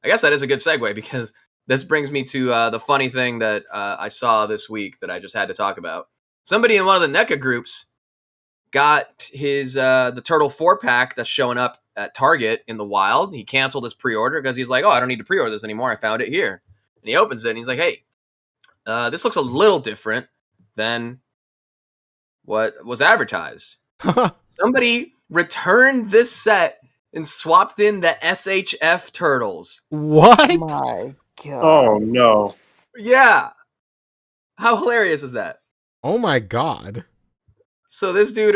guess that is a good segue, because this brings me to the funny thing that I saw this week that I just had to talk about. Somebody in one of the NECA groups got his the Turtle 4-pack that's showing up at Target in the wild. He canceled his pre-order because he's like, oh, I don't need to pre-order this anymore. I found it here. And he opens it and he's like, hey, this looks a little different than what was advertised. Somebody returned this set and swapped in the SHF turtles. What? My God. Oh, no. Yeah. How hilarious is that? Oh my God. So this dude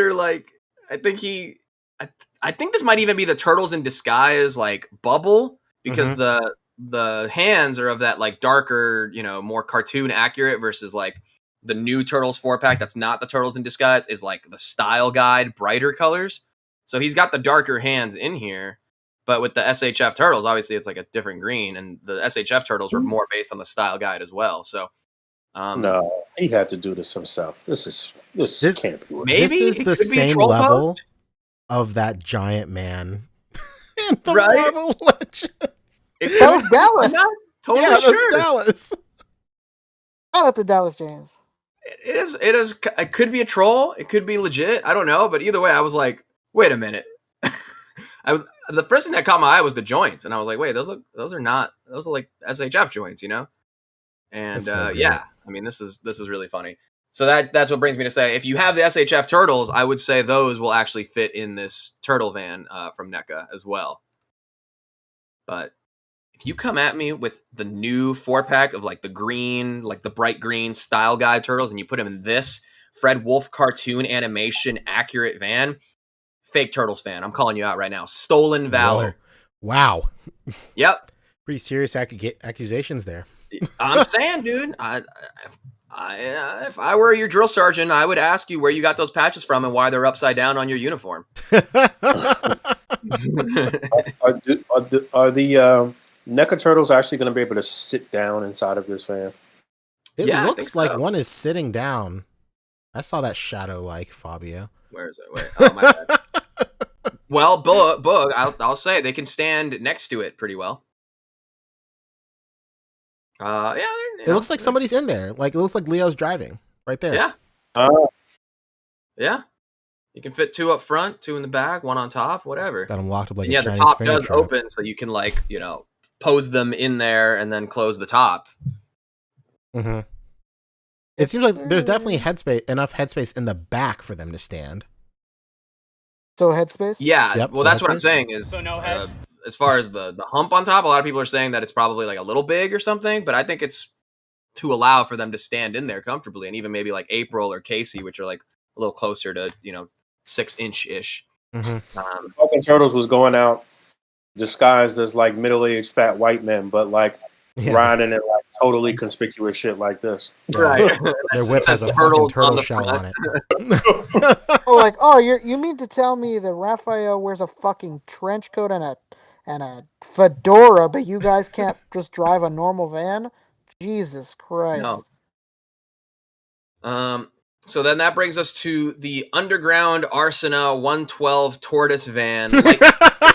I think this might even be the Turtles in Disguise bubble, because the hands are of that darker, more cartoon accurate, versus the new Turtles 4-pack that's not the Turtles in Disguise is the Style Guide brighter colors. So he's got the darker hands in here, but with the SHF turtles, obviously it's a different green, and the SHF turtles were more based on the Style Guide as well. So no, he had to do this himself. This can't be right. Maybe this is the same level of that giant man in the Marvel Legends. That was Dallas. Totally sure. That's Dallas. Shout out to Dallas James. It is. It could be a troll. It could be legit. I don't know. But either way, I was like, wait a minute. The first thing that caught my eye was the joints, and I was like, wait, those are SHF joints, And So yeah, I mean, this is really funny. So that's what brings me to say, if you have the SHF turtles, I would say those will actually fit in this turtle van from NECA as well. But if you come at me with the new 4-pack of the green, the bright green Style Guide turtles, and you put them in this Fred Wolf cartoon animation accurate van, fake Turtles fan, I'm calling you out right now. Stolen valor. Wow. Yep. Pretty serious accusations there. I'm saying, dude, if I were your drill sergeant, I would ask you where you got those patches from and why they're upside down on your uniform. Are the NECA turtles actually going to be able to sit down inside of this van? It Yeah, I looks think like so. one is sitting down. I saw that shadow Fabio. Where is it? Wait, oh, my bad. Well, Boog, I'll say they can stand next to it pretty well. Yeah. It looks like somebody's in there. It looks like Leo's driving right there. Yeah. Yeah. You can fit 2 up front, 2 in the back, 1 on top, whatever. Got them locked up And a the Chinese top finger does trap. open, so you can pose them in there and then close the top. Mm-hmm. It seems like there's definitely enough headspace in the back for them to stand. So headspace? Yeah. Yep, Well, so that's what I'm headspace? saying is. So no head? as far as the hump on top, a lot of people are saying that it's probably like a little big or something, but I think it's to allow for them to stand in there comfortably, and even maybe like April or Casey, which are like a little closer to 6-inch ish. Fucking Turtles was going out disguised as like middle-aged fat white men, but like riding in like totally conspicuous shit like this. Right. Their whip has a fucking turtles on turtle the shell front. on it. Oh, you mean to tell me that Raphael wears a fucking trench coat and a fedora, but you guys can't just drive a normal van? Jesus Christ. No. So then that brings us to the Underground Arsena 112 Tortoise van. Like, I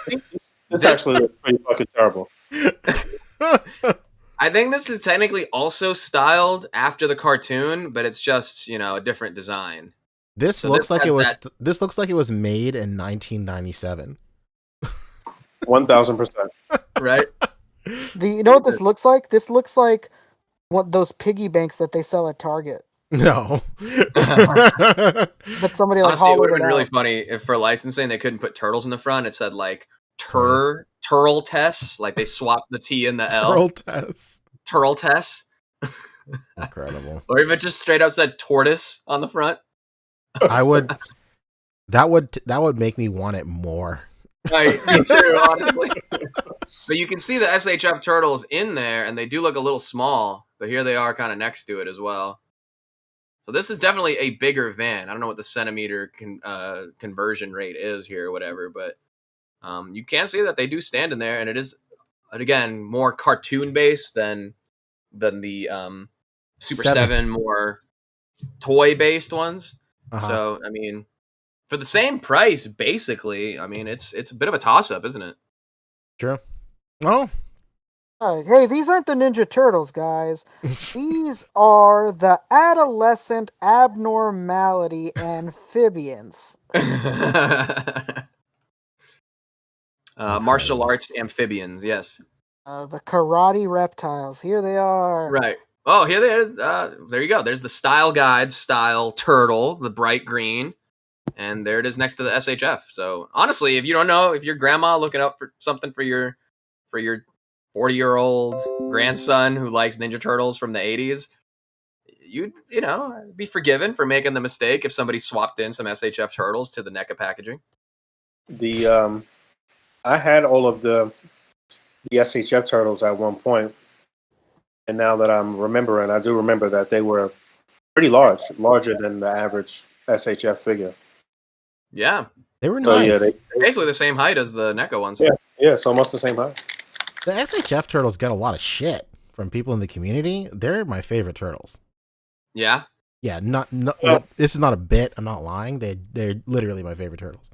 think This actually looks pretty fucking terrible. I think this is technically also styled after the cartoon, but it's just a different design. This looks like it was. This looks like it was made in 1997. 1000%. Right. You know what this looks like? This looks like what those piggy banks that they sell at Target. No. But somebody like Honestly, it would hollowed have it been really out. funny if for licensing they couldn't put turtles in the front. It said like Turl Tess, like they swapped the T and the L. Turtle test. Turl Tess. Incredible. Or if it just straight up said tortoise on the front. I would. That would make me want it more. Right, me too, honestly. But you can see the SHF turtles in there, and they do look a little small, but here they are kind of next to it as well. So this is definitely a bigger van. I don't know what the centimeter conversion rate is here or whatever, but you can see that they do stand in there, and it is, again, more cartoon-based than the Super 7 more toy-based ones. So, I mean, for the same price, basically, I mean, it's a bit of a toss-up, isn't it? True. Oh. Hey, these aren't the Ninja Turtles, guys. These are the adolescent abnormality amphibians. Martial arts amphibians, yes. The karate reptiles. Here they are. Right. Oh, here they are. There you go. There's the style guide style turtle, the bright green. And there it is next to the SHF. So honestly, if you don't know, if your grandma looking up for something for your 40-year-old grandson who likes Ninja Turtles from the 80s, you'd be forgiven for making the mistake if somebody swapped in some SHF turtles to the NECA packaging. I had all of the SHF turtles at one point, and now that I'm remembering, I do remember that they were pretty larger than the average SHF figure. Yeah, they were nice. So, yeah, basically the same height as the NECA ones. Yeah, it's almost the same height. The SHF turtles get a lot of shit from people in the community. They're my favorite turtles. Yeah. Yeah, this is not a bit. I'm not lying. They're literally my favorite turtles.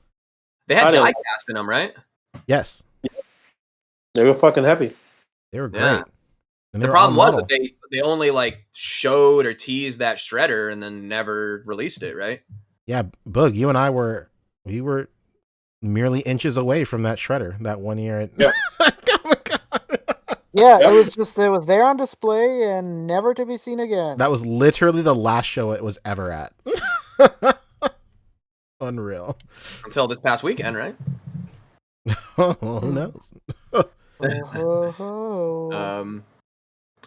They had die cast in them, right? Yes. They were fucking heavy. They were great. Yeah. And the problem was that they only like showed or teased that shredder and then never released it, right? Yeah, Boog, you and I were merely inches away from that shredder that one year. Yeah. Yeah, it was there on display and never to be seen again. That was literally the last show it was ever at. Unreal. Until this past weekend, right? Who knows?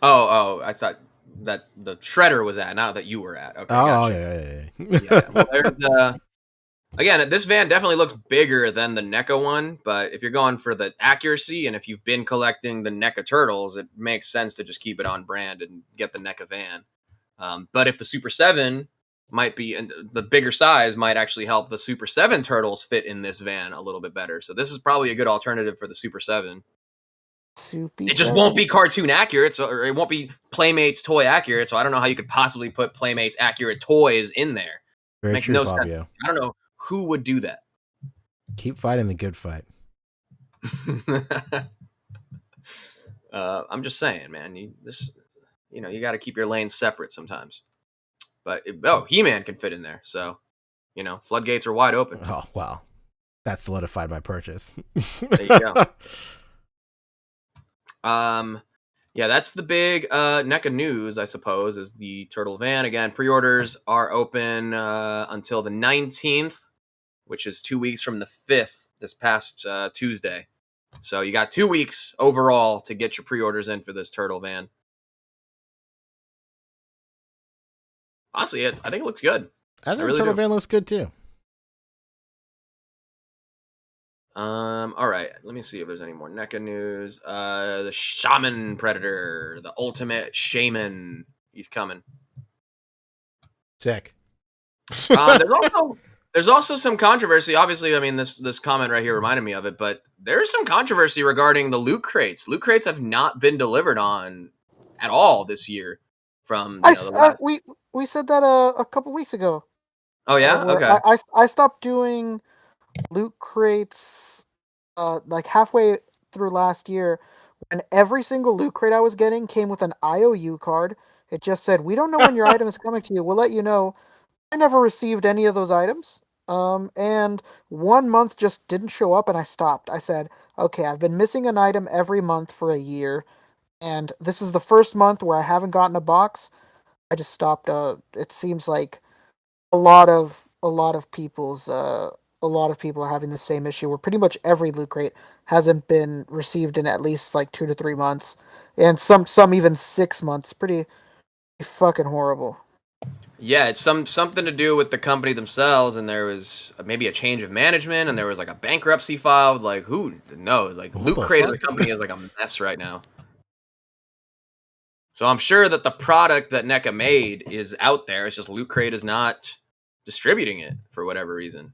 I thought that the shredder was at, not that you were at. Okay, gotcha. Yeah. Well, there's again, this van definitely looks bigger than the NECA one, but if you're going for the accuracy and if you've been collecting the NECA turtles, it makes sense to just keep it on brand and get the NECA van. But if the Super 7 might be, and the bigger size might actually help the Super 7 turtles fit in this van a little bit better. So this is probably a good alternative for the Super 7. It just won't be cartoon accurate, or it won't be Playmates toy accurate. So I don't know how you could possibly put Playmates accurate toys in there. Very Makes true, no Fabio. sense. I don't know who would do that. Keep fighting the good fight. I'm just saying, man. You got to keep your lanes separate sometimes. But He-Man can fit in there, so floodgates are wide open. Oh wow, that solidified my purchase. There you go. Yeah, that's the big NECA news, I suppose, is the Turtle Van. Again, pre-orders are open until the 19th. which is 2 weeks from the 5th, this past Tuesday. So you got 2 weeks overall to get your pre-orders in for this Turtle van. Honestly, I think it looks good. I think really Turtle do. Van looks good too. All right. Let me see if there's any more NECA news. The Shaman Predator, the ultimate shaman. He's coming. Sick. There's also some controversy. Obviously, I mean, this comment right here reminded me of it, but there's some controversy regarding the loot crates. Loot crates have not been delivered on at all this year. From we said that a couple weeks ago. Oh yeah, okay. I stopped doing loot crates like halfway through last year, when every single loot crate I was getting came with an IOU card. It just said, "We don't know when your item is coming to you. We'll let you know." I never received any of those items. And 1 month just didn't show up, and I stopped. I said, "Okay, I've been missing an item every month for a year, and this is the first month where I haven't gotten a box." I just stopped. It seems like a lot of people are having the same issue where pretty much every loot crate hasn't been received in at least like 2 to 3 months, and some even 6 months. Pretty fucking horrible. Yeah, it's something to do with the company themselves, and there was maybe a change of management, and there was like a bankruptcy filed. Like, who knows? Like, Loot Crate as a company is like a mess right now. So I'm sure that the product that NECA made is out there. It's just Loot Crate is not distributing it for whatever reason.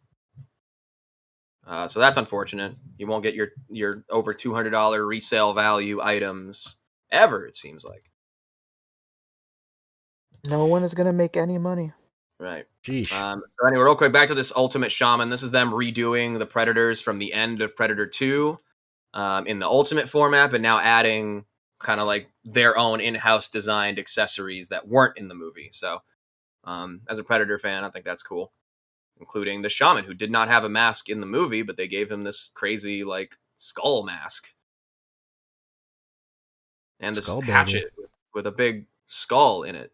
So that's unfortunate. You won't get your over $200 resale value items ever, it seems like. No one is going to make any money. Right. Jeez. So anyway, real quick, back to this Ultimate Shaman. This is them redoing the Predators from the end of Predator 2 in the Ultimate format, but now adding kind of like their own in-house designed accessories that weren't in the movie. So as a Predator fan, I think that's cool. Including the Shaman, who did not have a mask in the movie, but they gave him this crazy like skull mask. And this hatchet with a big skull in it.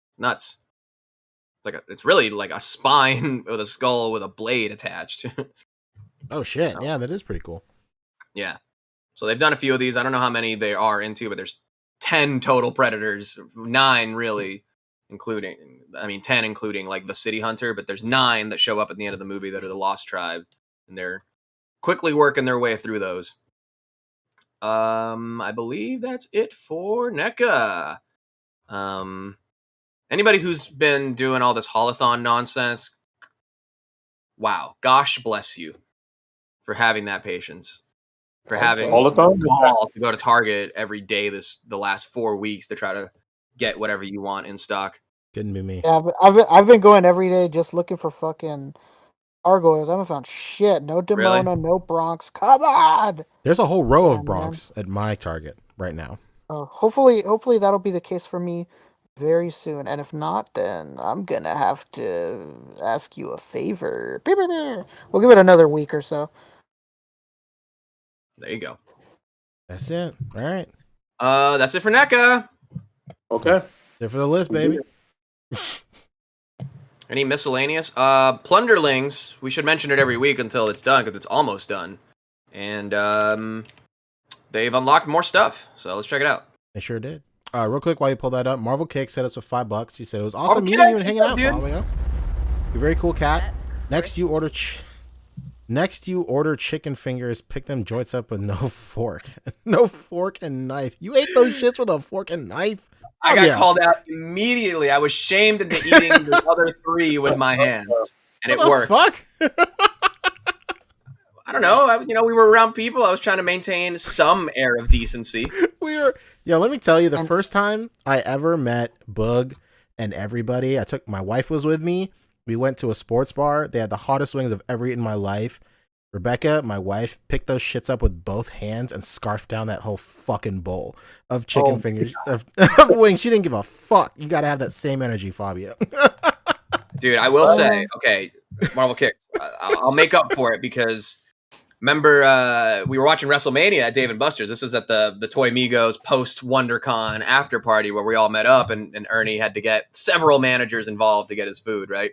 It's nuts. It's really like a spine with a skull with a blade attached. Oh shit! Yeah, that is pretty cool. Yeah. So they've done a few of these. I don't know how many they are into, but there's 10 total Predators, 9 really, 10 including like the City Hunter, but there's 9 that show up at the end of the movie that are the Lost Tribe, and they're quickly working their way through those. I believe that's it for NECA. Anybody who's been doing all this holothon nonsense, wow, gosh bless you for having that patience, for having holothon to go to Target every day the last 4 weeks to try to get whatever you want in stock. Couldn't be me. Yeah, but I've been going every day just looking for fucking gargoyles. I haven't found shit. No Demona, Really? no Bronx. Come on. There's a whole row of Bronx at my Target right now. Hopefully that'll be the case for me very soon. And if not, then I'm gonna have to ask you a favor. We'll give it another week or so. There you go. That's it. All right. That's it for NECA. Okay. That's it for the list, baby. Any miscellaneous? Plunderlings. We should mention it every week until it's done, because it's almost done. And they've unlocked more stuff. So let's check it out. They sure did. Real quick, while you pull that up, Marvel Kick set us with $5. He said it was awesome Okay, meeting you and hanging out. dude. Following up. You're a very cool cat. Next, you order chicken fingers. Pick them joints up with no fork, no fork and knife. You ate those shits with a fork and knife. I got called out immediately. I was shamed into eating the other 3 with my hands, and it worked. Fuck. I don't know. We were around people. I was trying to maintain some air of decency. Let me tell you, the first time I ever met Boog and everybody, my wife was with me. We went to a sports bar. They had the hottest wings I've ever eaten in my life. Rebecca, my wife, picked those shits up with both hands and scarfed down that whole fucking bowl of chicken fingers of wings. She didn't give a fuck. You gotta have that same energy, Fabio. Dude, I will say, okay, Marvel Kicks. I'll make up for it, because remember we were watching WrestleMania at Dave & Buster's. This is at the Toy Migos post WonderCon after party where we all met up, and Ernie had to get several managers involved to get his food, right?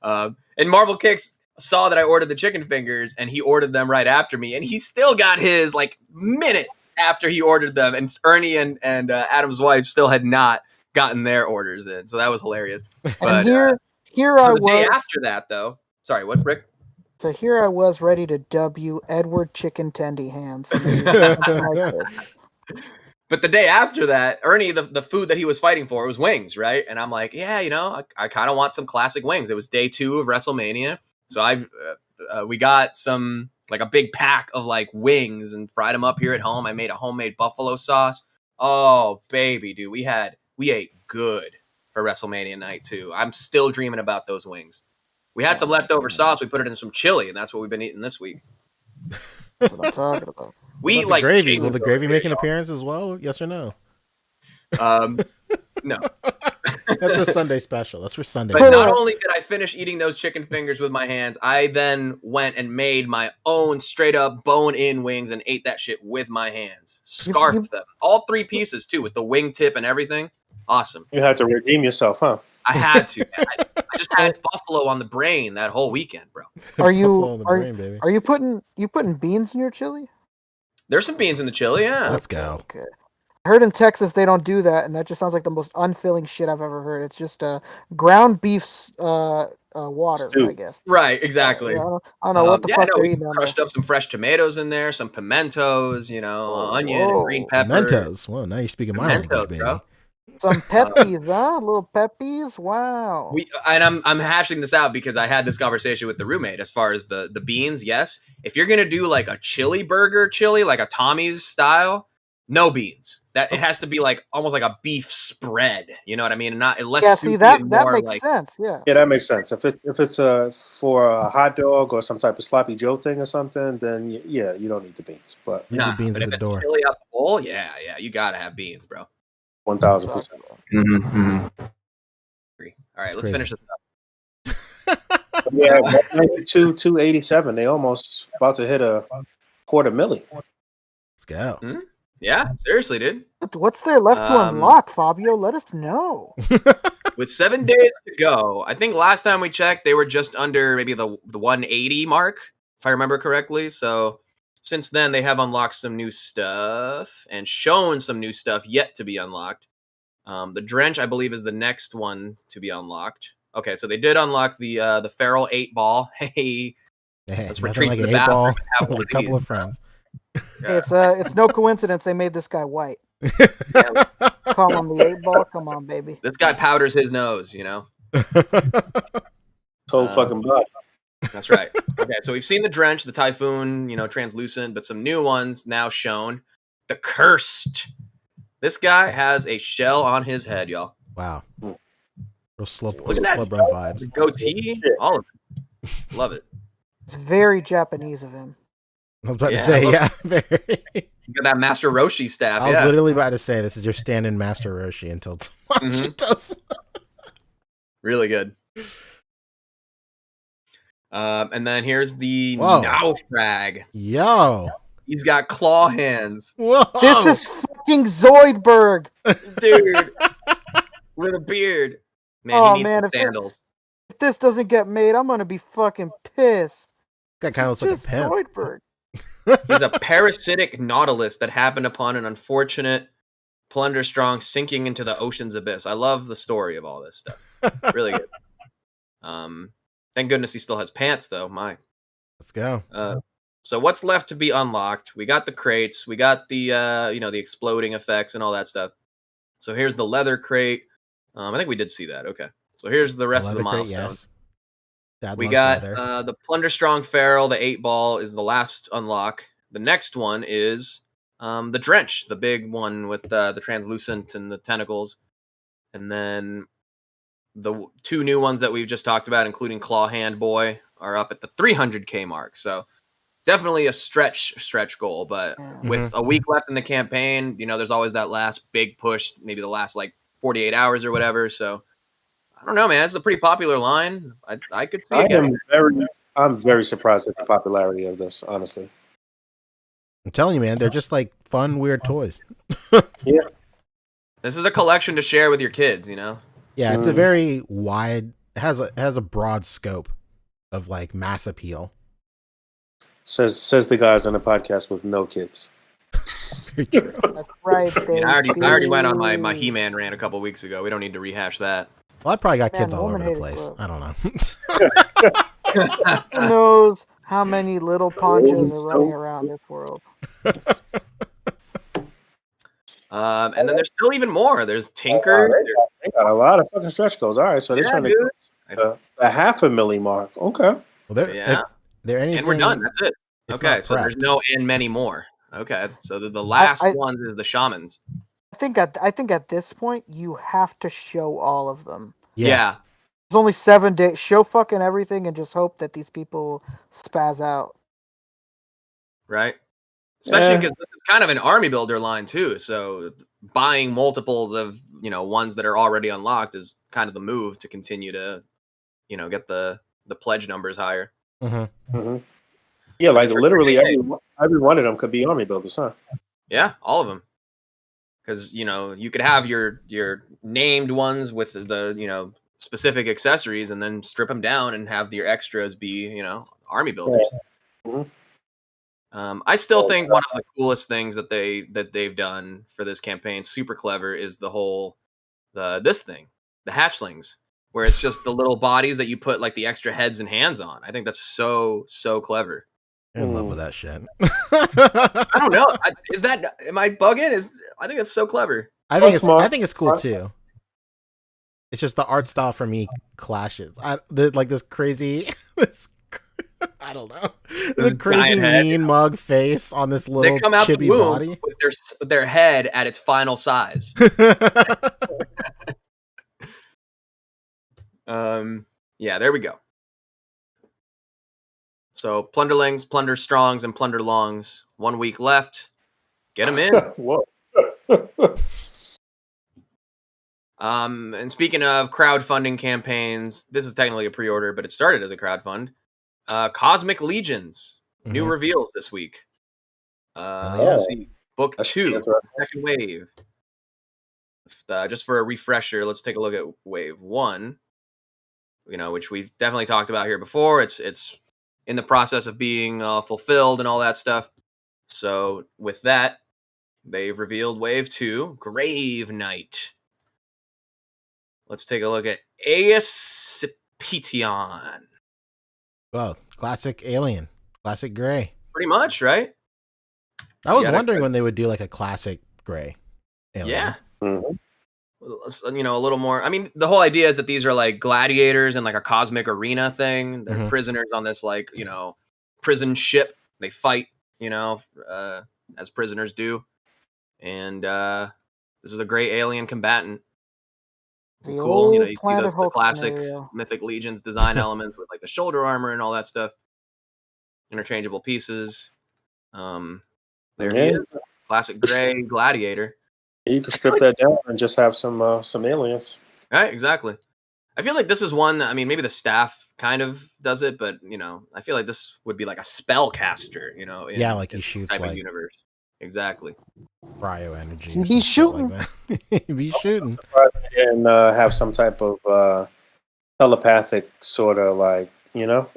And Marvel Kicks, saw that I ordered the chicken fingers, and he ordered them right after me, and he still got his like minutes after he ordered them, and Ernie and Adam's wife still had not gotten their orders in, so that was hilarious. But And here so I the day was. after that, though, sorry, what, Rick? So here I was ready to dub you Edward Chicken Tendy Hands. Something like this. But the day after that, Ernie, the food that he was fighting for was wings, right? And I'm like, yeah, I kind of want some classic wings. It was day 2 of WrestleMania, so we got some like a big pack of like wings and fried them up here at home. I made a homemade buffalo sauce. Oh baby, dude, we ate good for WrestleMania night too. I'm still dreaming about those wings. We had some leftover sauce. We put it in some chili, and that's what we've been eating this week. That's what I'm talking about. We What about like the gravy. chicken Will the over gravy here, make an y'all. appearance as well? Yes or no? No. That's a Sunday special. That's for Sunday. But not only did I finish eating those chicken fingers with my hands, I then went and made my own straight up bone-in wings and ate that shit with my hands. Scarfed them. All 3 pieces, too, with the wing tip and everything. Awesome. You had to redeem yourself, huh? I had to, man. I just had buffalo on the brain that whole weekend, bro. Are Buffalo you in the brain, baby. are you putting beans in your chili? There's some beans in the chili, yeah. Let's go. Okay. I heard in Texas they don't do that, and that just sounds like the most unfilling shit I've ever heard. It's just ground beef's water, Stew. I guess. Right, exactly. Yeah, I don't know what the fuck they're we eating down crushed up some fresh tomatoes in there, some pimentos, onion and green pepper. Pimentos. Well, now you're speaking my language, Pimentos, baby. bro. Some peppies, huh? Little peppies. Wow. I'm hashing this out because I had this conversation with the roommate as far as the beans. Yes, if you're gonna do like a chili burger, like a Tommy's style, no beans. That it has to be like almost like a beef spread. You know what I mean? And not less. Yeah, see soupy that and that more makes like, sense. Yeah. Yeah, that makes sense. If it's for a hot dog or some type of sloppy Joe thing or something, then yeah, you don't need the beans. But Leave the Nah, beans but at if the it's door. chili out the bowl, yeah, you gotta have beans, bro. 1,000%. All right, That's let's crazy. finish this up. Yeah, 192, 287. They almost about to hit a $250,000. Let's go. Yeah, seriously, dude. What's there left to unlock, Fabio? Let us know. With 7 days to go, I think last time we checked, they were just under maybe the 180 mark, if I remember correctly. So since then, they have unlocked some new stuff and shown some new stuff yet to be unlocked. The Drench, I believe, is the next one to be unlocked. Okay, so they did unlock the Feral 8-ball. Hey, let's nothing retreat like to an the 8-ball bathroom and have one with a of couple these, of friends. It's no coincidence they made this guy white. Call him the 8-ball. Come on, baby. This guy powders his nose, Whole fucking body. That's right. Okay, so we've seen the Drench, the Typhoon, translucent, but some new ones now shown. The Cursed. This guy has a shell on his head, y'all. Wow. Real slow Look at that. run vibes. The goatee, all of it. Love it. It's very Japanese of him. I was about to Yeah, say, look- yeah. Very. You got that Master Roshi staff. I was Yeah. literally about to say, this is your stand-in Master Roshi until Tamashi does. Really good. And then here's the Whoa. Naufrag. Yo. He's got claw hands. Whoa. This is fucking Zoidberg. Dude. With a beard. Man, Oh, he needs man, some if that- sandals. If this doesn't get made, I'm gonna be fucking pissed. That kind of This looks is like a just pimp. Zoidberg. He's a parasitic nautilus that happened upon an unfortunate Plunderstrong sinking into the ocean's abyss. I love the story of all this stuff. Really good. Thank goodness he still has pants, though. My. Let's go. So what's left to be unlocked? We got the crates. We got the the exploding effects and all that stuff. So here's the leather crate. I think we did see that. Okay. So here's the rest of the Leather crate, milestones. yes. Dad We loves got leather. the Plunderstrong Feral, the 8-ball is the last unlock. The next one is the Drench, the big one with the translucent and the tentacles. And then the 2 new ones that we've just talked about, including Claw Hand Boy, are up at the 300K mark. So definitely a stretch goal. But with a week left in the campaign, there's always that last big push, maybe the last 48 hours or whatever. So I don't know, man. It's a pretty popular line. I could see it. I'm very surprised at the popularity of this, honestly. I'm telling you, man, they're just like fun, weird toys. Yeah. This is a collection to share with your kids, Yeah, it's a very wide, it has a broad scope. of like mass appeal. Says the guys on the podcast with no kids. Very true. That's right, I mean, I baby. already went on my He-Man rant a couple weeks ago. We don't need to rehash that. Well, I probably got Man, kids all over the woman-hating place. club. I don't know. Who knows how many little ponchos are running around this world? And then there's still even more. There's Tinker. They got a lot of fucking stretch goals. All right, so they're trying to get the $500,000 mark. Okay. Well, they're anything. And we're done. That's it. Okay, so there's no and many more. Okay, so the last ones is the shamans. I think at this point you have to show all of them. Yeah. There's only 7 days. Show fucking everything and just hope that these people spaz out. Right. Especially because this is kind of an army builder line too. So buying multiples of ones that are already unlocked is kind of the move to continue to get the pledge numbers higher. Mm-hmm. Mm-hmm. Yeah, like literally every one of them could be army builders, huh? Yeah, all of them. Because you could have your named ones with the specific accessories, and then strip them down and have your extras be army builders. Yeah. Mm-hmm. I still think one of the coolest things that they've done for this campaign, super clever, is the whole the hatchlings, where it's just the little bodies that you put like the extra heads and hands on. I think that's so clever. I'm in love with that shit. I don't know. Am I bugging? I think it's so clever. I think it's cool too. It's just the art style for me clashes. Like this crazy, I don't know, this crazy mean mug face on this little they come out chibi the womb body with their head at its final size. Yeah, there we go. So plunderlings, plunder strongs, and plunder longs. 1 week left. Get them in. Whoa. And speaking of crowdfunding campaigns, this is technically a pre-order, but it started as a crowdfund. Cosmic Legions, new reveals this week. Let's see. Book 2, second wave. Just for a refresher, let's take a look at wave 1. Which we've definitely talked about here before. It's in the process of being fulfilled and all that stuff. So with that, they've revealed wave 2, Grave Knight. Let's take a look at A.C.B.A. Well, classic alien, classic gray. Pretty much, right? I was wondering when they would do like a classic gray alien. Yeah. Mm-hmm. A little more. I mean, the whole idea is that these are like gladiators in like a cosmic arena thing. They're prisoners on this prison ship. They fight, as prisoners do. And this is a great alien combatant. Cool. You see the classic Mythic Legions design elements with like the shoulder armor and all that stuff. Interchangeable pieces. There he is. Classic gray gladiator. You can strip that down and just have some aliens. Right, exactly. I feel like this is one that, maybe the staff kind of does it, but I feel like this would be like a spellcaster, like he shoots type like of universe. Exactly. Cryo energy. He'd be shooting. He'd be shooting. And have some type of telepathic sort of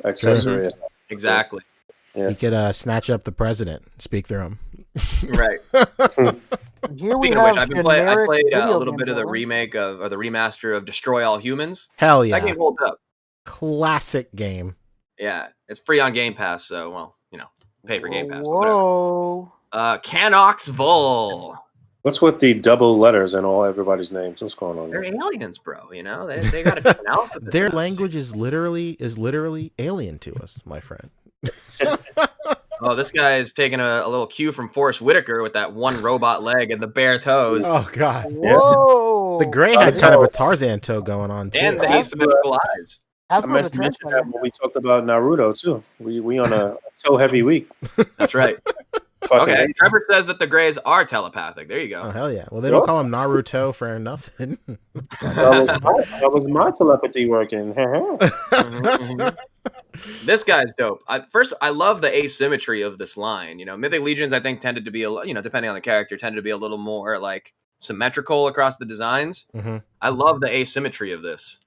accessory. Exactly. Yeah. He could snatch up the president, speak through him. Right. Here Speaking of which, I played a little bit of the remake or the remaster of Destroy All Humans. Hell yeah. That game holds up. Classic game. Yeah. It's free on Game Pass, so, pay for Game Pass. Whoa. Canox Vol. What's with the double letters in everybody's names? What's going on They're there? aliens, bro. They got an alphabet. Their language is literally alien to us, my friend. Oh, this guy is taking a little cue from Forrest Whitaker with that one robot leg and the bare toes. Oh, God. Whoa. The gray had kind of a Tarzan toe going on, too. And the asymmetrical eyes. I meant to mention that when we talked about Naruto, too. We on a toe-heavy week. That's right. Okay, Trevor says that the Greys are telepathic. There you go. Oh, hell yeah. Well, they don't call him Naruto for nothing. that was my telepathy working. This guy's dope. I love the asymmetry of this line. Mythic Legions, I think, tended to be, depending on the character, tended to be a little more, symmetrical across the designs. I love the asymmetry of this.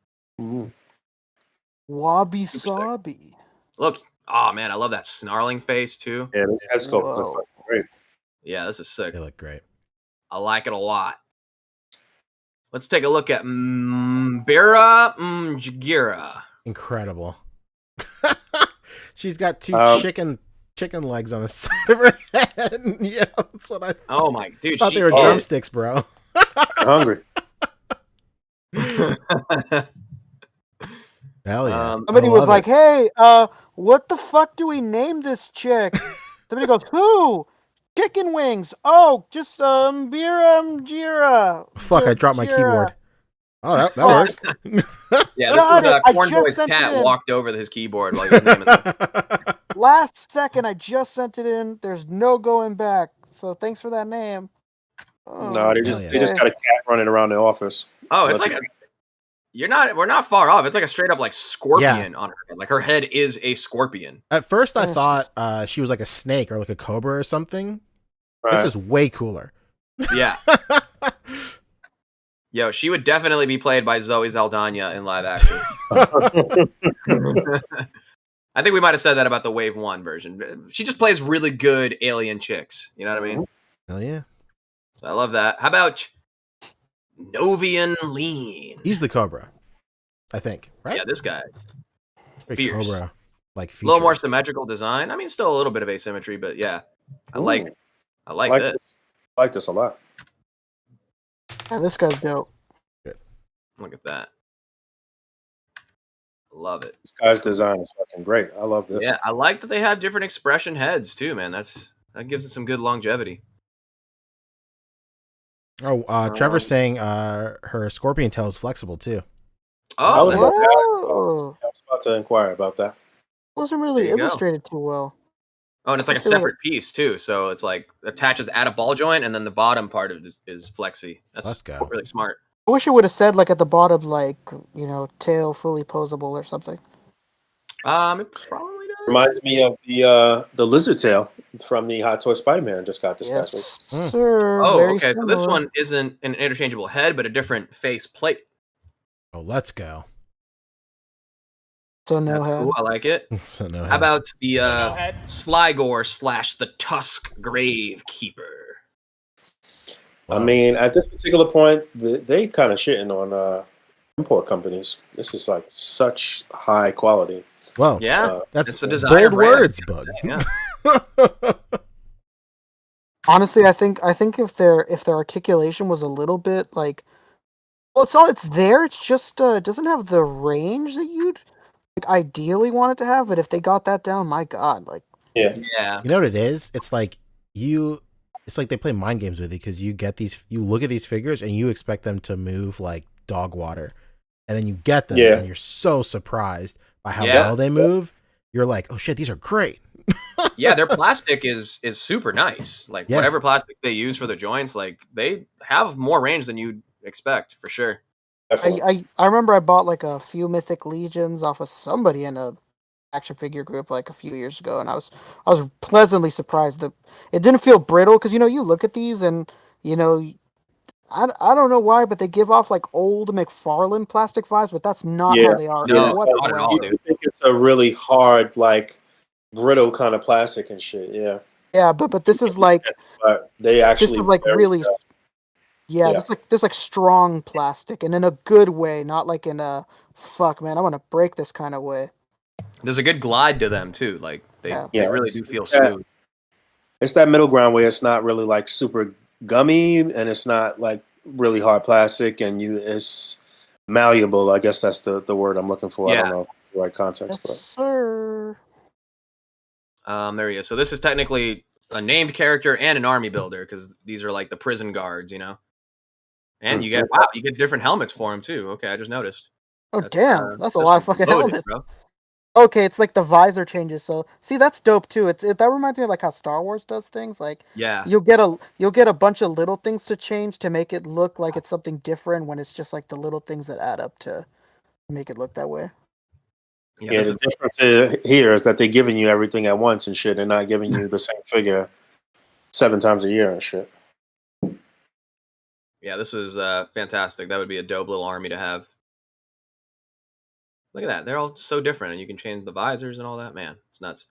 Wabi Sabi. Look, oh man, I love that snarling face too. Yeah, those head sculpts look Whoa. fucking great. Yeah, this is sick. They look great. I like it a lot. Let's take a look at Mbira Mjgira. Incredible. She's got two Um, chicken legs on the side of her head. Yeah, that's what I Oh my dude, thought she they were is. drumsticks, bro. I'm hungry. Hell yeah. Somebody I was love like, it. "Hey, what the fuck do we name this chick?" Somebody goes, "Who? Chicken wings? Oh, just Jira. Fuck, I dropped my Jira." keyboard. Oh, that Oh, works. Yeah, this Got was it. I Corn just Boy's sent it cat in. walked over his keyboard while he was naming them. Last second, I just sent it in. There's no going back. So thanks for that name. No, they Hell just got a cat running around the office. Oh, it's like we're not far off. It's like a straight up like scorpion Yeah. on her head. Like her head is a scorpion. At first, I Oh, thought she was like a snake or like a cobra or something. Right. This is way cooler. Yeah. Yo, she would definitely be played by Zoe Saldana in live action. I think we might have said that about the Wave 1 version. She just plays really good alien chicks. You know what I mean? Hell yeah. So I love that. How about Novian Lean? He's the cobra, I think. Right? Yeah, this guy. Very Fierce. Cobra, like A little more features. symmetrical design. I mean, still a little bit of asymmetry, but yeah. I like this. I like this a lot. yeah, this guy's dope. Look at that. Love it. This guy's design is fucking great. I love this. Yeah, I like that they have different expression heads too, man. That gives it some good longevity. Oh, Trevor's saying her scorpion tail is flexible too. Oh, was man. about to ask- Whoa. I was about to inquire about that. Wasn't really There you go. illustrated too well. Oh, and it's like a Still- separate piece too. So it's like attaches at a ball joint, and then the bottom part of it is flexy. Let's That's go. really smart. I wish it would have said like at the bottom, like tail fully posable or something. It probably does. Reminds me of the lizard tail from the Hot Toy Spider-Man just got dispatched. Yes, Mm. sir. Oh, Very okay. So this similar. one isn't an interchangeable head, but a different face plate. Oh, let's go. So no That's head. cool. I like it. So no. How about the no head. Sligor / the Tusk Gravekeeper? I mean, at this particular point, they kind of shitting on import companies. This is like such high quality. Well, Yeah, that's it's a designer bold brand. words, Bug. Yeah. Honestly, I think if their articulation was a little bit like, well, it's there. It's just it doesn't have the range that you'd like ideally want it to have. But if they got that down, my god, like Yeah. Yeah. You know what it is? It's like they play mind games with you because you look at these figures and you expect them to move like dog water, and then you get them Yeah. and you're so surprised by how Yeah. well they move. You're like, oh shit, these are great. Yeah, their plastic is super nice. Like Yes. whatever plastics they use for the joints, like they have more range than you'd expect for sure. Definitely. I remember I bought like a few Mythic Legions off of somebody in a action figure group like a few years ago, and I was pleasantly surprised that it didn't feel brittle because you look at these and I don't know why, but they give off like old McFarlane plastic vibes, but that's not how they are. No, What not at the all, hell? dude. You think it's a really hard, like brittle kind of plastic and shit. Yeah, Yeah, but this is like but they this actually is like very really well. yeah, Yeah. this like strong plastic and in a good way, not like in a fuck man, I want to break this kind of way. There's a good glide to them too. Like they Yeah, really it's- do feel it's that- smooth. It's that middle ground where it's not really like super gummy and it's not like really hard plastic and it's malleable. I guess that's the word I'm looking for. I Yeah. don't know if it's the right context, Yes, but sir. There he is. So this is technically a named character and an army builder because these are like the prison guards, And you get you get different helmets for him too. Okay, I just noticed. Oh That's, damn, that's a lot of fucking loaded, helmets. bro. Okay, it's like the visor changes. So see, that's dope too. That reminds me of like how Star Wars does things. Like Yeah. you'll get a bunch of little things to change to make it look like it's something different when it's just like the little things that add up to make it look that way. yeah, the difference here is that they're giving you everything at once and shit, and not giving you the same figure 7 times a year and shit. Yeah, this is fantastic. That would be a dope little army to have. Look at that. They're all so different, and you can change the visors and all that. Man, it's nuts.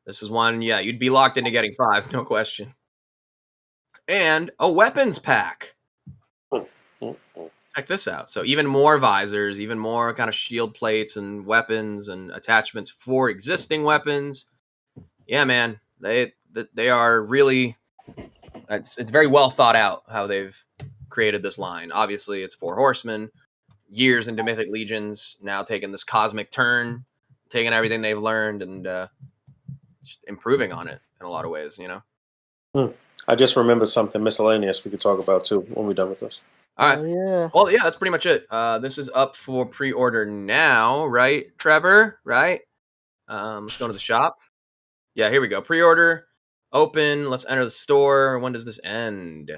This is one, yeah, you'd be locked into getting 5, no question. And a weapons pack. Check this out. So even more visors, even more kind of shield plates and weapons and attachments for existing weapons. Yeah, man, they are really. It's very well thought out how they've created this line. Obviously, it's 4 horsemen, years into Mythic Legions, now taking this cosmic turn, taking everything they've learned and improving on it in a lot of ways. You know. I just remembered something miscellaneous we could talk about too when we're done with this. All right. Oh, yeah. Well, yeah, that's pretty much it. This is up for pre-order now, right, Trevor? Right? Let's go to the shop. Yeah, here we go. Pre-order, open. Let's enter the store. When does this end?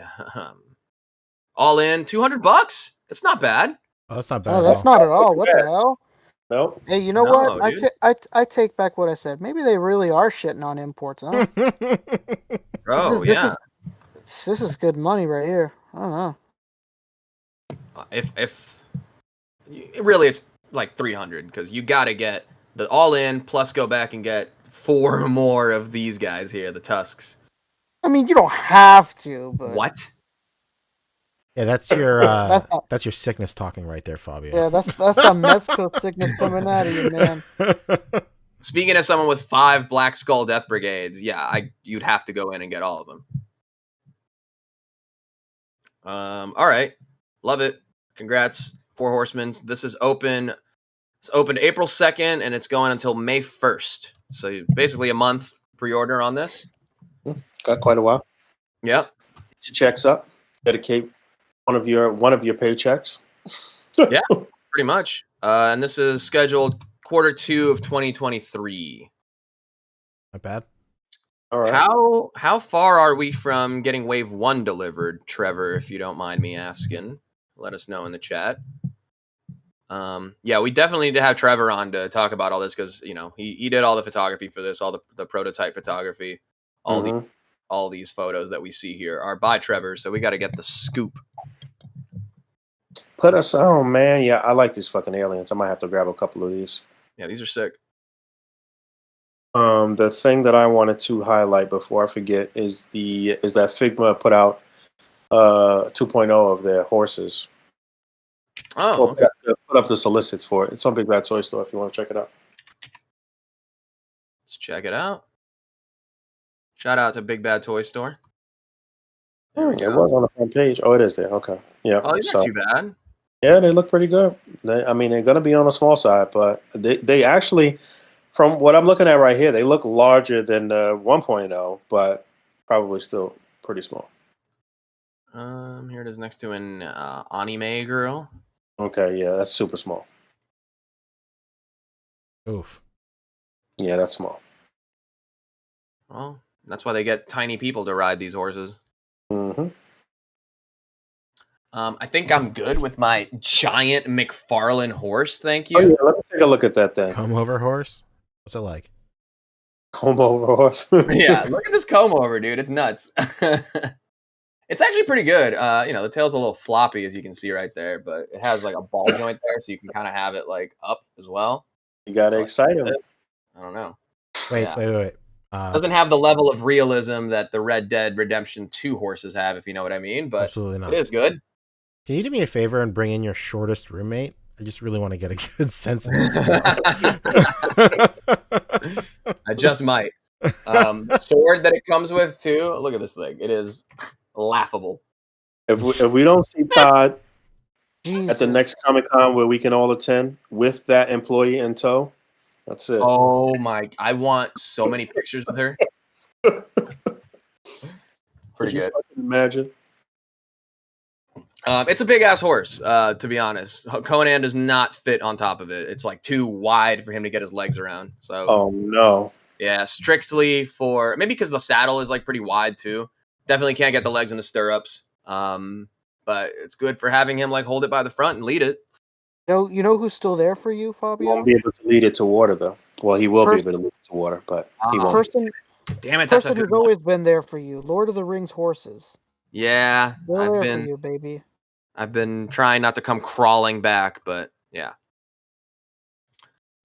All in, $200. That's not bad. Oh, that's not bad. No, at that's all. not at all. What the hell? Nope. Hey, you know No, what? dude. I take back what I said. Maybe they really are shitting on imports, huh? Bro, this yeah. This is good money right here. I don't know. If really, it's like 300 because you got to get the all-in plus go back and get 4 more of these guys here, the Tusks. I mean, you don't have to, but What? Yeah, that's your not- that's your sickness talking right there, Fabio. yeah, that's some Mezco sickness coming out of you, man. Speaking as someone with 5 Black Skull Death Brigades, yeah, you'd have to go in and get all of them. All right, love it. Congrats, 4 Horsemen. This is open. It's opened April 2nd, and it's going until May 1st. So basically a month pre-order on this. Got quite a while. Yep. Get your checks up. Dedicate one of your paychecks. Yeah, pretty much. And this is scheduled Q2 of 2023. Not bad. All right. How far are we from getting Wave 1 delivered, Trevor, if you don't mind me asking? Let us know in the chat. Yeah, we definitely need to have Trevor on to talk about all this because, you know, he did all the photography for this, all the prototype photography. All these photos that we see here are by Trevor, so we got to get the scoop. Put us on, man. Yeah, I like these fucking aliens. I might have to grab a couple of these. Yeah, these are sick. The thing that I wanted to highlight before I forget is that Figma put out 2.0 of their horses. Oh, okay. Put up the solicits for it. It's on Big Bad Toy Store if you want to check it out. Let's check it out. Shout out to Big Bad Toy Store. It was on the front page. Oh, it is there. Okay. Yeah. Oh, it's not too bad. Yeah, they look pretty good. They're going to be on the small side, but they actually, from what I'm looking at right here, they look larger than the 1.0, but probably still pretty small. Here it is next to an anime girl. Okay, yeah, that's super small. Oof. Yeah, that's small. Well, that's why they get tiny people to ride these horses. Mm-hmm. I think I'm good with my giant McFarlane horse. Thank Oh, you. yeah, let me take a look at that then. Comb over horse. What's it like? Comb over horse. Yeah, look at this comb over, dude. It's nuts. It's actually pretty good. You know, the tail's a little floppy, as you can see right there, but it has like a ball joint there, so you can kind of have it like up as well. You got to excite him. I don't know. Wait. Doesn't have the level of realism that the Red Dead Redemption 2 horses have, if you know what I mean, but absolutely not. It is good. Can you do me a favor and bring in your shortest roommate? I just really want to get a good sense of this. I just might. The sword that it comes with, too. Look at this thing. It is laughable. If we don't see Todd Jesus. at the next Comic-Con where we can all attend with that employee in tow, that's it. Oh my! I want so many pictures with her. Pretty good. Imagine. It's a big ass horse. To be honest, Conan does not fit on top of it. It's like too wide for him to get his legs around. So. Oh no. Yeah, strictly for maybe because the saddle is like pretty wide too. Definitely can't get the legs in the stirrups. But it's good for having him like hold it by the front and lead it. You know who's still there for you, He Fabio? won't be able to lead it to water though. Well, he will be able to lead it to water, but he won't. Damn it! That's a Person good who's one. always been there for you. Lord of the Rings horses. Yeah, They're there for you, baby. I've been trying not to come crawling back, but yeah.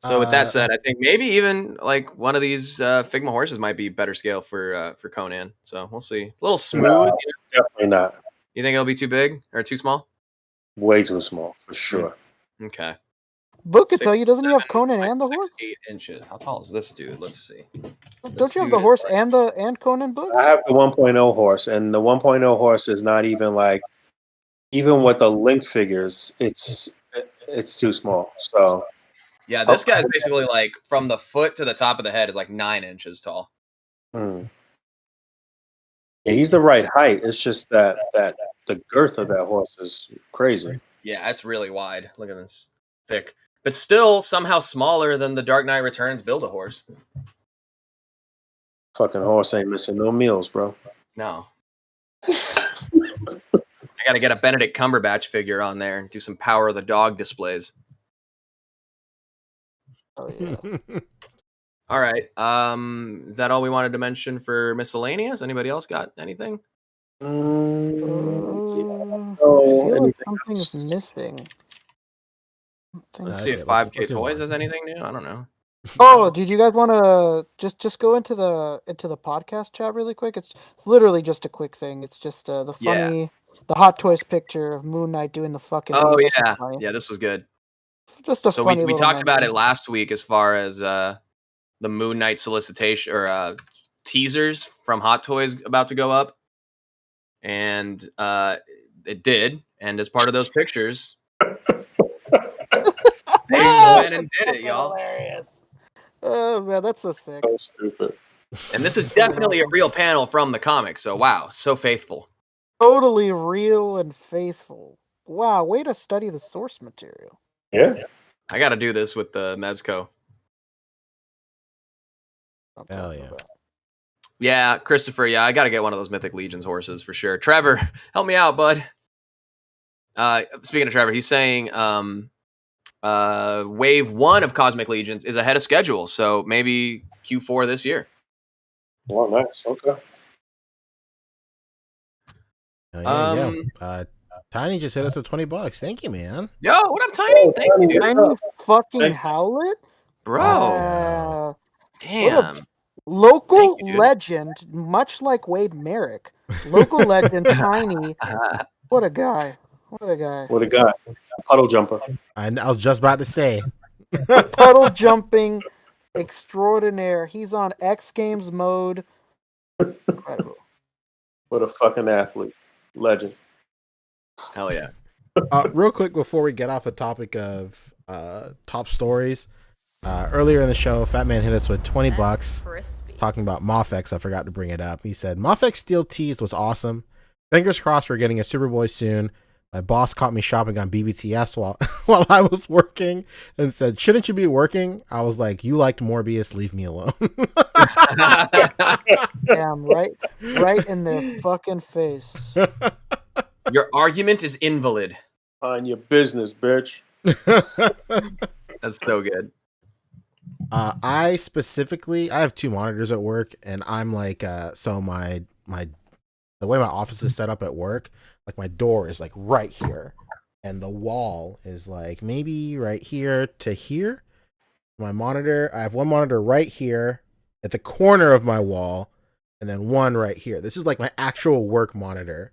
So with that said, I think maybe even like one of these Figma horses might be better scale for Conan. So we'll see. A little smooth. No, definitely not. You think it'll be too big or too small? Way too small for sure. Okay. Book could tell you, doesn't he have Conan and the horse? 8 inches. How tall is this dude? Let's see. Don't you have the horse and Conan Book? I have the 1.0 horse, and the 1.0 horse is not even like, even with the link figures, it's too small. So yeah, this guy's basically like from the foot to the top of the head is like 9 inches tall. Yeah, he's the right height. It's just that the girth of that horse is crazy. Yeah, it's really wide. Look at this, thick, but still somehow smaller than the Dark Knight Returns Build-A-Horse. Fucking horse ain't missing no meals, bro. No. I got to get a Benedict Cumberbatch figure on there and do some Power of the Dog displays. Oh yeah. All right. Is that all we wanted to mention for miscellaneous? Anybody else got anything? I feel like something's missing. Let's see if 5K Toys has anything new. I don't know. Oh, did you guys want to just go into the podcast chat really quick? It's literally just a quick thing. It's just the funny, the Hot Toys picture of Moon Knight doing the fucking. Oh yeah, this was good. Just a so funny. We talked about mention. it last week as far as the Moon Knight solicitation or teasers from Hot Toys about to go up, and it did. And as part of those pictures, they went and did it, y'all. Hilarious. Oh man, that's so sick. So stupid. And this is definitely a real panel from the comic. So wow, so faithful. Totally real and faithful. Wow, way to study the source material. Yeah. I got to do this with the Mezco. Hell yeah. Yeah, Christopher, yeah, I got to get one of those Mythic Legions horses for sure. Trevor, help me out, bud. Speaking of Trevor, he's saying Wave 1 of Cosmic Legions is ahead of schedule, so maybe Q4 this year. Oh, nice. Okay. Tiny just hit us with $20. Thank you, man. Yo, what up, Tiny? Thank you, dude. Tiny fucking Howlet? Bro. Damn. Local legend, much like Wade Merrick. Local legend, Tiny. What a guy. What a guy. What a guy. Puddle jumper. I was just about to say. Puddle jumping extraordinaire. He's on X Games mode. Incredible. What a fucking athlete. Legend. Hell yeah. Real quick before we get off the topic of top stories, earlier in the show, Fat Man hit us with $20 talking about Mofex. I forgot to bring it up. He said, Mofex Steel Teased was awesome. Fingers crossed we're getting a Superboy soon. My boss caught me shopping on BBTS while I was working and said, shouldn't you be working? I was like, you liked Morbius, leave me alone. Damn, right in their fucking face. Your argument is invalid. On your business, bitch. That's so good. I have 2 monitors at work, and I'm like, so the way my office is set up at work, like my door is like right here, and the wall is like maybe right here to here. My monitor, I have one monitor right here at the corner of my wall, and then one right here. This is like my actual work monitor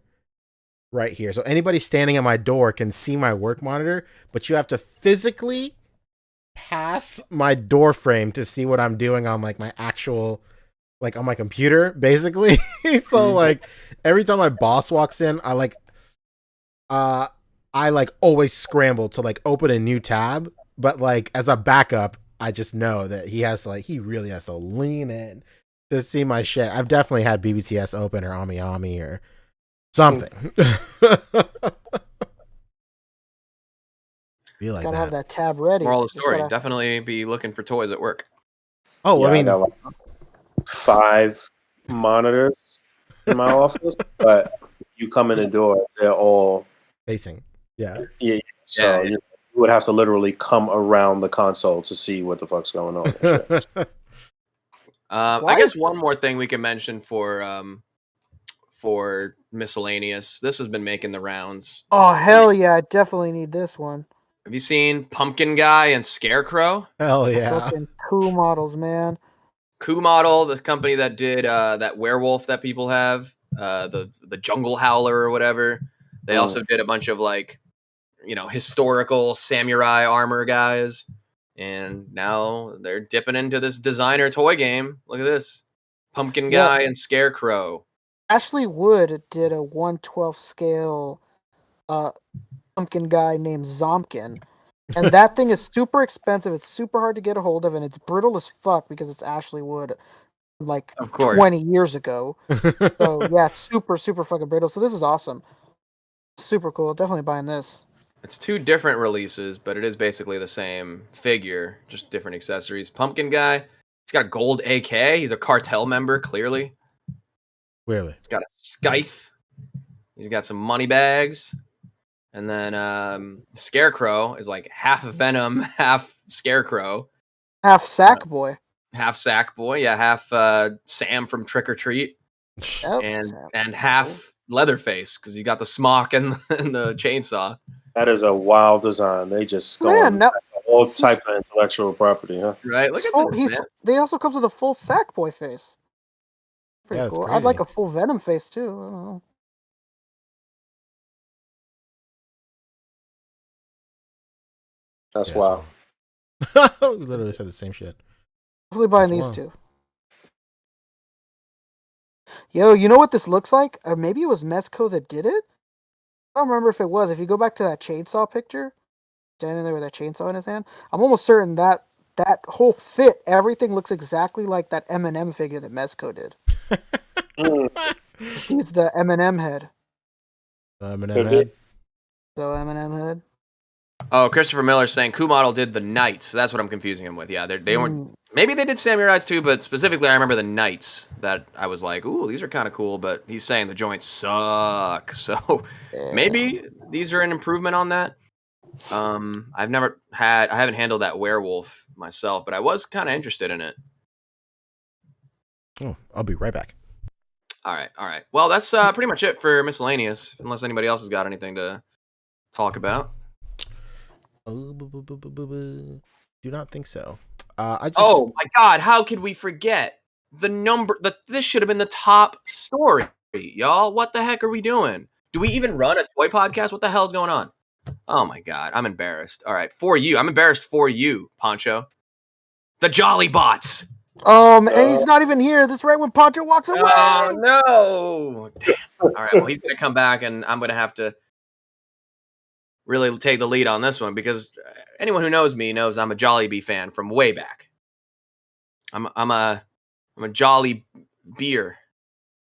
right here. So anybody standing at my door can see my work monitor, but you have to physically pass my door frame to see what I'm doing on like my actual, like on my computer, basically. So like every time my boss walks in, I always scramble to like open a new tab, but like as a backup, I just know that he really has to lean in to see my shit. I've definitely had BBTS open or Ami Ami or something. Be like Gotta that. have that tab ready. Moral of the story, Gotta... definitely be looking for toys at work. Oh, Yeah, I mean, got like 5 monitors in my office, but you come in the door, they're all facing. Yeah. Yeah. So Yeah. you would have to literally come around the console to see what the fuck's going on. And shit. I guess one more thing we can mention for miscellaneous. This has been making the rounds. Oh hell yeah! I definitely need this one. Have you seen Pumpkin Guy and Scarecrow? Hell yeah. Fucking cool models, man. Coup Model, this company that did that werewolf that people have, the Jungle Howler or whatever. They also did a bunch of like, historical samurai armor guys, and now they're dipping into this designer toy game. Look at this, Pumpkin Yeah. Guy and Scarecrow. Ashley Wood did a 1/12 scale pumpkin guy named Zompkin. And that thing is super expensive. It's super hard to get a hold of, and it's brittle as fuck because it's Ashley Wood, like Of course. 20 years ago. So yeah, super fucking brittle. So this is awesome. Super cool. Definitely buying this. It's 2 different releases, but it is basically the same figure, just different accessories. Pumpkin Guy, he's got a gold AK. He's a cartel member, clearly. Really? He's got a scythe. He's got some money bags. And then Scarecrow is like half Venom, half Scarecrow. Half Sackboy. Half Sackboy, yeah, half Sam from Trick or Treat. Yep. And half Leatherface, because he got the smock and the chainsaw. That is a wild design. They just go Man, now, all type of intellectual property, huh? Right? Look at full, this, man. they also comes with a full Sackboy face. Pretty Yeah, that's cool. crazy. I'd like a full Venom face too. I don't know. That's Yes. wild. We literally said the same shit. Definitely buying That's these wild. two. Yo, you know what this looks like? Or maybe it was Mezco that did it? I don't remember if it was. If you go back to that chainsaw picture, standing there with that chainsaw in his hand, I'm almost certain that whole fit, everything looks exactly like that M&M figure that Mezco did. He's the M&M head. M&M head. So M&M head. Oh, Christopher Miller's saying Coup Model did the Knights. So that's what I'm confusing him with. Yeah, they weren't. Maybe they did Samurais too, but specifically, I remember the Knights that I was like, "Ooh, these are kind of cool." But he's saying the joints suck, so maybe these are an improvement on that. I haven't handled that werewolf myself, but I was kind of interested in it. Oh, I'll be right back. All right. Well, that's pretty much it for miscellaneous. Unless anybody else has got anything to talk about. Do not think so. Oh my God! How could we forget the number? This should have been the top story, y'all. What the heck are we doing? Do we even run a toy podcast? What the hell's going on? Oh my God! I'm embarrassed. All right, for you, I'm embarrassed for you, Poncho. The Jolly Bots. And he's not even here. This right when Poncho walks away. Oh no! Damn. All right, well he's gonna come back, and I'm gonna have to really take the lead on this one because anyone who knows me knows I'm a Jollibee fan from way back. I'm a Jolly beer.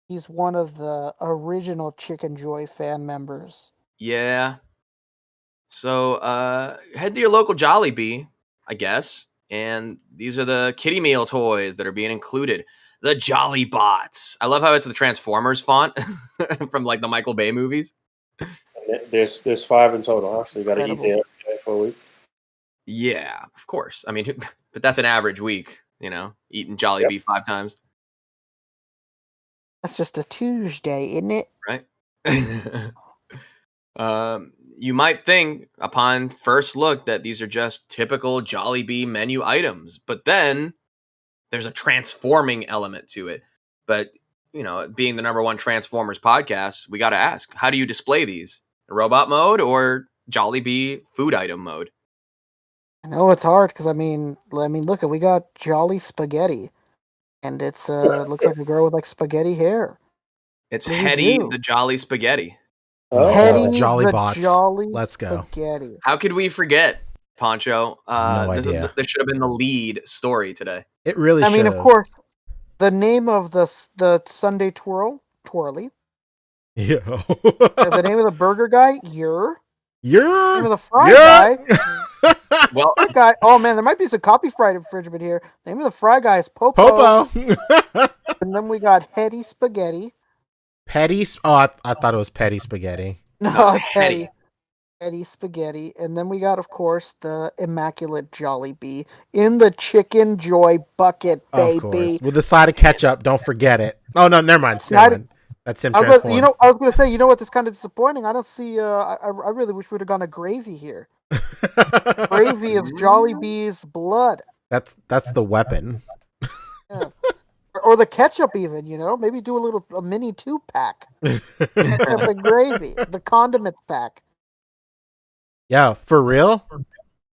He's one of the original Chicken Joy fan members. Yeah. So head to your local Jollibee, I guess, and these are the kiddie meal toys that are being included. The Jolly Bots. I love how it's the Transformers font from like the Michael Bay movies. There's 5 in total, huh? So you got to eat Incredible. there every day for a week. Yeah, of course. I mean, but that's an average week, eating Jollibee 5 times. That's just a Tuesday, isn't it? Right? You might think upon first look that these are just typical Jollibee menu items, but then there's a transforming element to it. But, being the number 1 Transformers podcast, we got to ask, how do you display these? Robot mode or Jollibee food item mode? I know it's hard because I mean, look, we got Jolly Spaghetti, and it's looks like a girl with like spaghetti hair. It's What do you Hetty do? the Jolly Spaghetti. Hetty the Jolly the Bots. Jolly Let's go. Spaghetti. How could we forget, Poncho? No this idea. This should have been the lead story today. It really I mean, of should've. course, the name of the Sunday Twirly. Yeah. The name of the burger guy, The name of You're. the fry guy. Well, Fry guy. Oh man, there might be some copyright infringement here. The name of the fry guy is Popo. Popo. And then we got Hetty Spaghetti. Petty. I thought it was petty spaghetti. No, No, it's it's Hetty. Hetty Spaghetti. And then we got, of course, the immaculate Jollibee in the Chicken Joy bucket, baby. Of course. With the side of ketchup. Don't forget it. Oh, no. Never mind. Side of- That's him I was, transformed. I was gonna say, you know what? This kind of disappointing. I don't see. I really wish we'd have gone a gravy here. Gravy is Jollibee's blood. That's the weapon. Yeah. Or the ketchup even, maybe do a mini 2-pack. Ketchup and gravy, the condiments pack. Yeah, for real.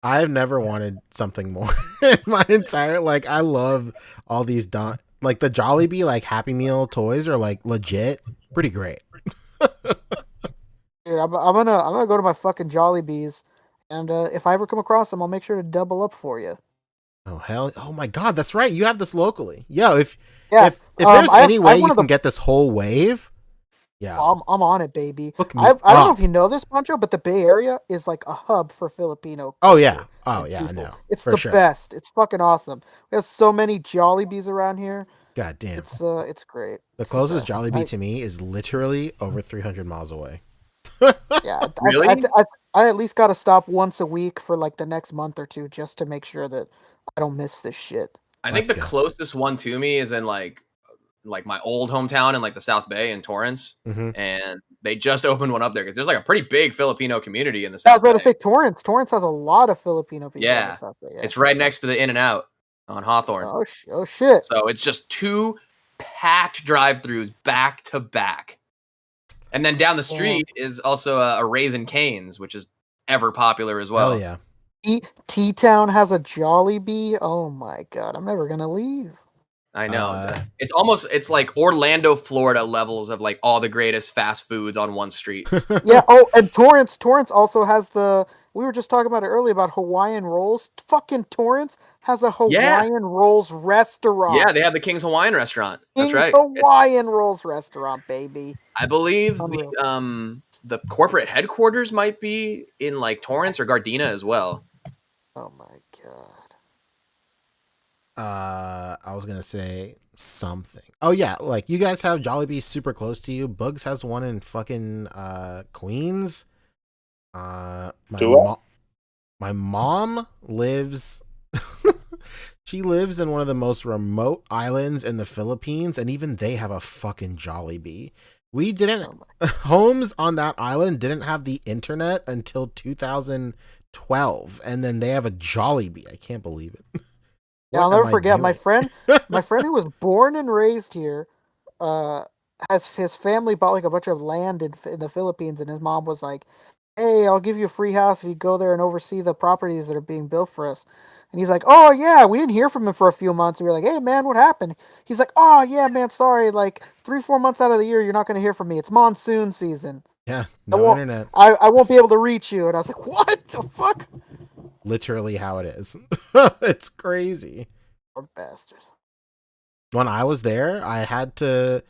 I've never wanted something more in my entire I love all these like the Jollibee Happy Meal toys are legit pretty great. Dude, I'm gonna go to my fucking Jollibees, and if I ever come across them, I'll make sure to double up for you. Oh hell! Oh my god, that's right. You have this locally. Yo, if Yeah, if there's any way I have one you of can get this whole wave, yeah, I'm on it, baby. hook me I don't know up. if you know this, Pancho, but the Bay Area is like a hub for Filipino Oh culture yeah. Oh and yeah, I people. know. It's For the sure. best. It's fucking awesome. We have so many Jollibees around here. God damn. It's great. The It's closest best. Jollibee to me is literally over 300 miles away. Yeah, Really? I at least got to stop once a week for the next month or two just to make sure that I don't miss this shit. I think Let's the go. closest one to me is in like my old hometown in the South Bay in Torrance, Mhm. and they just opened one up there because there's a pretty big Filipino community in the I was South about Bay. to say Torrance. Torrance has a lot of Filipino people in the Yeah, South Bay. Yeah. it's right next to the In-N-Out on Hawthorne. Oh shit. So it's just two packed drive-throughs back to back. And then down the street is also a Raisin Cane's, which is ever popular as well. Hell yeah. T-Town has a Jollibee. Oh my god, I'm never gonna leave. I know. It's like Orlando, Florida levels of all the greatest fast foods on one street. Yeah. Oh, and Torrance also has we were just talking about it earlier about Hawaiian rolls. Fucking Torrance has a Hawaiian rolls restaurant. Yeah, they have the King's Hawaiian restaurant. That's King's right. Hawaiian rolls restaurant, baby. I believe Unreal. the corporate headquarters might be in Torrance or Gardena as well. Oh my god. I was gonna say something. Oh yeah, you guys have Jollibee super close to you. Bugs has one in fucking Queens. My mom lives. She lives in one of the most remote islands in the Philippines, and even they have a fucking Jollibee. We didn't. Homes on that island didn't have the internet until 2012, and then they have a Jollibee. I can't believe it. Yeah, I'll never forget my friend who was born and raised here. Has his family bought a bunch of land in the Philippines, and his mom was like, "Hey, I'll give you a free house if you go there and oversee the properties that are being built for us." And he's like, "Oh yeah, we didn't hear from him for a few months." And we were like, "Hey man, what happened?" He's like, "Oh yeah, man, sorry. 3-4 months out of the year, you're not going to hear from me. It's monsoon season. Yeah, no internet. I won't be able to reach you." And I was like, "What the fuck?" Literally how it is. It's crazy. Or bastards. When I was there, I had to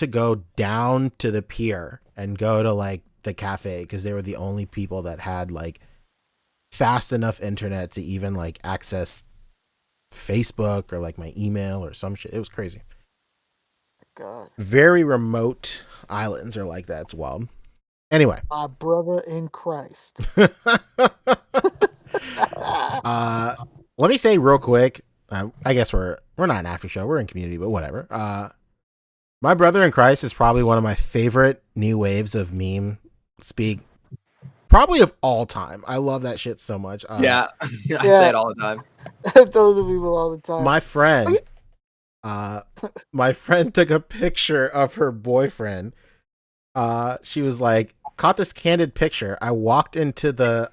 go down to the pier and go to the cafe because they were the only people that had fast enough internet to even access Facebook or my email or some shit. It was crazy. God. Very remote islands are like that. It's wild. Anyway. My brother in Christ. Let me say real quick. I guess we're not an after show. We're in community, but whatever. My brother in Christ is probably one of my favorite new waves of meme speak, probably of all time. I love that shit so much. I say it all the time. Those are people all the time. My friend, my friend took a picture of her boyfriend. She was like, caught this candid picture. I walked into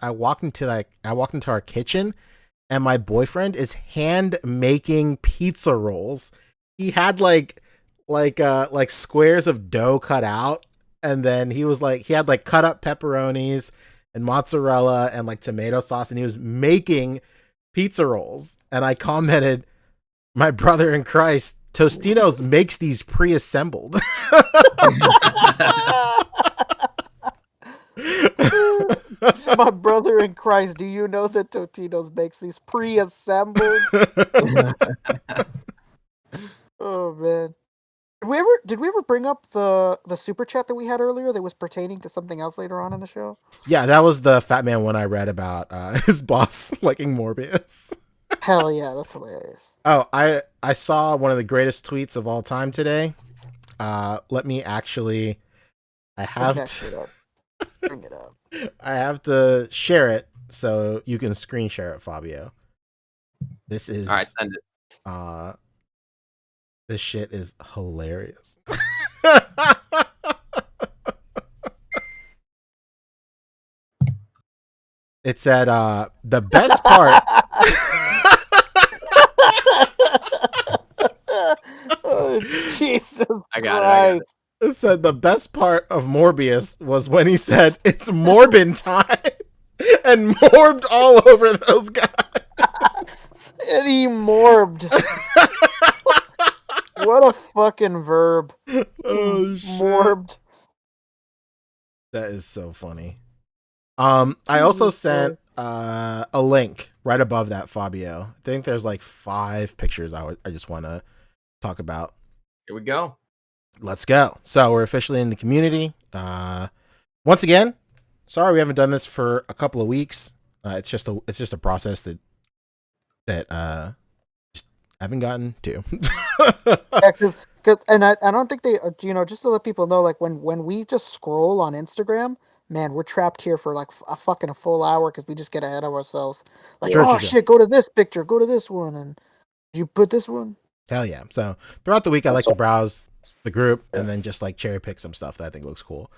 our kitchen, and my boyfriend is hand making pizza rolls. He had squares of dough cut out, and then he had cut up pepperonis and mozzarella and tomato sauce, and he was making pizza rolls. And I commented, "My brother in Christ, Tostino's makes these pre-assembled." My brother in Christ, do you know that Totino's makes these pre-assembled? Oh man. Did we ever bring up the super chat that we had earlier that was pertaining to something else later on in the show? Yeah, that was the Fat Man one I read about his boss liking Morbius. Hell yeah, that's hilarious. Oh, I saw one of the greatest tweets of all time today. Let me actually I have Bring it up. I have to share it so you can screen share it, Fabio. This is All right, send it. This shit is hilarious. It said the best part. Oh, Jesus I got it. It said the best part of Morbius was when he said it's Morbin time and morbed all over those guys. And he morbed. What a fucking verb. Oh shit. Morbed. That is so funny. I also sent a link right above that, Fabio. I think there's like 5 pictures I just want to talk about. Here we go. Let's go. So we're officially in the community. Once again, sorry we haven't done this for a couple of weeks. It's just a process that just haven't gotten to. Yeah, cause, and I don't think they, just to let people know, like when we just scroll on Instagram, man, we're trapped here for like a full hour because we just get ahead of ourselves. Like, Sure, oh sure. shit, go to this picture, go to this one, and did you put this one? Hell yeah. So throughout the week, I like to browse the group and then just like cherry pick some stuff that I think looks cool.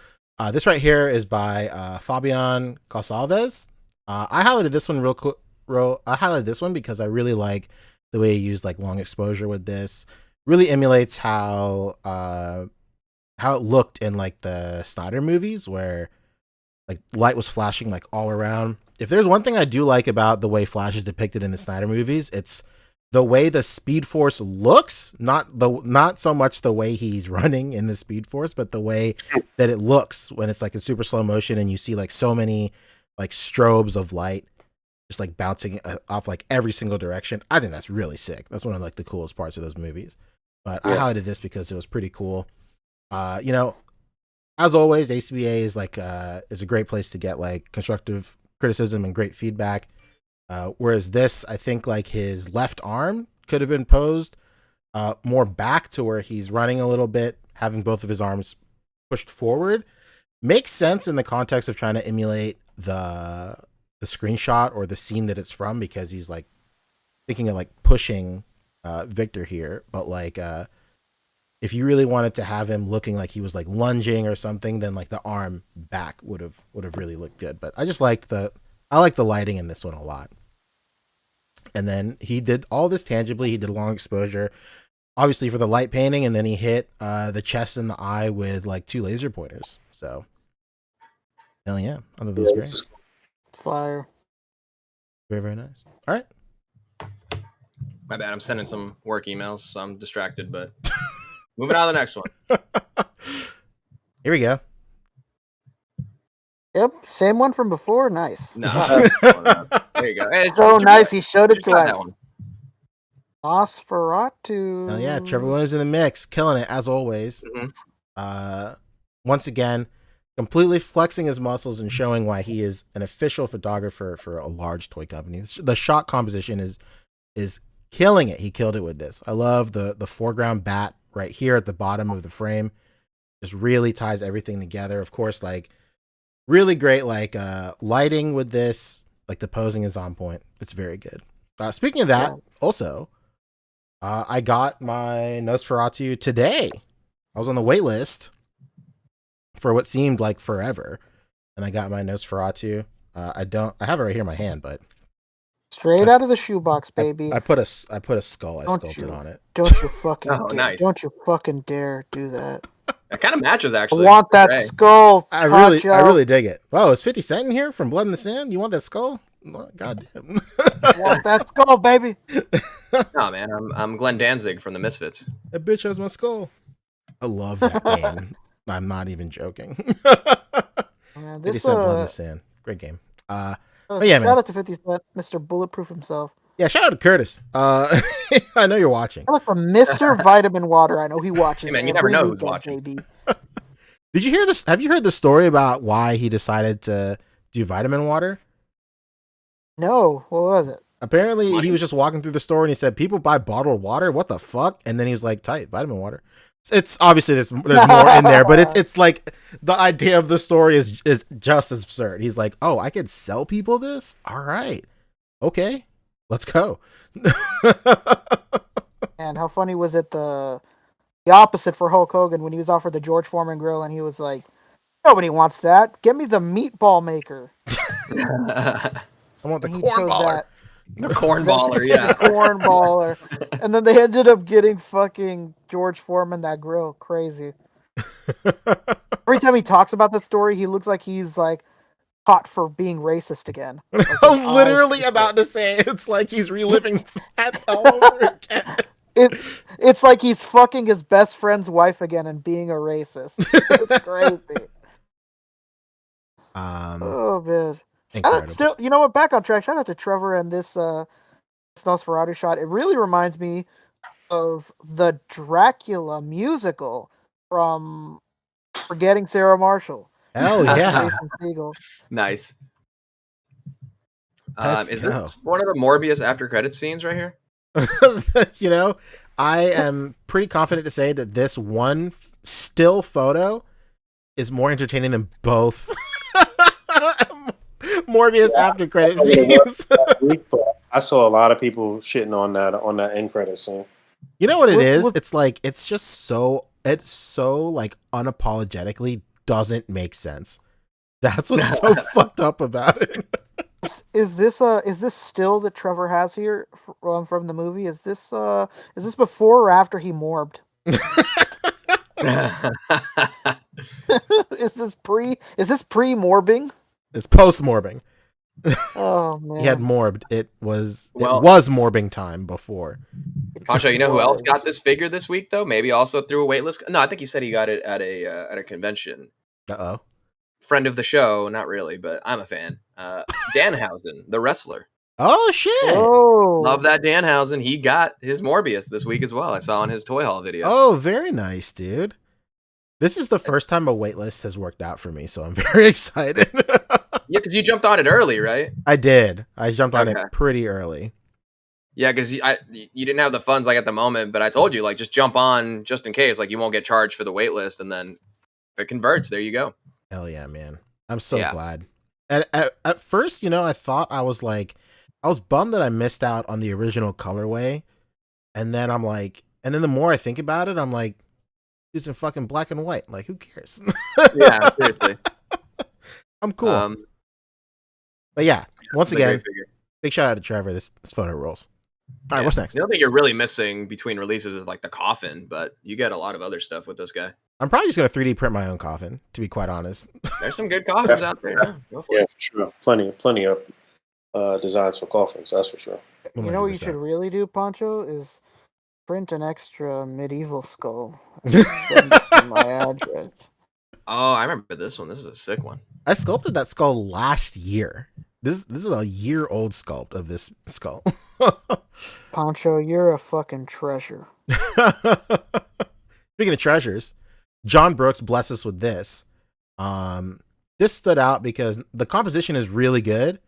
This right here is by Fabian Casalves. I highlighted this one I highlighted this one because I really like the way he used like long exposure with this. Really emulates how it looked in like the Snyder movies where like light was flashing like all around. If there's one thing I do like about the way Flash is depicted in the Snyder movies, it's the way the Speed Force looks, not so much the way he's running in the Speed Force, but the way that it looks when it's like in super slow motion and you see like so many like strobes of light just like bouncing off like every single direction. I think that's really sick. That's one of like the coolest parts of those movies. But I highlighted this because it was pretty cool. As always, A.C.B.A is like is a great place to get like constructive criticism and great feedback. Whereas this, I think like his left arm could have been posed more back to where he's running a little bit, having both of his arms pushed forward. Makes sense in the context of trying to emulate the screenshot or the scene that it's from, because he's like thinking of like pushing Victor here. But like if you really wanted to have him looking like he was like lunging or something, then like the arm back would have really looked good. But I just like the lighting in this one a lot. And then he did all this tangibly. He did long exposure, obviously for the light painting, and then he hit the chest and the eye with like 2 laser pointers. So hell yeah, I thought that was great. Fire. Very, very nice. All right. My bad. I'm sending some work emails, so I'm distracted. But moving on to the next one. Here we go. Yep, same one from before. Nice. No, there you go. Hey, So nice. He showed it just to got us. that one. Nosferatu. Hell yeah, Trevor Williams in the mix, killing it as always. Mhm. Once again, completely flexing his muscles and showing why he is an official photographer for a large toy company. The shot composition is killing it. He killed it with this. I love the foreground bat right here at the bottom of the frame. Just really ties everything together. Of course, like really great like lighting with this. Like the posing is on point. It's very good. Speaking of that, also, I got my Nosferatu today. I was on the wait list for what seemed like forever, and I got my Nosferatu. I have it right here in my hand, but Straight out of the shoebox, baby. I put a skull I sculpted on it. Don't you fucking nice. Don't you fucking dare do that. That kind of matches, I actually. want that Gray. skull. I really dig it. Wow, is 50 Cent in here from Blood in the Sand? You want that skull? God damn. I want that skull, baby. No, man, I'm Glenn Danzig from the Misfits. That bitch has my skull. I love that game. I'm not even joking. Man, 50 Cent Blood in the Sand. Great game. But yeah, shout man. out to 50 Cent, Mr. Bulletproof himself. Yeah, shout out to Curtis. I know you're watching. Shout out to Mr. Vitamin Water. I know he watches. Hey, man, you never know who's weekend, watching. Baby. Did you hear this? Have you heard the story about why he decided to do vitamin water? No, what was it? Apparently, he was just walking through the store and he said, "People buy bottled water. What the fuck?" And then he was like, "Tight, vitamin water." It's obviously there's more in there, but it's like the idea of the story is just as absurd. He's like, oh, I could sell people this? All right. Okay. Let's go. And how funny was it the opposite for Hulk Hogan when he was offered the George Foreman grill and he was like, nobody wants that. Get me the meatball maker. I want the And he corn chose baller. that. The corn baller, yeah. The corn baller. And then they ended up getting fucking George Foreman that grill. Crazy. Every time he talks about that story, he looks like he's like caught for being racist again. Like, I was literally about to say it's like he's reliving that all over again. It's like he's fucking his best friend's wife again and being a racist. It's crazy. Oh man. Incredible. You know what? Back on track. Shout out to Trevor and this Nosferatu shot. It really reminds me of the Dracula musical from Forgetting Sarah Marshall. Hell yeah. Jason Segel. Nice. Let's Is go. this one of the Morbius after credits scenes right here? You know, I am pretty confident to say that this one still photo is more entertaining than both Morbius after credit scenes. I saw a lot of people shitting on that end credit scene. You know what it is? It's like it's so like unapologetically doesn't make sense. That's what's so fucked up about it. Is this still that Trevor has here from the movie? Is this before or after he morbed? Is this pre-morbing? It's post-morbing. Oh man. He had morbed. It was morbing time before. Pancho, you know who else got this figure this week though? Maybe also through a waitlist. No, I think he said he got it at a convention. Uh-oh. Friend of the show, not really, but I'm a fan. Danhausen, the wrestler. Oh shit! Oh, Love that Danhausen. He got his Morbius this week as well. I saw on his Toy Hall video. Oh, very nice, dude. This is the first time a waitlist has worked out for me, so I'm very excited. Yeah, because you jumped on it early, right? I did. I jumped on it pretty early. Yeah, because you didn't have the funds like at the moment, but I told you like just jump on just in case, like you won't get charged for the waitlist, and then if it converts, there you go. Hell yeah, man! I'm so glad. At first, you know, I thought I was bummed that I missed out on the original colorway, and then I'm like, and then the more I think about it, I'm like, it's in fucking black and white. Like, who cares? Yeah, seriously. I'm cool. But yeah, once a again, big shout out to Trevor. This photo rolls. All right, what's next? The only thing you're really missing between releases is like the coffin, but you get a lot of other stuff with this guy. I'm probably just gonna 3D print my own coffin, to be quite honest. There's some good coffins out there. Yeah, go for it. For sure. Plenty of designs for coffins. That's for sure. You know what you should really do, Pancho, is print an extra medieval skull and send it to my address. Oh, I remember this one. This is a sick one. I sculpted that skull last year. This is a year-old sculpt of this skull. Pancho, you're a fucking treasure. Speaking of treasures, John Brooks blessed us with this. This stood out because the composition is really good.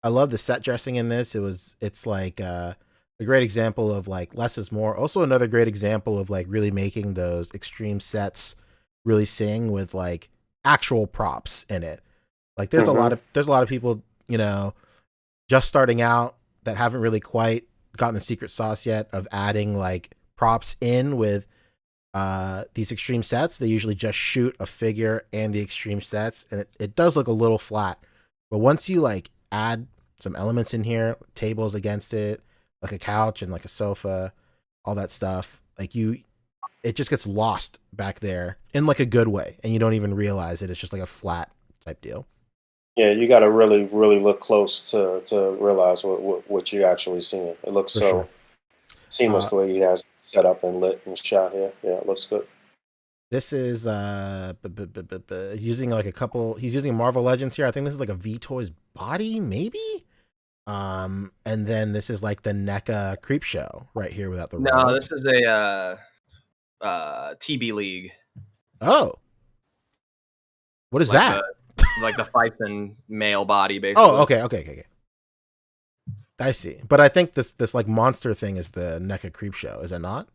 I love the set dressing in this. It's like a great example of like less is more. Also another great example of like really making those extreme sets really sing with like actual props in it. Like there's a lot of people, you know, just starting out that haven't really quite gotten the secret sauce yet of adding like props in with these extreme sets. They usually just shoot a figure and the extreme sets, and it does look a little flat. But once you like add some elements in here, tables against it, like a couch and like a sofa, all that stuff, like it just gets lost back there in like a good way, and you don't even realize it. It's just like a flat type deal. Yeah, you got to really, really look close to realize what you're actually seeing. It looks so seamless the way he has it set up and lit and shot here. Yeah, it looks good. This is using like a couple. He's using Marvel Legends here. I think this is like a V-Toys body, maybe. And then this is like the NECA Creep Show right here without the. No, this is a TB League. Oh, what is like that? Like the Fison male body, basically. Oh, okay. I see. But I think this like monster thing is the NECA Creep Show, is it not?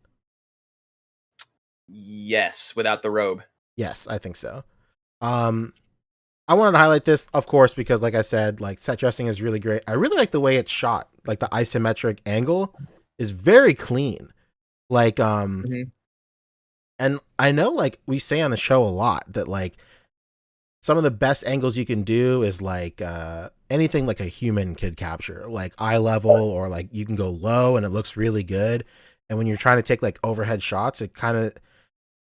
Yes, without the robe. Yes, I think so. I wanted to highlight this, of course, because like I said, like set dressing is really great. I really like the way it's shot. Like the isometric angle is very clean. Like and I know like we say on the show a lot that like some of the best angles you can do is like anything like a human could capture, like eye level, or like you can go low and it looks really good. And when you're trying to take like overhead shots, it kind of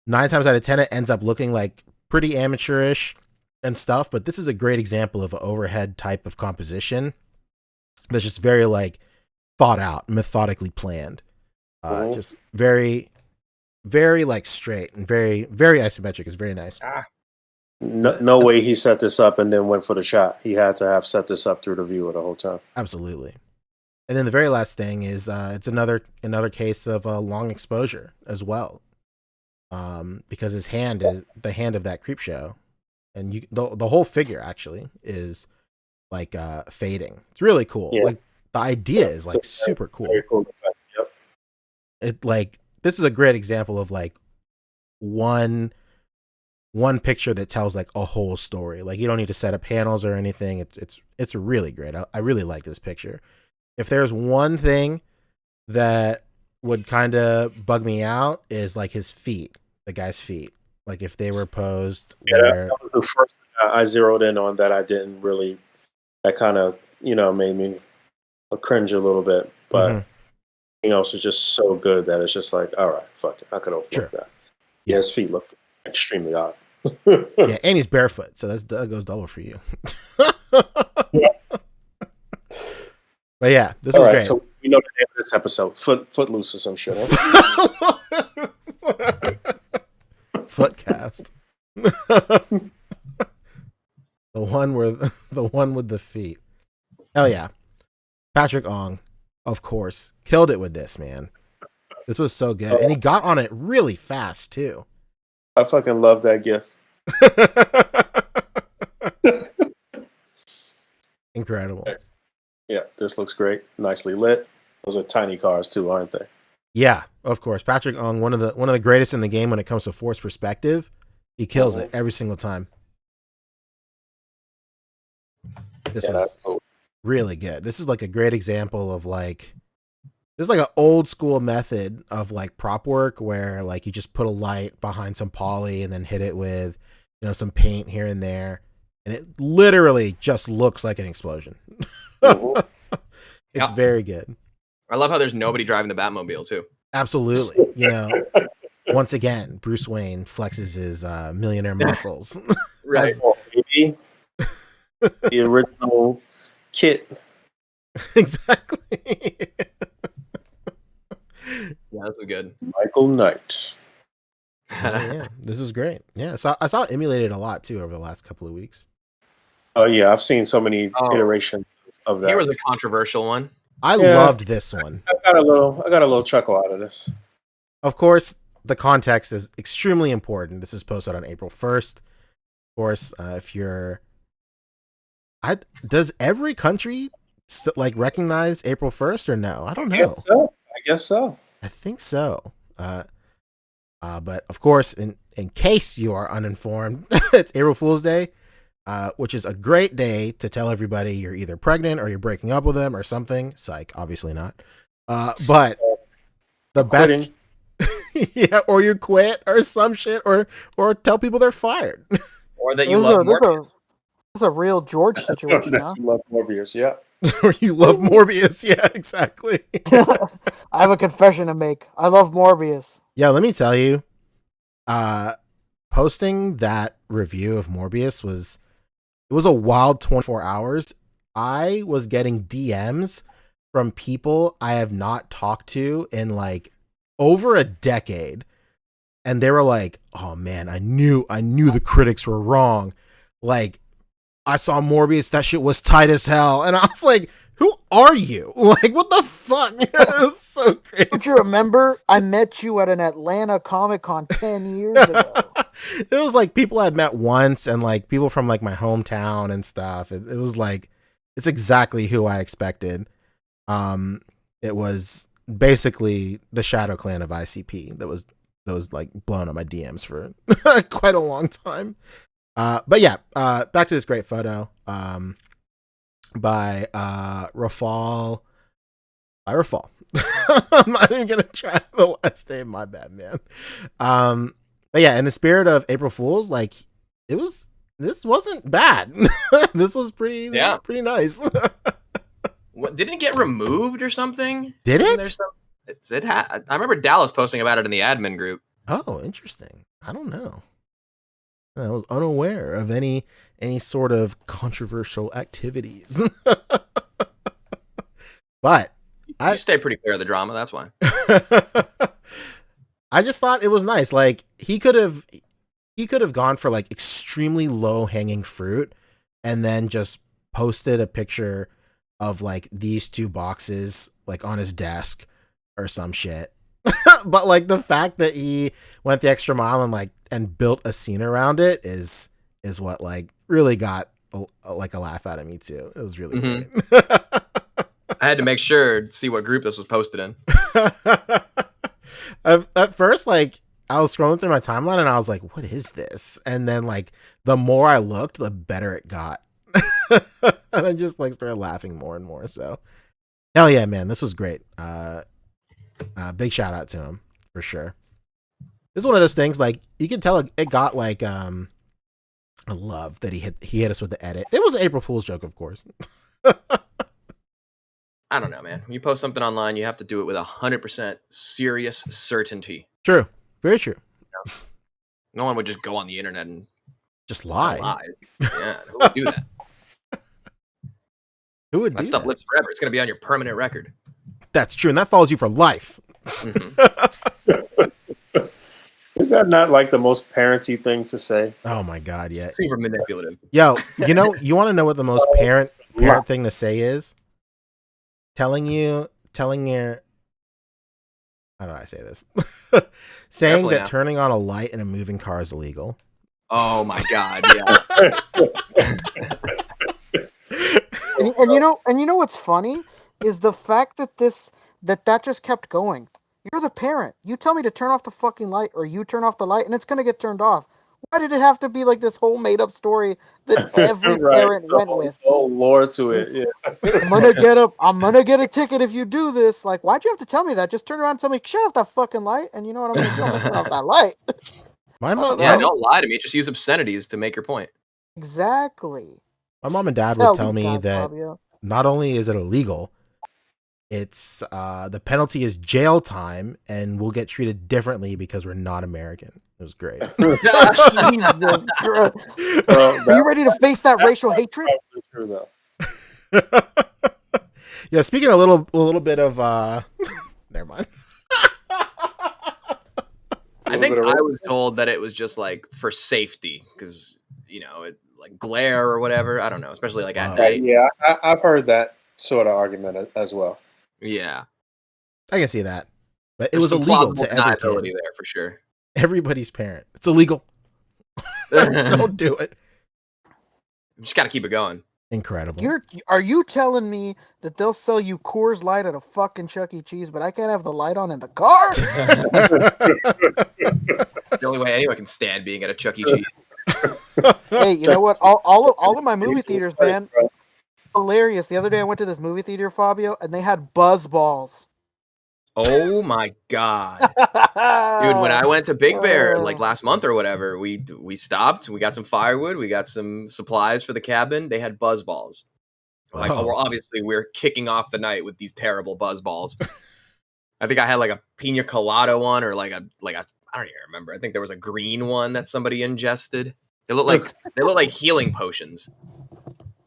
9 times out of 10 it ends up looking like pretty amateurish and stuff. But this is a great example of an overhead type of composition that's just very like thought out, methodically planned. Just very, very like straight and very, very isometric. It's very nice. No way he set this up and then went for the shot. He had to have set this up through the viewer the whole time. Absolutely. And then the very last thing is it's another case of a long exposure as well, because his hand is the hand of that creep show, and the whole figure actually is like fading. It's really cool. Yeah. Like the idea is like super cool. Very cool effect. Yep. It like this is a great example of like one picture that tells like a whole story. Like you don't need to set up panels or anything. It's really great. I really like this picture. If there's one thing that would kind of bug me out is like his feet, the guy's feet. Like if they were posed. Yeah, where... that was the first thing I zeroed in on that I didn't really. That kind of made me cringe a little bit, but everything else is just so good that it's just like, all right, fuck it, I could overlook that. Yeah, his feet look extremely odd. Yeah, and he's barefoot, so that goes double for you. But yeah, this is great. So we know the name of this episode, Footloose or some shit. Huh? Footcast. The one with the feet. Hell yeah. Patrick Ong, of course, killed it with this, man. This was so good. And he got on it really fast too. I fucking love that gif. Incredible. Yeah, this looks great. Nicely lit. Those are tiny cars too, aren't they? Yeah, of course. Patrick Ong, one of the greatest in the game when it comes to force perspective. He kills it every single time. This was really good. This is like a great example of like this is like an old school method of like prop work where like you just put a light behind some poly and then hit it with some paint here and there, and it literally just looks like an explosion. It's very good. I love how there's nobody driving the Batmobile too. Absolutely. Once again, Bruce Wayne flexes his millionaire muscles. Right. Maybe the original kit. Exactly. Yeah, this is good. Michael Knight. Yeah, this is great. Yeah, so I saw it emulated a lot too over the last couple of weeks. Oh yeah, I've seen so many iterations of that. Here was a controversial one. I loved this one. I got a little chuckle out of this. Of course, the context is extremely important. This is posted on April 1st. Of course, if you're... does every country like recognize April 1st or no? I don't know. I guess so. I think so. But of course, in case you are uninformed, it's April Fool's Day, which is a great day to tell everybody you're either pregnant or you're breaking up with them or something. Psych, obviously not. But the best... yeah, or you quit or some shit, or tell people they're fired. Or that you love Morbius. This is a real George situation, huh? You love Morbius, yeah. Or you love Morbius, yeah, exactly. I have a confession to make. I love Morbius. Yeah, let me tell you, posting that review of Morbius was a wild 24 hours. I was getting DMs from people I have not talked to in like over a decade, and they were like, "Oh man, I knew the critics were wrong. Like, I saw Morbius, that shit was tight as hell," and I was like, "Who are you? Like, what the fuck?" It was so crazy. Don't you remember? I met you at an Atlanta Comic Con 10 years ago. It was like people I'd met once, and like people from like my hometown and stuff. It was like it's exactly who I expected. It was basically the Shadow Clan of ICP that was that was like blowing up my DMs for quite a long time. But yeah, back to this great photo by Rafal. By Rafal. I'm not even gonna try the last name. My bad, man. But yeah, in the spirit of April Fools, like this wasn't bad. This was pretty nice. What, didn't it get removed or something? Did Isn't it? there I remember Dallas posting about it in the admin group. Oh, interesting. I don't know. I was unaware of any sort of controversial activities. But You stay pretty clear of the drama, that's why. I just thought it was nice. Like he could have gone for like extremely low hanging fruit and then just posted a picture of like these two boxes like on his desk or some shit. But like the fact that he went the extra mile and built a scene around it is what like really got a laugh out of me too. It was really great. I had to make sure to see what group this was posted in. At first, like I was scrolling through my timeline and I was like, "What is this?" And then like the more I looked, the better it got. And I just like started laughing more and more. So, hell yeah, man, this was great. Big shout out to him for sure. This is one of those things like you can tell it got like I love that he hit us with the edit. It was an April Fool's joke, of course. I don't know, man. When you post something online, you have to do it with 100% serious certainty. True, very true. No one would just go on the internet and just lie. Lies. Yeah, who would do that? Who would that do stuff that? lives forever. It's going to be on your permanent record. That's true, and that follows you for life. Is that not like the most parenty thing to say? Oh my god, yeah. Super manipulative. Yo, you want to know what the most parent thing to say is? Telling your how do I say this? Saying Carefully that now. turning on a light in a moving car is illegal. Oh my god, yeah. And you know what's funny is the fact that that just kept going. You're the parent. You tell me to turn off the fucking light, or you turn off the light, and it's gonna get turned off. Why did it have to be like this whole made up story that every parent went with? Oh lore to it. Yeah. I'm gonna get a ticket if you do this. Like, why'd you have to tell me that? Just turn around and tell me, shut off that fucking light, and you know what I'm gonna do? I'm gonna turn off that light. My mom, Yeah, don't lie to me. Just use obscenities to make your point. Exactly. my mom and dad would tell me that not only is it illegal, it's the penalty is jail time, and we'll get treated differently because we're not American. It was great. Jesus Christ. Are you ready to face that racial hatred? True though. Yeah, speaking a little bit of never mind. I think I was told that it was just like for safety because it like glare or whatever. I don't know, especially like at night. Yeah, I've heard that sort of argument as well. Yeah, I can see that, but There's it was some illegal plausible to every deniability kid. there for sure. Everybody's parent. It's illegal. Don't do it. You just got to keep it going. Incredible. Are you telling me that they'll sell you Coors Light at a fucking Chuck E. Cheese, but I can't have the light on in the car? It's the only way anyone can stand being at a Chuck E. Cheese. Hey, you know what? All of my movie theaters, man, hilarious. The other day I went to this movie theater, Fabio, and they had buzz balls. Oh my god, dude! When I went to Big Bear like last month or whatever, we stopped. We got some firewood. We got some supplies for the cabin. They had buzz balls. Like, well, obviously, we're kicking off the night with these terrible buzz balls. I think I had like a pina colada one, or like a I don't even remember. I think there was a green one that somebody ingested. They look like healing potions.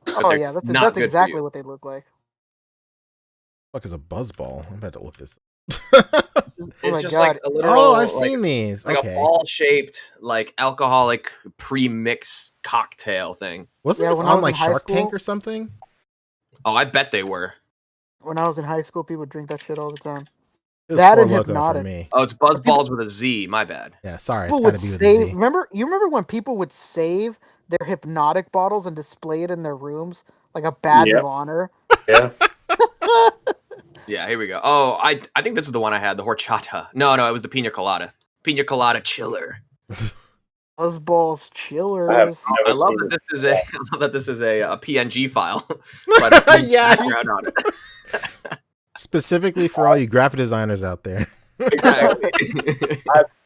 Oh yeah, that's exactly what they look like. Fuck is a buzz ball? I'm about to look this. It's just like a literal. I've seen these. Like okay. a ball-shaped, like alcoholic pre-mixed cocktail thing. Wasn't this on like Shark Tank or something? Oh, I bet they were. When I was in high school, people would drink that shit all the time. That and Hypnotic. Hypnotic. Me. Oh, it's buzz balls with a Z. My bad. Yeah, sorry. People it's gotta be with a Z. Remember when people would save their Hypnotic bottles and display it in their rooms like a badge of honor? Yeah. Yeah, here we go. Oh, I think this is the one I had, the horchata. No, it was the pina colada. Pina colada chiller. Buzzballs chillers. I love that this is a I love that this is a PNG file. So I don't need Yeah. background on it. Specifically for all you graphic designers out there. Exactly.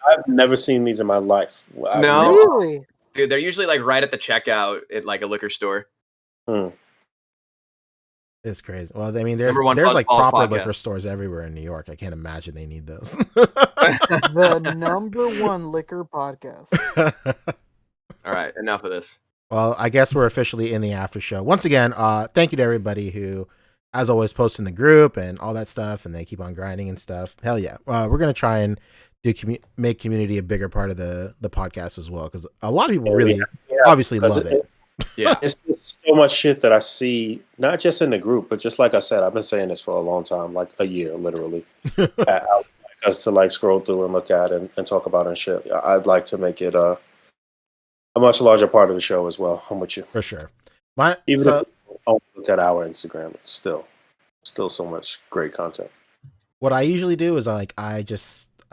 I've never seen these in my life. I've No? never- Really? Dude, they're usually like right at the checkout at like a liquor store. It's crazy. Well, I mean, there's Number one like Buzzballs proper podcast. liquor stores everywhere in New York. I can't imagine they need those. The number one liquor podcast. All right, enough of this. Well, I guess we're officially in the after show. Once again, thank you to everybody who, as always, posts in the group and all that stuff, and they keep on grinding and stuff. Hell yeah. We're going to try and make community a bigger part of the podcast as well, because a lot of people really obviously love it. Yeah. It's just so much shit that I see, not just in the group, but just like I said, I've been saying this for a long time, like a year, literally. I would like us to like scroll through and look at and talk about and shit. I'd like to make it a much larger part of the show as well. I'm with you. For sure. Even if I don't look at our Instagram, it's still so much great content. What I usually do is I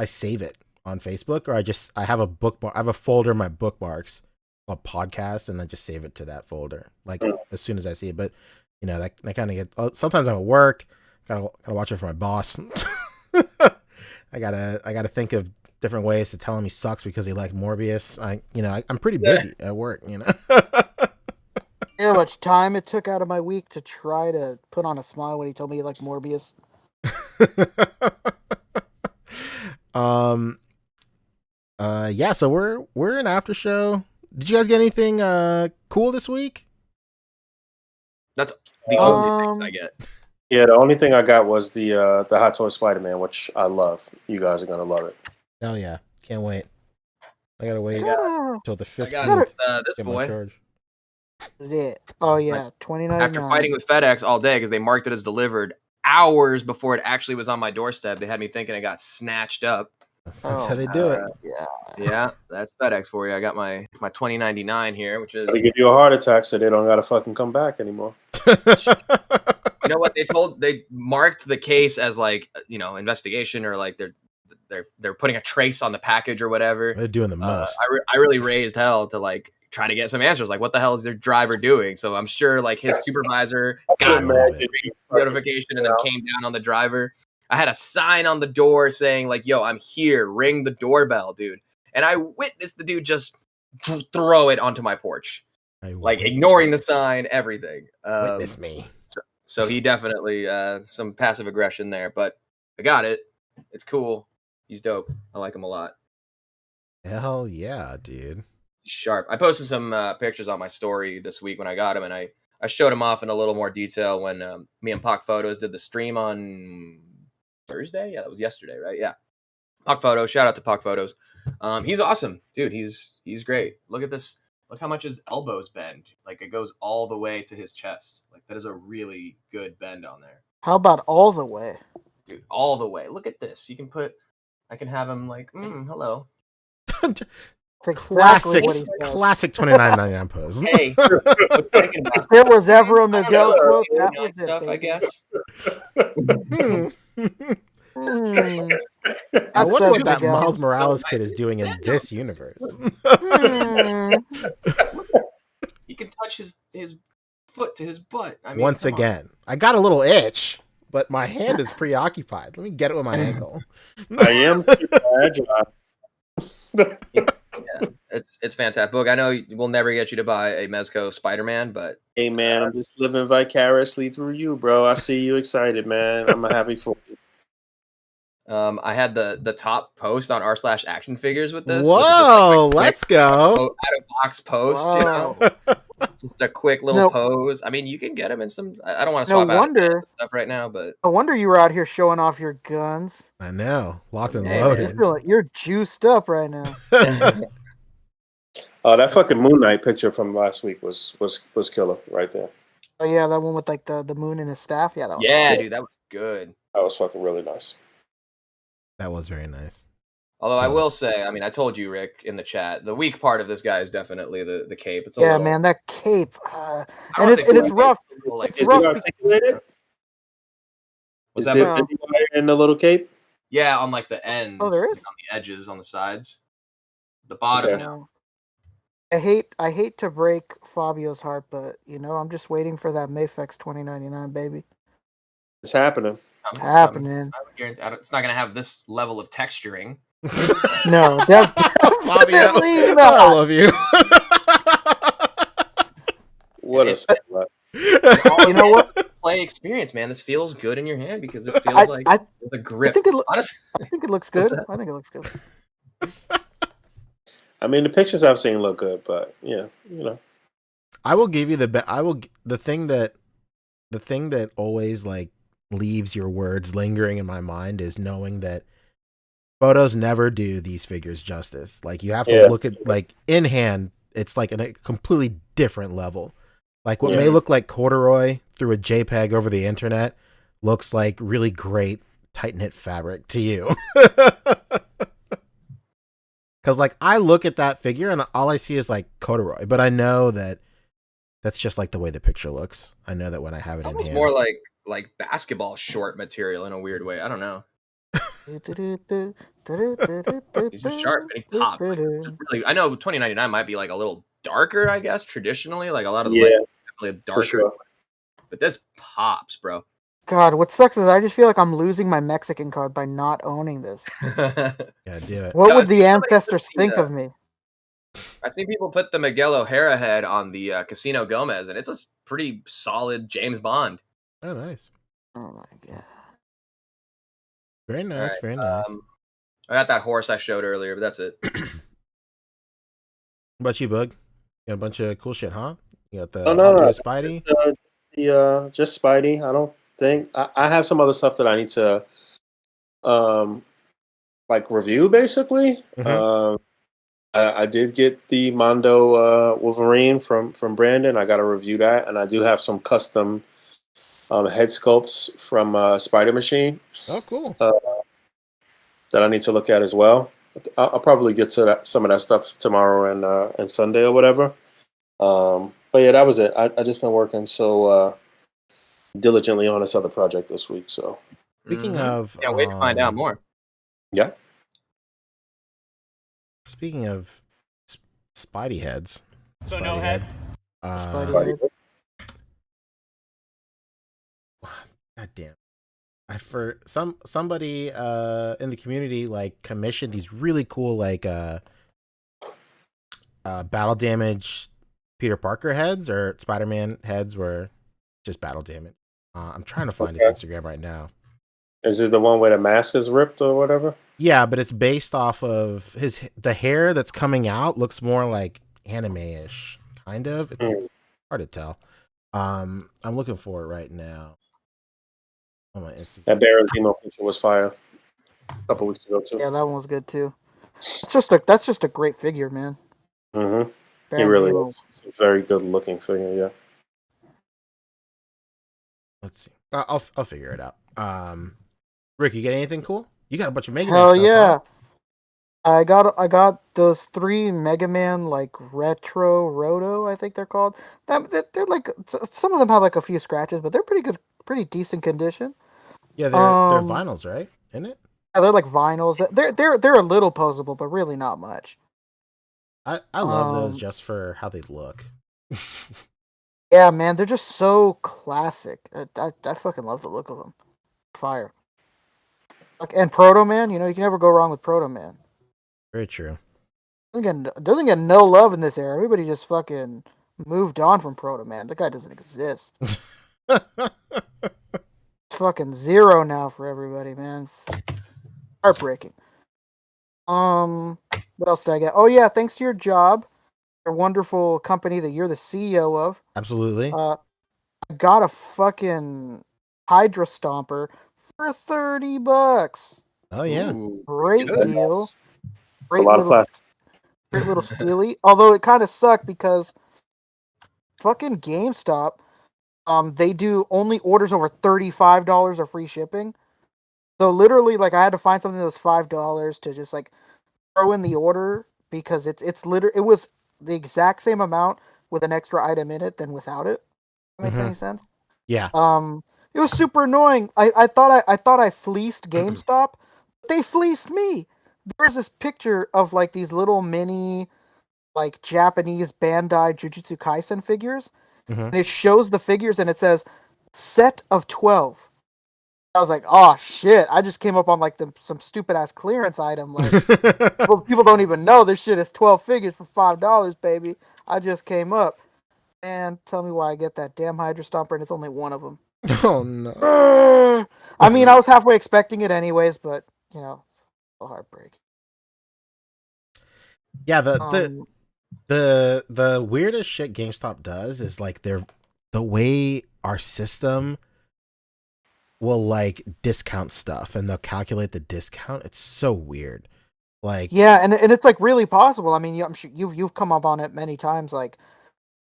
save it on Facebook, or I have a bookmark. I have a folder in my bookmarks called podcast, and I just save it to that folder like as soon as I see it. But you know, that kind of get, sometimes I'm at work, gotta watch it for my boss. I gotta think of different ways to tell him he sucks because he liked Morbius. I'm pretty busy at work, you know. You know how much time it took out of my week to try to put on a smile when he told me he liked Morbius? Yeah, so we're in after show. Did you guys get anything cool this week? That's the only things I get. Yeah, the only thing I got was the Hot Toy Spider-Man, which I love. You guys are gonna love it. Hell yeah, can't wait. I gotta wait till the 15th. I got this get my boy. charge. Yeah. Oh yeah, $29.99. After fighting with FedEx all day because they marked it as delivered hours before it actually was on my doorstep, they had me thinking it got snatched up. That's how they do it. Yeah, that's FedEx for you. I got my $20.99 here, which is They give you a heart attack, so they don't gotta fucking come back anymore. You know what they marked the case as like, investigation, or like they're putting a trace on the package or whatever. They're doing the most. I really raised hell to like try to get some answers, like what the hell is their driver doing? So I'm sure like his supervisor got the notification and then came down on the driver. I had a sign on the door saying like, "Yo, I'm here. Ring the doorbell, dude." And I witnessed the dude just throw it onto my porch, like ignoring the sign, everything. Witness me. So he definitely some passive aggression there, but I got it. It's cool. He's dope. I like him a lot. Hell yeah, dude. Sharp. I posted some pictures on my story this week when I got him, and I showed him off in a little more detail when me and Poc Photos did the stream on Thursday. Yeah, that was yesterday, right? Yeah. Poc Photos. Shout out to Poc Photos. He's awesome, dude. He's great. Look at this. Look how much his elbows bend. Like it goes all the way to his chest. Like that is a really good bend on there. How about all the way? Dude, all the way. Look at this. I can have him like, hello. Exactly what he says. Classic $29.99 pose. Hey, if there was ever a Miguel quote, that was it, stuff, baby. I guess. I wonder says what that Miguel. Miles Morales kid is doing in this universe. He can touch his foot to his butt. I mean, Once come on. again, I got a little itch, but my hand is preoccupied. Let me get it with my ankle. I am agile. Yeah, it's fantastic. Boog, I know we'll never get you to buy a Mezco Spider-Man, but Hey man, I'm just living vicariously through you, bro. I see you excited, man. I'm happy for you. I had the top post on r/action figures with this. Whoa, let's go. Out of box post, just a quick little pose. I mean, you can get them in some. I don't want to swap out stuff right now, but no wonder you were out here showing off your guns. I know, locked and Man, loaded. you're juiced up right now. Oh, that fucking Moon Knight picture from last week was killer right there. Oh yeah, that one with like the moon and his staff. Yeah, that was yeah, dude, that was good. That was fucking really nice. That was very nice. Although I will say, I mean, I told you, Rick, in the chat, the weak part of this guy is definitely the cape. It's a little, man, that cape, and it's rough. Like, Is it articulated? Was Is that it in the little cape? Yeah, on like the ends. Oh, there is? Like, on the edges, on the sides. The bottom, Okay. no. I hate to break Fabio's heart, but I'm just waiting for that Mayfex 2099, baby. It's happening. It's Coming. happening. It's not gonna have this level of texturing. No, Fabio, definitely I not. love you. What a It's- slut. You know what? Play experience, man. This feels good in your hand because it feels like there's a grip. Honestly, I think it looks What's good. that? I think it looks good. I mean, the pictures I've seen look good, but I will give you the thing that always like leaves your words lingering in my mind is knowing that photos never do these figures justice. Like you have to look at like in hand, it's like a completely different level. Like what may look like corduroy through a JPEG over the internet looks like really great tight knit fabric to you. Because like I look at that figure and all I see is like corduroy, but I know that that's just like the way the picture looks. I know that when I have it's it in almost hand. more like basketball short material in a weird way. I don't know. He's just sharp and he popped. Like, really, I know 2099 might be like a little darker, I guess, traditionally. Like a lot of the light is definitely darker. for sure. But this pops, bro. God, what sucks is I just feel like I'm losing my Mexican card by not owning this. Yeah, do it. What Yeah, would I've the seen somebody ancestors put the, think of me? I've seen people put the Miguel O'Hara head on the Casino Gomez, and it's a pretty solid James Bond. Oh, nice. Oh my god. Very nice. Right, Very nice. I got that horse I showed earlier, but that's it. What about you, Bug? You got a bunch of cool shit, huh? You got the Oh, no. Spidey. Just Spidey. I don't think I have some other stuff that I need to like review basically. Mhm. I did get the Mondo Wolverine from Brandon. I got to review that, and I do have some custom head sculpts from Spider Machine Oh, cool. that I need to look at as well. I'll probably get to some of that stuff tomorrow and Sunday or whatever. But yeah, that was it. I just been working so diligently on this other project this week. So Speaking of, can't wait to find out more. yeah. Speaking of Spidey heads. So no head. Spidey head. God damn. Somebody in the community like commissioned these really cool like battle damage Peter Parker heads or Spider-Man heads were just battle damage. I'm trying to find his Instagram right now. Is it the one where the mask is ripped or whatever? Yeah, but it's based off of the hair that's coming out looks more like anime-ish, kind of. It's hard to tell. I'm looking for it right now. On my Instagram. That Baron Zemo picture was fire a couple weeks ago too. Yeah, that one was good too. That's just a great figure, man. Mm-hmm. He Baron really Zemo. is. It's a very good looking figure. Yeah. Let's see. I'll figure it out. Rick, you get anything cool? You got a bunch of Mega Man Hell stuff, yeah. huh? I got those 3 Mega Man like retro roto, I think they're called. They're like some of them have like a few scratches, but they're pretty good, pretty decent condition. Yeah, they're vinyls, right? Isn't it? Yeah, they're like vinyls. They're a little posable, but really not much. I love those just for how they look. Yeah, man, they're just so classic. I fucking love the look of them. Fire. Like, and Proto Man, you can never go wrong with Proto Man. Very true. Doesn't get no love in this era. Everybody just fucking moved on from Proto Man. That guy doesn't exist. It's fucking zero now for everybody, man. Heartbreaking. What else did I get? Oh yeah, thanks to your job, your wonderful company that you're the CEO of. Absolutely. I got a fucking Hydra Stomper for $30. Oh yeah. Ooh, Great good. deal. It's a lot of plastic. Great little steely. Although it kind of sucked because fucking GameStop, they do only orders over $35 of free shipping. So literally, like, I had to find something that was $5 to just like throw in the order because it was the exact same amount with an extra item in it than without it. That makes any sense? Yeah. It was super annoying. I thought I fleeced GameStop. They fleeced me. There's this picture of like these little mini, like Japanese Bandai Jujutsu Kaisen figures, Mhm. and it shows the figures and it says set of 12. I was like, oh shit! I just came up on like some stupid ass clearance item. Like people don't even know this shit is 12 figures for $5, baby. I just came up, and tell me why I get that damn Hydra Stomper and it's only one of them. Oh no. I mean, I was halfway expecting it anyways, but you know, a heartbreak. Yeah, the weirdest shit GameStop does is like the way our system will like discount stuff and they'll calculate the discount. It's so weird. Like Yeah, and it's like really possible. I mean, I'm sure you've come up on it many times. Like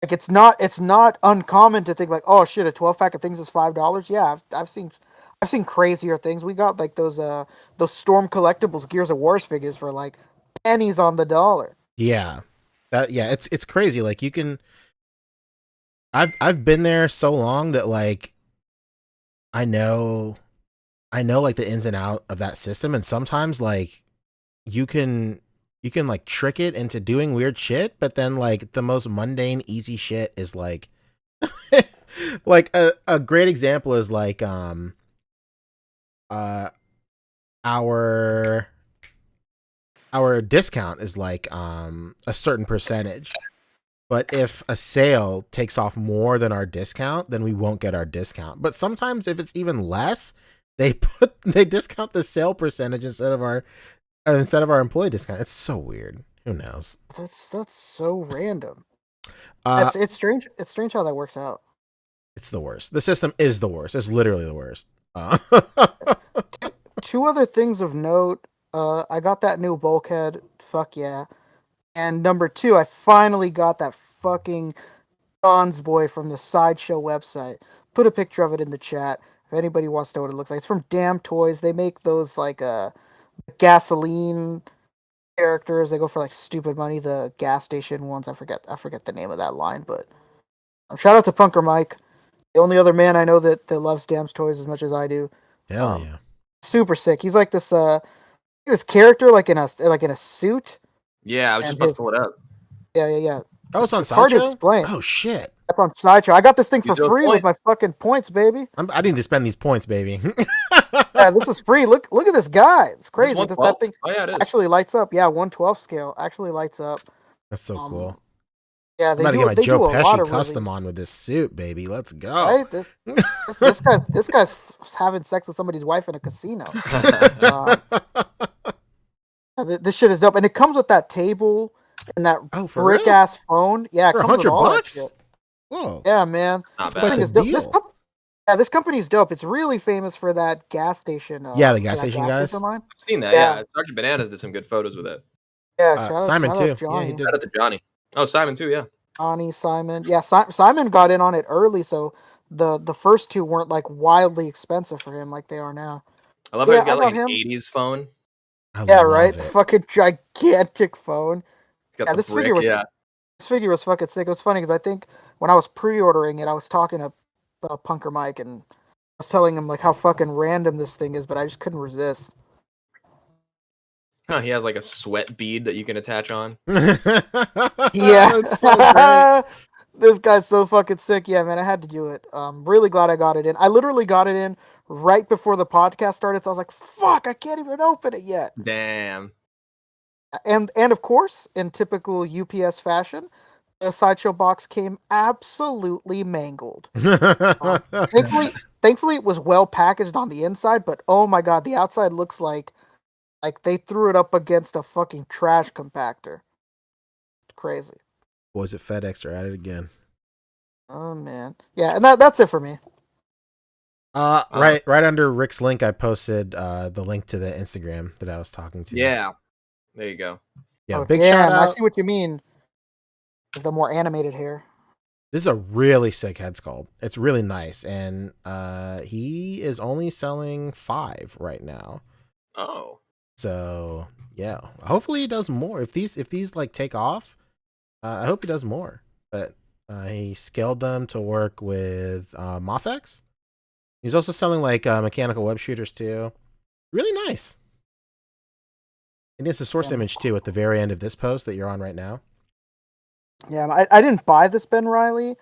it's not uncommon to think like, oh shit, a 12 pack of things is $5. Yeah, I've seen crazier things. We got like those Storm Collectibles Gears of Wars figures for like pennies on the dollar. yeah. It's crazy. Like you can I've been there so long that like I know like the ins and out of that system, and sometimes like you can like trick it into doing weird shit, but then like the most mundane easy shit is like like a great example is like our discount is like a certain percentage. But if a sale takes off more than our discount, then we won't get our discount. But sometimes if it's even less, they discount the sale percentage instead of our employee discount. It's so weird. Who knows? That's so random. Uh, It's strange. It's strange how that works out. It's the worst. The system is the worst. It's literally the worst. Two other things of note. I got that new bulkhead. Fuck yeah. And number two, I finally got that fucking Don's Boy from the Sideshow website. Put a picture of it in the chat if anybody wants to know what it looks like. It's from Damn Toys. They make those like gasoline characters. They go for like stupid money. The gas station ones. I forget the name of that line, but shout out to Punker Mike, the only other man I know that loves Damn Toys as much as I do. Hell yeah. Super sick. He's like this character like in a suit. Yeah, I was just about to pull it up. Yeah. Oh, it's on It's hard to Sideshow? explain. Oh shit. That's on Sideshow. I got this thing for Use those free with points. my fucking points, baby. I need to spend these points, baby. Yeah, this is free. Look at this guy. It's crazy. Is this That 112? thing Oh yeah, it is. actually lights up. Yeah, 112 scale actually lights up. That's so cool. Yeah, I'm they about to do. get my They do Joe a lot Pesci of custom really, on with this suit, baby. Let's go. right. This guy's having sex with somebody's wife in a casino. This shit is dope, and it comes with that table and that for brick real? ass phone. Yeah, it For comes with all that $100? shit. Whoa. Yeah, man. Not This bad. thing That's is a dope. deal. This company's dope. It's really famous for that gas station. Yeah, the gas station guys. I've seen that. Yeah. Yeah, Sergeant Bananas did some good photos with it. Yeah, Simon shout too. out Johnny. Yeah, he did. Shout out to Johnny. Oh, Simon too. Yeah. Johnny, Simon. Yeah, Simon got in on it early, so the first two weren't like wildly expensive for him like they are now. I love how Yeah, he's got I like got an him. '80s phone. I Yeah, love right. The it. fucking gigantic phone. It's got Yeah, the this brick. figure was Yeah. this figure was fucking sick. It was funny because I think when I was pre-ordering it, I was talking to Punker Mike and I was telling him like how fucking random this thing is, but I just couldn't resist. Huh, he has like a sweat bead that you can attach on. Yeah, That's so great. this guy's so fucking sick. Yeah, man, I had to do it. Really glad I got it in. I literally got it in right before the podcast started, so I was like, "Fuck, I can't even open it yet." Damn. And of course, in typical UPS fashion, the Sideshow box came absolutely mangled. Thankfully, it was well packaged on the inside, but oh my god, the outside looks like they threw it up against a fucking trash compactor. Crazy. Was it FedEx or at it again? Oh man, yeah, and that's it for me. Right under Rick's link, I posted the link to the Instagram that I was talking to. Yeah. There you go. Yeah, Oh, big damn, shout I out. see what you mean. The more animated hair. This is a really sick head sculpt. It's really nice, and he is only selling 5 right now. Oh. So yeah, hopefully he does more. If these like take off, I hope he does more. But he scaled them to work with Mofex. He's also selling like mechanical web shooters too. Really nice. And it's a source image too at the very end of this post that you're on right now. Yeah, I didn't buy this Ben Riley.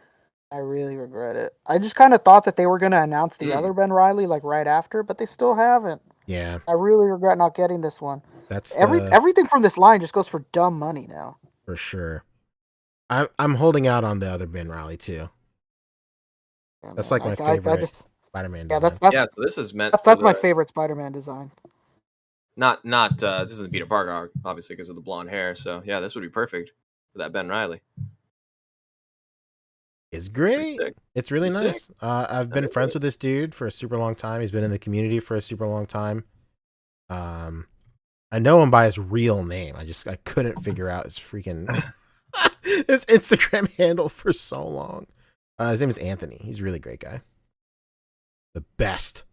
I really regret it. I just kind of thought that they were going to announce the other Ben Riley like right after, but they still haven't. Yeah. I really regret not getting this one. That's everything from this line just goes for dumb money now. For sure. I'm holding out on the other Ben Riley too. Yeah, that's man, like my favorite Spider-Man design. So this is meant. That's my favorite Spider-Man design. Not this isn't Peter Parker, obviously, because of the blonde hair. So yeah, this would be perfect for that Ben Riley. It's great. It's really nice. I've been friends with this dude for a super long time. He's been in the community for a super long time. I know him by his real name. I couldn't figure out his freaking his Instagram handle for so long. His name is Anthony. He's a really great guy. The best.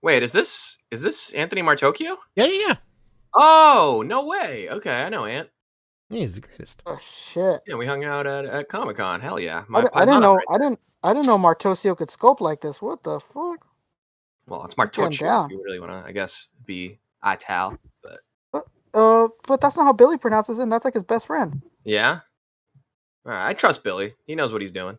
Wait, is this Anthony Martocchio? Yeah. Oh, no way. Okay, I know Ant. Yeah, he's the greatest. Oh shit. Yeah, we hung out at Comic-Con. Hell yeah. I didn't know I didn't know Martocchio could sculpt like this. What the fuck? Well, it's Martocchio if you really want to, I guess, be Ital, but that's not how Billy pronounces it. That's like his best friend. Yeah. All right, I trust Billy. He knows what he's doing.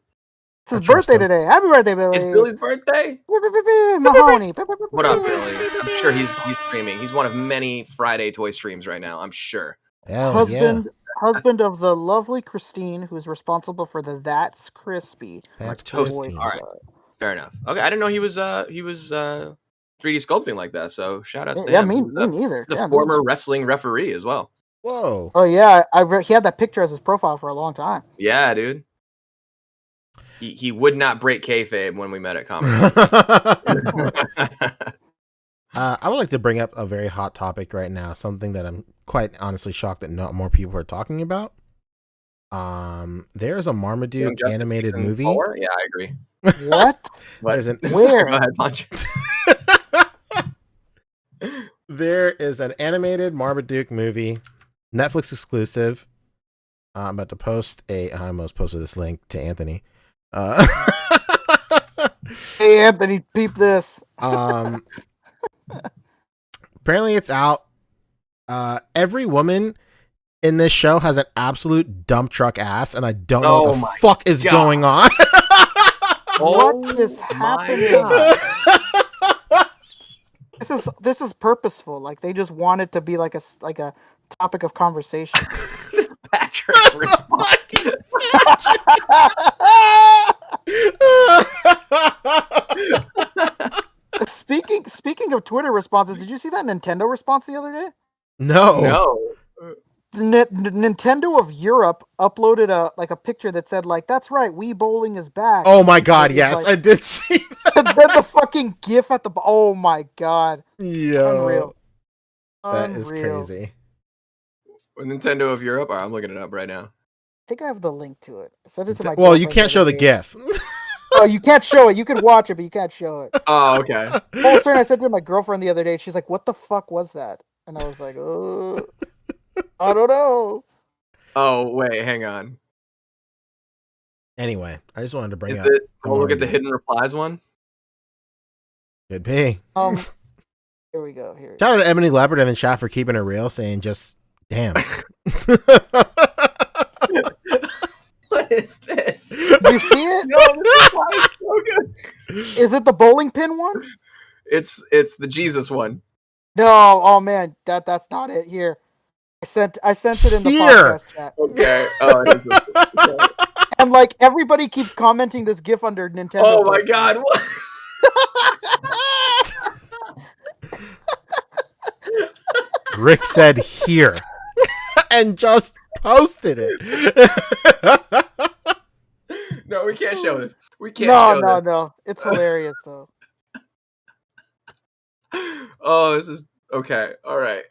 It's his birthday today. Happy birthday, Billy! It's Billy's birthday. Mahoney. What up, Billy? I'm sure he's streaming. He's one of many Friday toy streams right now. I'm sure. Husband of the lovely Christine, who's responsible for the That's Crispy. That's toasty. All right, fair enough. Okay, I didn't know he was 3D sculpting like that. So shout outs to him. Me neither. He's a former wrestling referee as well. Whoa. Oh yeah, he had that picture as his profile for a long time. Yeah, dude. He would not break kayfabe when we met at Comic I would like to bring up a very hot topic right now, something that I'm quite honestly shocked that not more people are talking about. There's a Marmaduke animated movie. 4? Yeah, I agree. What? Where? Go ahead, Punch. There is an animated Marmaduke movie, Netflix exclusive. I'm about to post I almost posted this link to Anthony. Hey Anthony, peep this. Apparently it's out. Every woman in this show has an absolute dump truck ass, and I don't know what the fuck is going on. What is happening? This is purposeful. Like they just want it to be like a topic of conversation. This Patrick response. Speaking of Twitter responses, did you see that Nintendo response the other day? No. Nintendo of Europe uploaded a picture that said like, "That's right, Wii Bowling is back." Oh my god, yes, I did see that. And then the fucking GIF at the oh my god, yo, unreal. That is crazy. Nintendo of Europe. I'm looking it up right now. I think I have the link to it. I sent it to my. Well, you can't show the GIF. Oh, you can't show it. You can watch it, but you can't show it. Oh, okay. Well, sir, I said to my girlfriend the other day. She's like, "What the fuck was that?" And I was like, I don't know." Oh, wait, hang on. Anyway, I just wanted to bring up. Look at the hidden replies one. Could be. Here we go. Here. Shout out to Emily Leopard and then chat for keeping it real, saying just damn. What is this? Do you see it? No, this is so good. Is it the bowling pin one? It's the Jesus one. No, oh man, that's not it. Here, I sent it in the podcast chat. Okay. Oh, it is okay. And like everybody keeps commenting this GIF under Nintendo. Oh my god! What? Rick said here, and just posted it. No, we can't show this. We can't show this. No. It's hilarious though. Oh, this is okay. All right.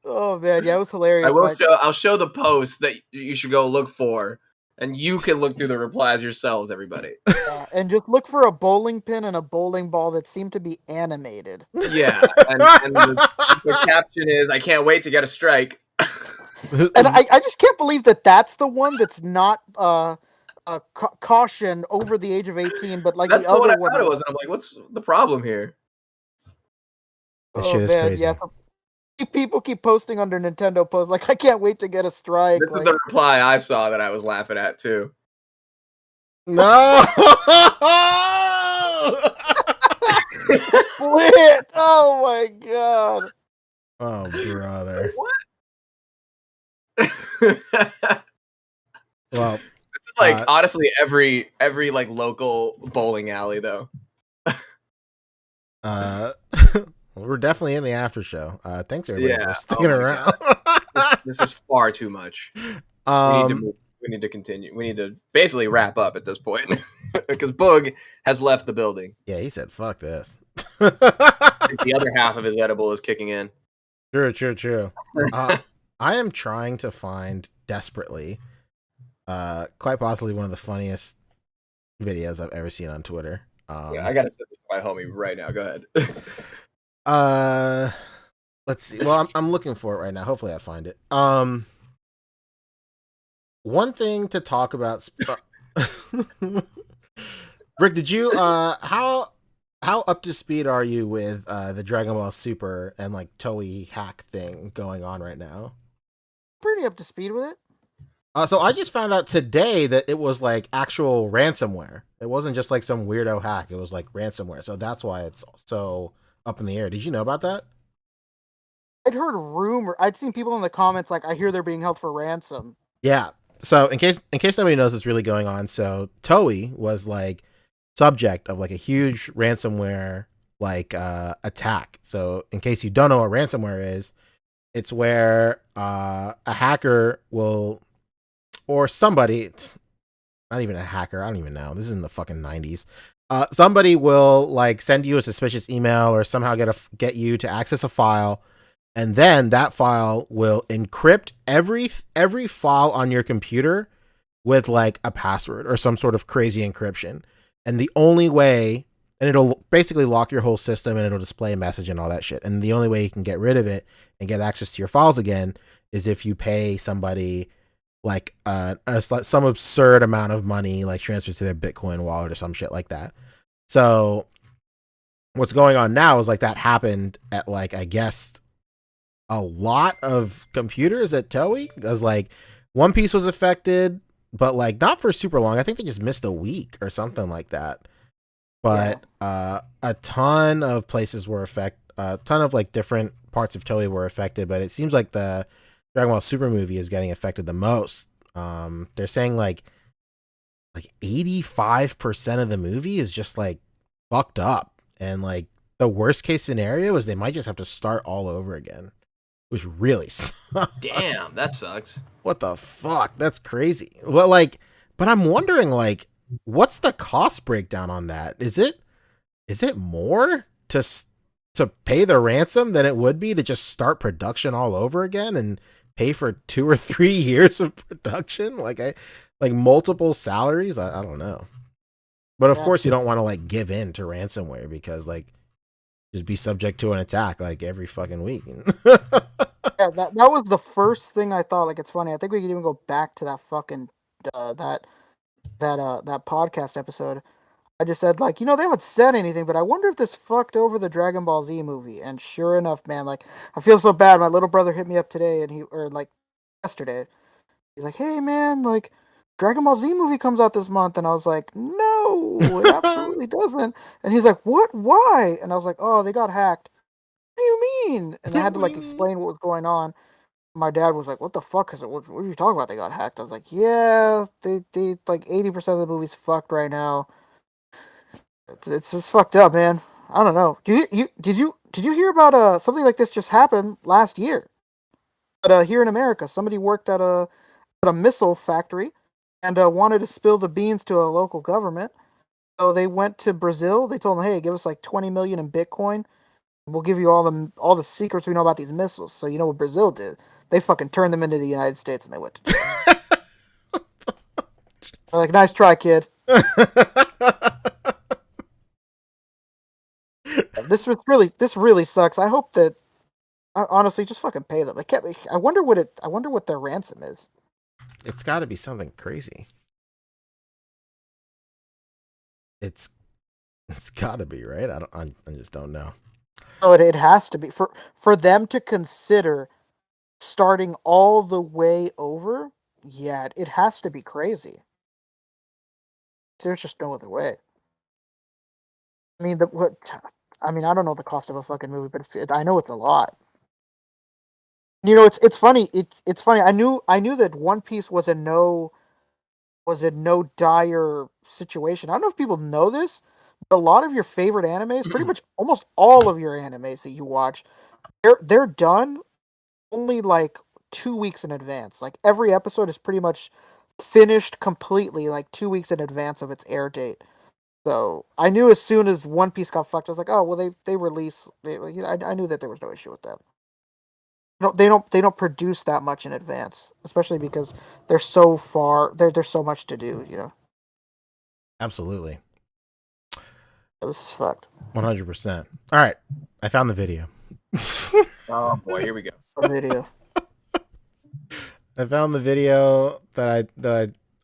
Oh man, yeah, it was hilarious. I'll show the post that you should go look for, and you can look through the replies yourselves, everybody. Yeah, and just look for a bowling pin and a bowling ball that seem to be animated. Yeah, and the caption is, "I can't wait to get a strike." And I just can't believe that that's the one that's not caution over the age of 18, but like that's the other what I one. thought it was. And I'm like, what's the problem here? This shit is crazy. Yeah, People keep posting under Nintendo posts like, I can't wait to get a strike. This like, is the reply I saw that I was laughing at too. No. split. Oh my god. Oh, brother. What? Well, this is like honestly every like local bowling alley though. we're definitely in the after show. Thanks everybody for Yeah. sticking Oh my around. This is far too much. We need to continue. We need to basically wrap up at this point because Boog has left the building. Yeah, he said, "Fuck this." The other half of his edible is kicking in. True. I am trying to find desperately, quite possibly one of the funniest videos I've ever seen on Twitter. Yeah, I gotta send this to my homie right now. Go ahead. Let's see. Well, I'm looking for it right now. Hopefully, I find it. One thing to talk about. Rick, did you how up to speed are you with the Dragon Ball Super and like Toei hack thing going on right now? Pretty up to speed with it. So I just found out today that it was like actual ransomware. It wasn't just like some weirdo hack. It was like ransomware. So that's why it's so up in the air. Did you know about that? I'd heard rumor. I'd seen people in the comments like, I hear they're being held for ransom. Yeah. So in case nobody knows what's really going on, so Toei was like subject of like a huge ransomware like attack. So in case you don't know what ransomware is, it's where a hacker will, or somebody, not even a hacker, I don't even know. This is in the fucking 90s. Somebody will like send you a suspicious email or somehow get you to access a file, and then that file will encrypt every file on your computer with like a password or some sort of crazy encryption. And the only way, and it'll basically lock your whole system and it'll display a message and all that shit. And the only way you can get rid of it and get access to your files again is if you pay somebody like some absurd amount of money, like transfer to their Bitcoin wallet or some shit like that. So what's going on now is like that happened at like, I guess, a lot of computers at Toei, because like one piece was affected, but like not for super long. I think they just missed a week or something like that. But a ton of places were affected. A ton of like different parts of Toei were affected, but it seems like the Dragon Ball Super movie is getting affected the most. They're saying like 85% of the movie is just like fucked up, and like the worst case scenario is they might just have to start all over again, which really sucks. Damn, that sucks. What the fuck? That's crazy. Well, like, but I'm wondering, like, what's the cost breakdown on that? Is it more to pay the ransom than it would be to just start production all over again and pay for 2 or 3 years of production? Like multiple salaries? I don't know. But of course you don't want to like give in to ransomware, because like just be subject to an attack like every fucking week. Yeah, that was the first thing I thought. Like, it's funny. I think we could even go back to that fucking that podcast episode. I just said, like, they haven't said anything, but I wonder if this fucked over the Dragon Ball Z movie. And sure enough, man, like, I feel so bad. My little brother hit me up today, or like yesterday. He's like, "Hey, man, like, Dragon Ball Z movie comes out this month," and I was like, "No, it absolutely doesn't." And he's like, "What? Why?" And I was like, "Oh, they got hacked." What do you mean? And I had to like explain what was going on. My dad was like, "What the fuck is it? What are you talking about? They got hacked." I was like, "Yeah, they like 80% of the movie's fucked right now. It's just fucked up, man. I don't know. Did you hear about something like this just happened last year? But here in America, somebody worked at a missile factory and wanted to spill the beans to a local government. So they went to Brazil. They told them, "Hey, give us like 20 million in Bitcoin. We'll give you all the secrets we know about these missiles." So you know what Brazil did? They fucking turned them into the United States, and they went to jail. They're like, "Nice try, kid." This really sucks. I hope that, honestly, just fucking pay them. I wonder what their ransom is. It's got to be something crazy. It's got to be, right? I just don't know. So it has to be for them to consider starting all the way over. Yeah, it has to be crazy. There's just no other way. I mean, I don't know the cost of a fucking movie, but I know it's a lot. You know, it's funny. It's funny. I knew that One Piece was in no dire situation. I don't know if people know this, but a lot of your favorite animes, pretty much almost all of your animes that you watch, they're done only like 2 weeks in advance. Like every episode is pretty much finished completely like 2 weeks in advance of its air date. So I knew as soon as One Piece got fucked, I was like, oh well, they release. I knew that there was no issue with that. No, they don't produce that much in advance, especially because they're so far. There's so much to do. You know, Absolutely. this is fucked. 100%. All right. I found the video. Oh boy, here we go. A video. I found the video that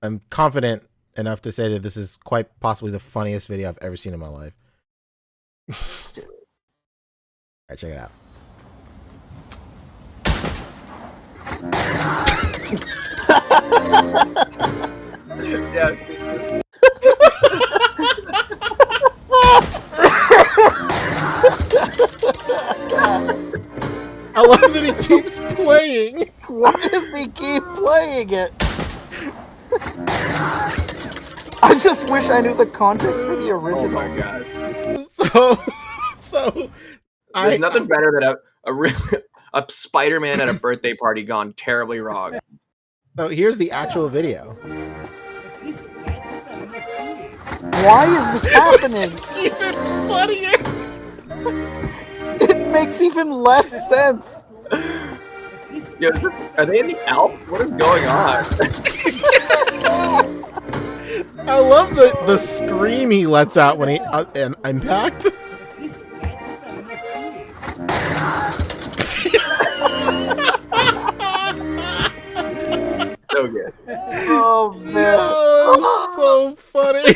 I'm confident enough to say that this is quite possibly the funniest video I've ever seen in my life. All right, check it out. Yes. I love that he keeps playing. Why does he keep playing it? I just wish I knew the context for the original. Oh my god. So There's nothing better than a Spider-Man at a birthday party gone terribly wrong. So here's the actual video. Why is this happening? It's even funnier. It makes even less sense. Yo, are they in the Alps? What is going on? I love the scream he lets out when he and impact. So good. Oh man, Oh, it's so funny.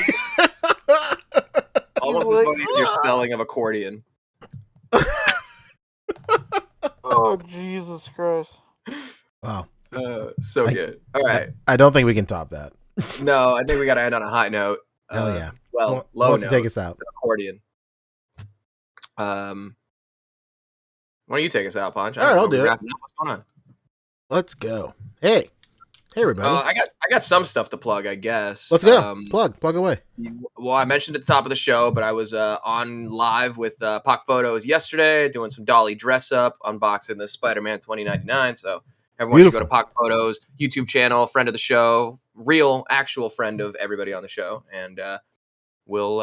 Almost as funny as your spelling of accordion. oh Jesus Christ. Wow. So good. All right. I don't think we can top that. No, I think we got to end on a high note. Hell yeah. Well, Who low wants note. to take us out? It's an accordion. Why don't you take us out, Ponch? All right, I'll do it. What's going on? Let's go. Hey, everybody. I got some stuff to plug, I guess. Let's go. Plug away. Well, I mentioned at the top of the show, but I was on live with Pock Photos yesterday, doing some Dolly dress up, unboxing the Spider-Man 2099. So everyone should go to Pock Photos YouTube channel, friend of the show, real, actual friend of everybody on the show, and we'll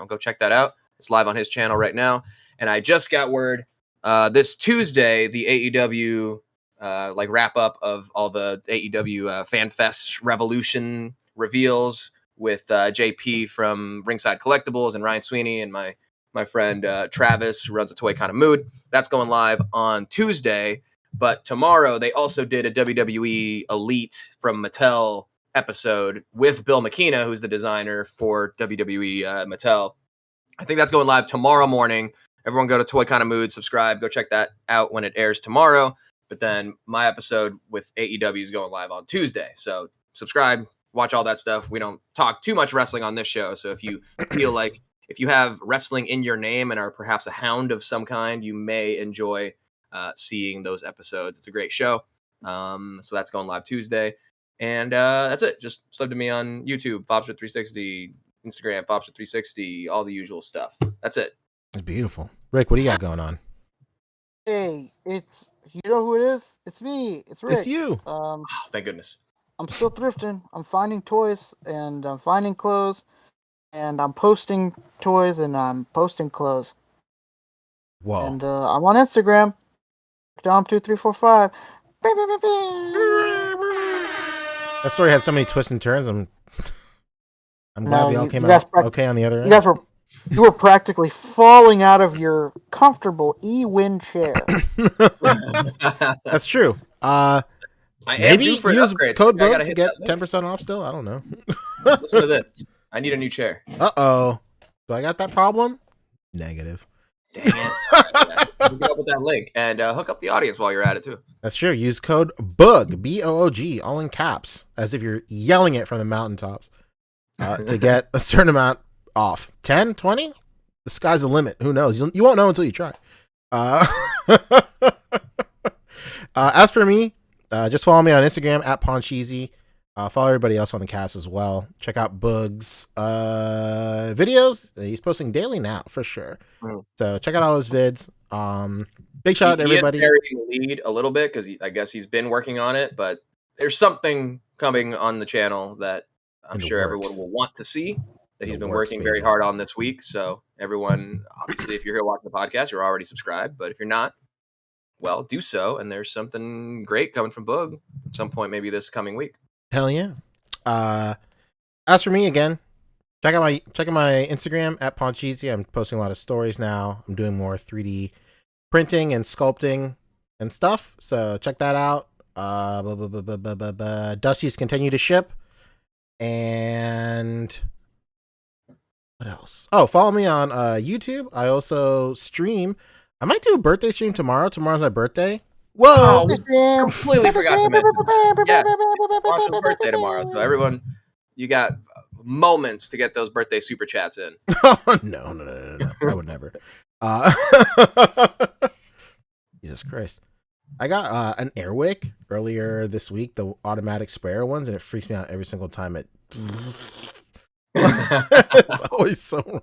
go check that out. It's live on his channel right now. And I just got word this Tuesday, the AEW wrap up of all the AEW Fan Fest Revolution reveals with JP from Ringside Collectibles and Ryan Sweeney and my friend Travis, who runs a Toy Kind of Mood. That's going live on Tuesday. But tomorrow they also did a WWE Elite from Mattel episode with Bill McKenna, who's the designer for WWE Mattel. I think that's going live tomorrow morning. Everyone go to Toy Kind of Mood, subscribe, go check that out when it airs tomorrow. But then my episode with AEW is going live on Tuesday. So subscribe, watch all that stuff. We don't talk too much wrestling on this show. So if you feel like if you have wrestling in your name and are perhaps a hound of some kind, you may enjoy seeing those episodes. It's a great show. So that's going live Tuesday. And that's it. Just sub to me on YouTube, Fobster360, Instagram, Fobster360, all the usual stuff. That's it. It's beautiful. Rick, what do you got going on? Hey, it's you know who it is? It's me. It's Rick. It's you. Oh, thank goodness. I'm still thrifting. I'm finding toys and I'm finding clothes, and I'm posting toys and I'm posting clothes. Whoa. And I'm on Instagram. Dom2345. That story had so many twists and turns. I'm glad we all came out okay on the other end. You were practically falling out of your comfortable E-Win chair. That's true. Maybe use code Boog to get 10% off still? I don't know. Listen to this. I need a new chair. Uh-oh. Do I got that problem? Negative. Dang it. All right, yeah. Hook it up with that link and hook up the audience while you're at it too. That's true. Use code BOOG, BOOG, all in caps, as if you're yelling it from the mountaintops, to get a certain amount off. 10, 20? The sky's the limit. Who knows? You won't know until you try. As for me, just follow me on Instagram at Poncheesy. Follow everybody else on the cast as well. Check out Boog's videos. He's posting daily now for sure. So check out all his vids. Big shout out to everybody. He is burying the lead a little bit because I guess he's been working on it, but there's something coming on the channel that I'm sure everyone will want to see that he's been working very hard on this week. So everyone, obviously, if you're here watching the podcast, you're already subscribed. But if you're not, well, do so. And there's something great coming from Boog at some point, maybe this coming week. Hell yeah. As for me, again, check out my Instagram at Poncheesy. I'm posting a lot of stories now. I'm doing more 3D printing and sculpting and stuff. So check that out. Dusty's continue to ship. And what else? Oh, follow me on YouTube. I also stream. I might do a birthday stream tomorrow. Tomorrow's my birthday. Whoa! Completely forgot to mention. Yes, it's Marshall's birthday tomorrow, so everyone, you got moments to get those birthday super chats in. Oh, no. I would never. Jesus Christ. I got an Airwick earlier this week, the automatic sprayer ones, and it freaks me out every single time it... It's always so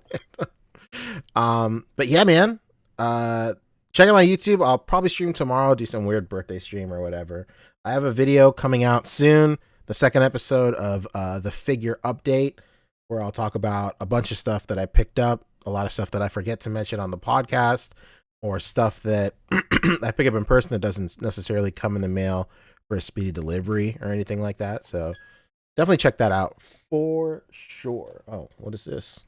random. But yeah, man. Check out my YouTube. I'll probably stream tomorrow, do some weird birthday stream or whatever. I have a video coming out soon, the second episode of the figure update, where I'll talk about a bunch of stuff that I picked up, a lot of stuff that I forget to mention on the podcast, or stuff that I pick up in person that doesn't necessarily come in the mail for a speedy delivery or anything like that. So definitely check that out for sure. Oh, what is this?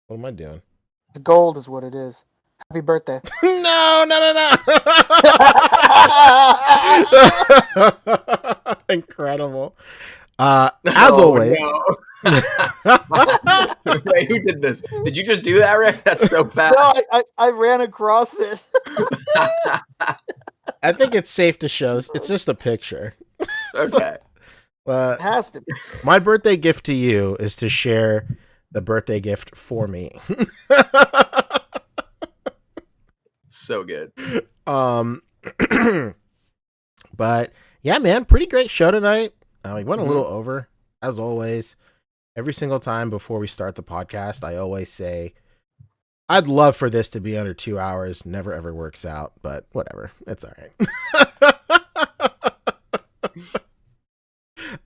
What am I doing? It's gold is what it is. Happy birthday. No. Incredible. As always. No. Wait, who did this? Did you just do that, Rick? That's so fast. No, I ran across it. I think it's safe to show. It's just a picture. Okay. It has to be. My birthday gift to you is to share the birthday gift for me. So good. But yeah, man, pretty great show tonight. We went a little over, as always. Every single time before we start the podcast, I always say, I'd love for this to be under 2 hours. Never ever works out, but whatever. It's all right.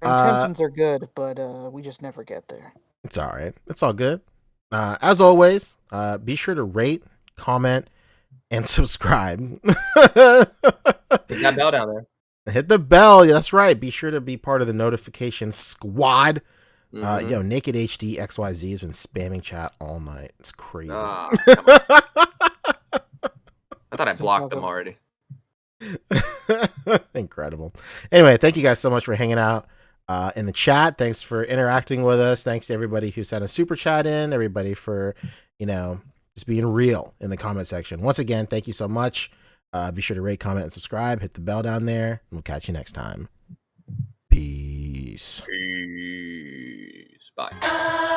Intentions are good, but we just never get there. It's all right. It's all good. As always, be sure to rate, comment, and subscribe. Hit that bell down there. Hit the bell. That's right. Be sure to be part of the notification squad. Naked HD XYZ has been spamming chat all night. It's crazy. I thought I blocked them already. Incredible. Anyway, thank you guys so much for hanging out in the chat. Thanks for interacting with us. Thanks to everybody who sent a super chat in. Everybody for, just being real in the comment section. Once again, thank you so much. Be sure to rate, comment, and subscribe. Hit the bell down there. And we'll catch you next time. Peace. Bye.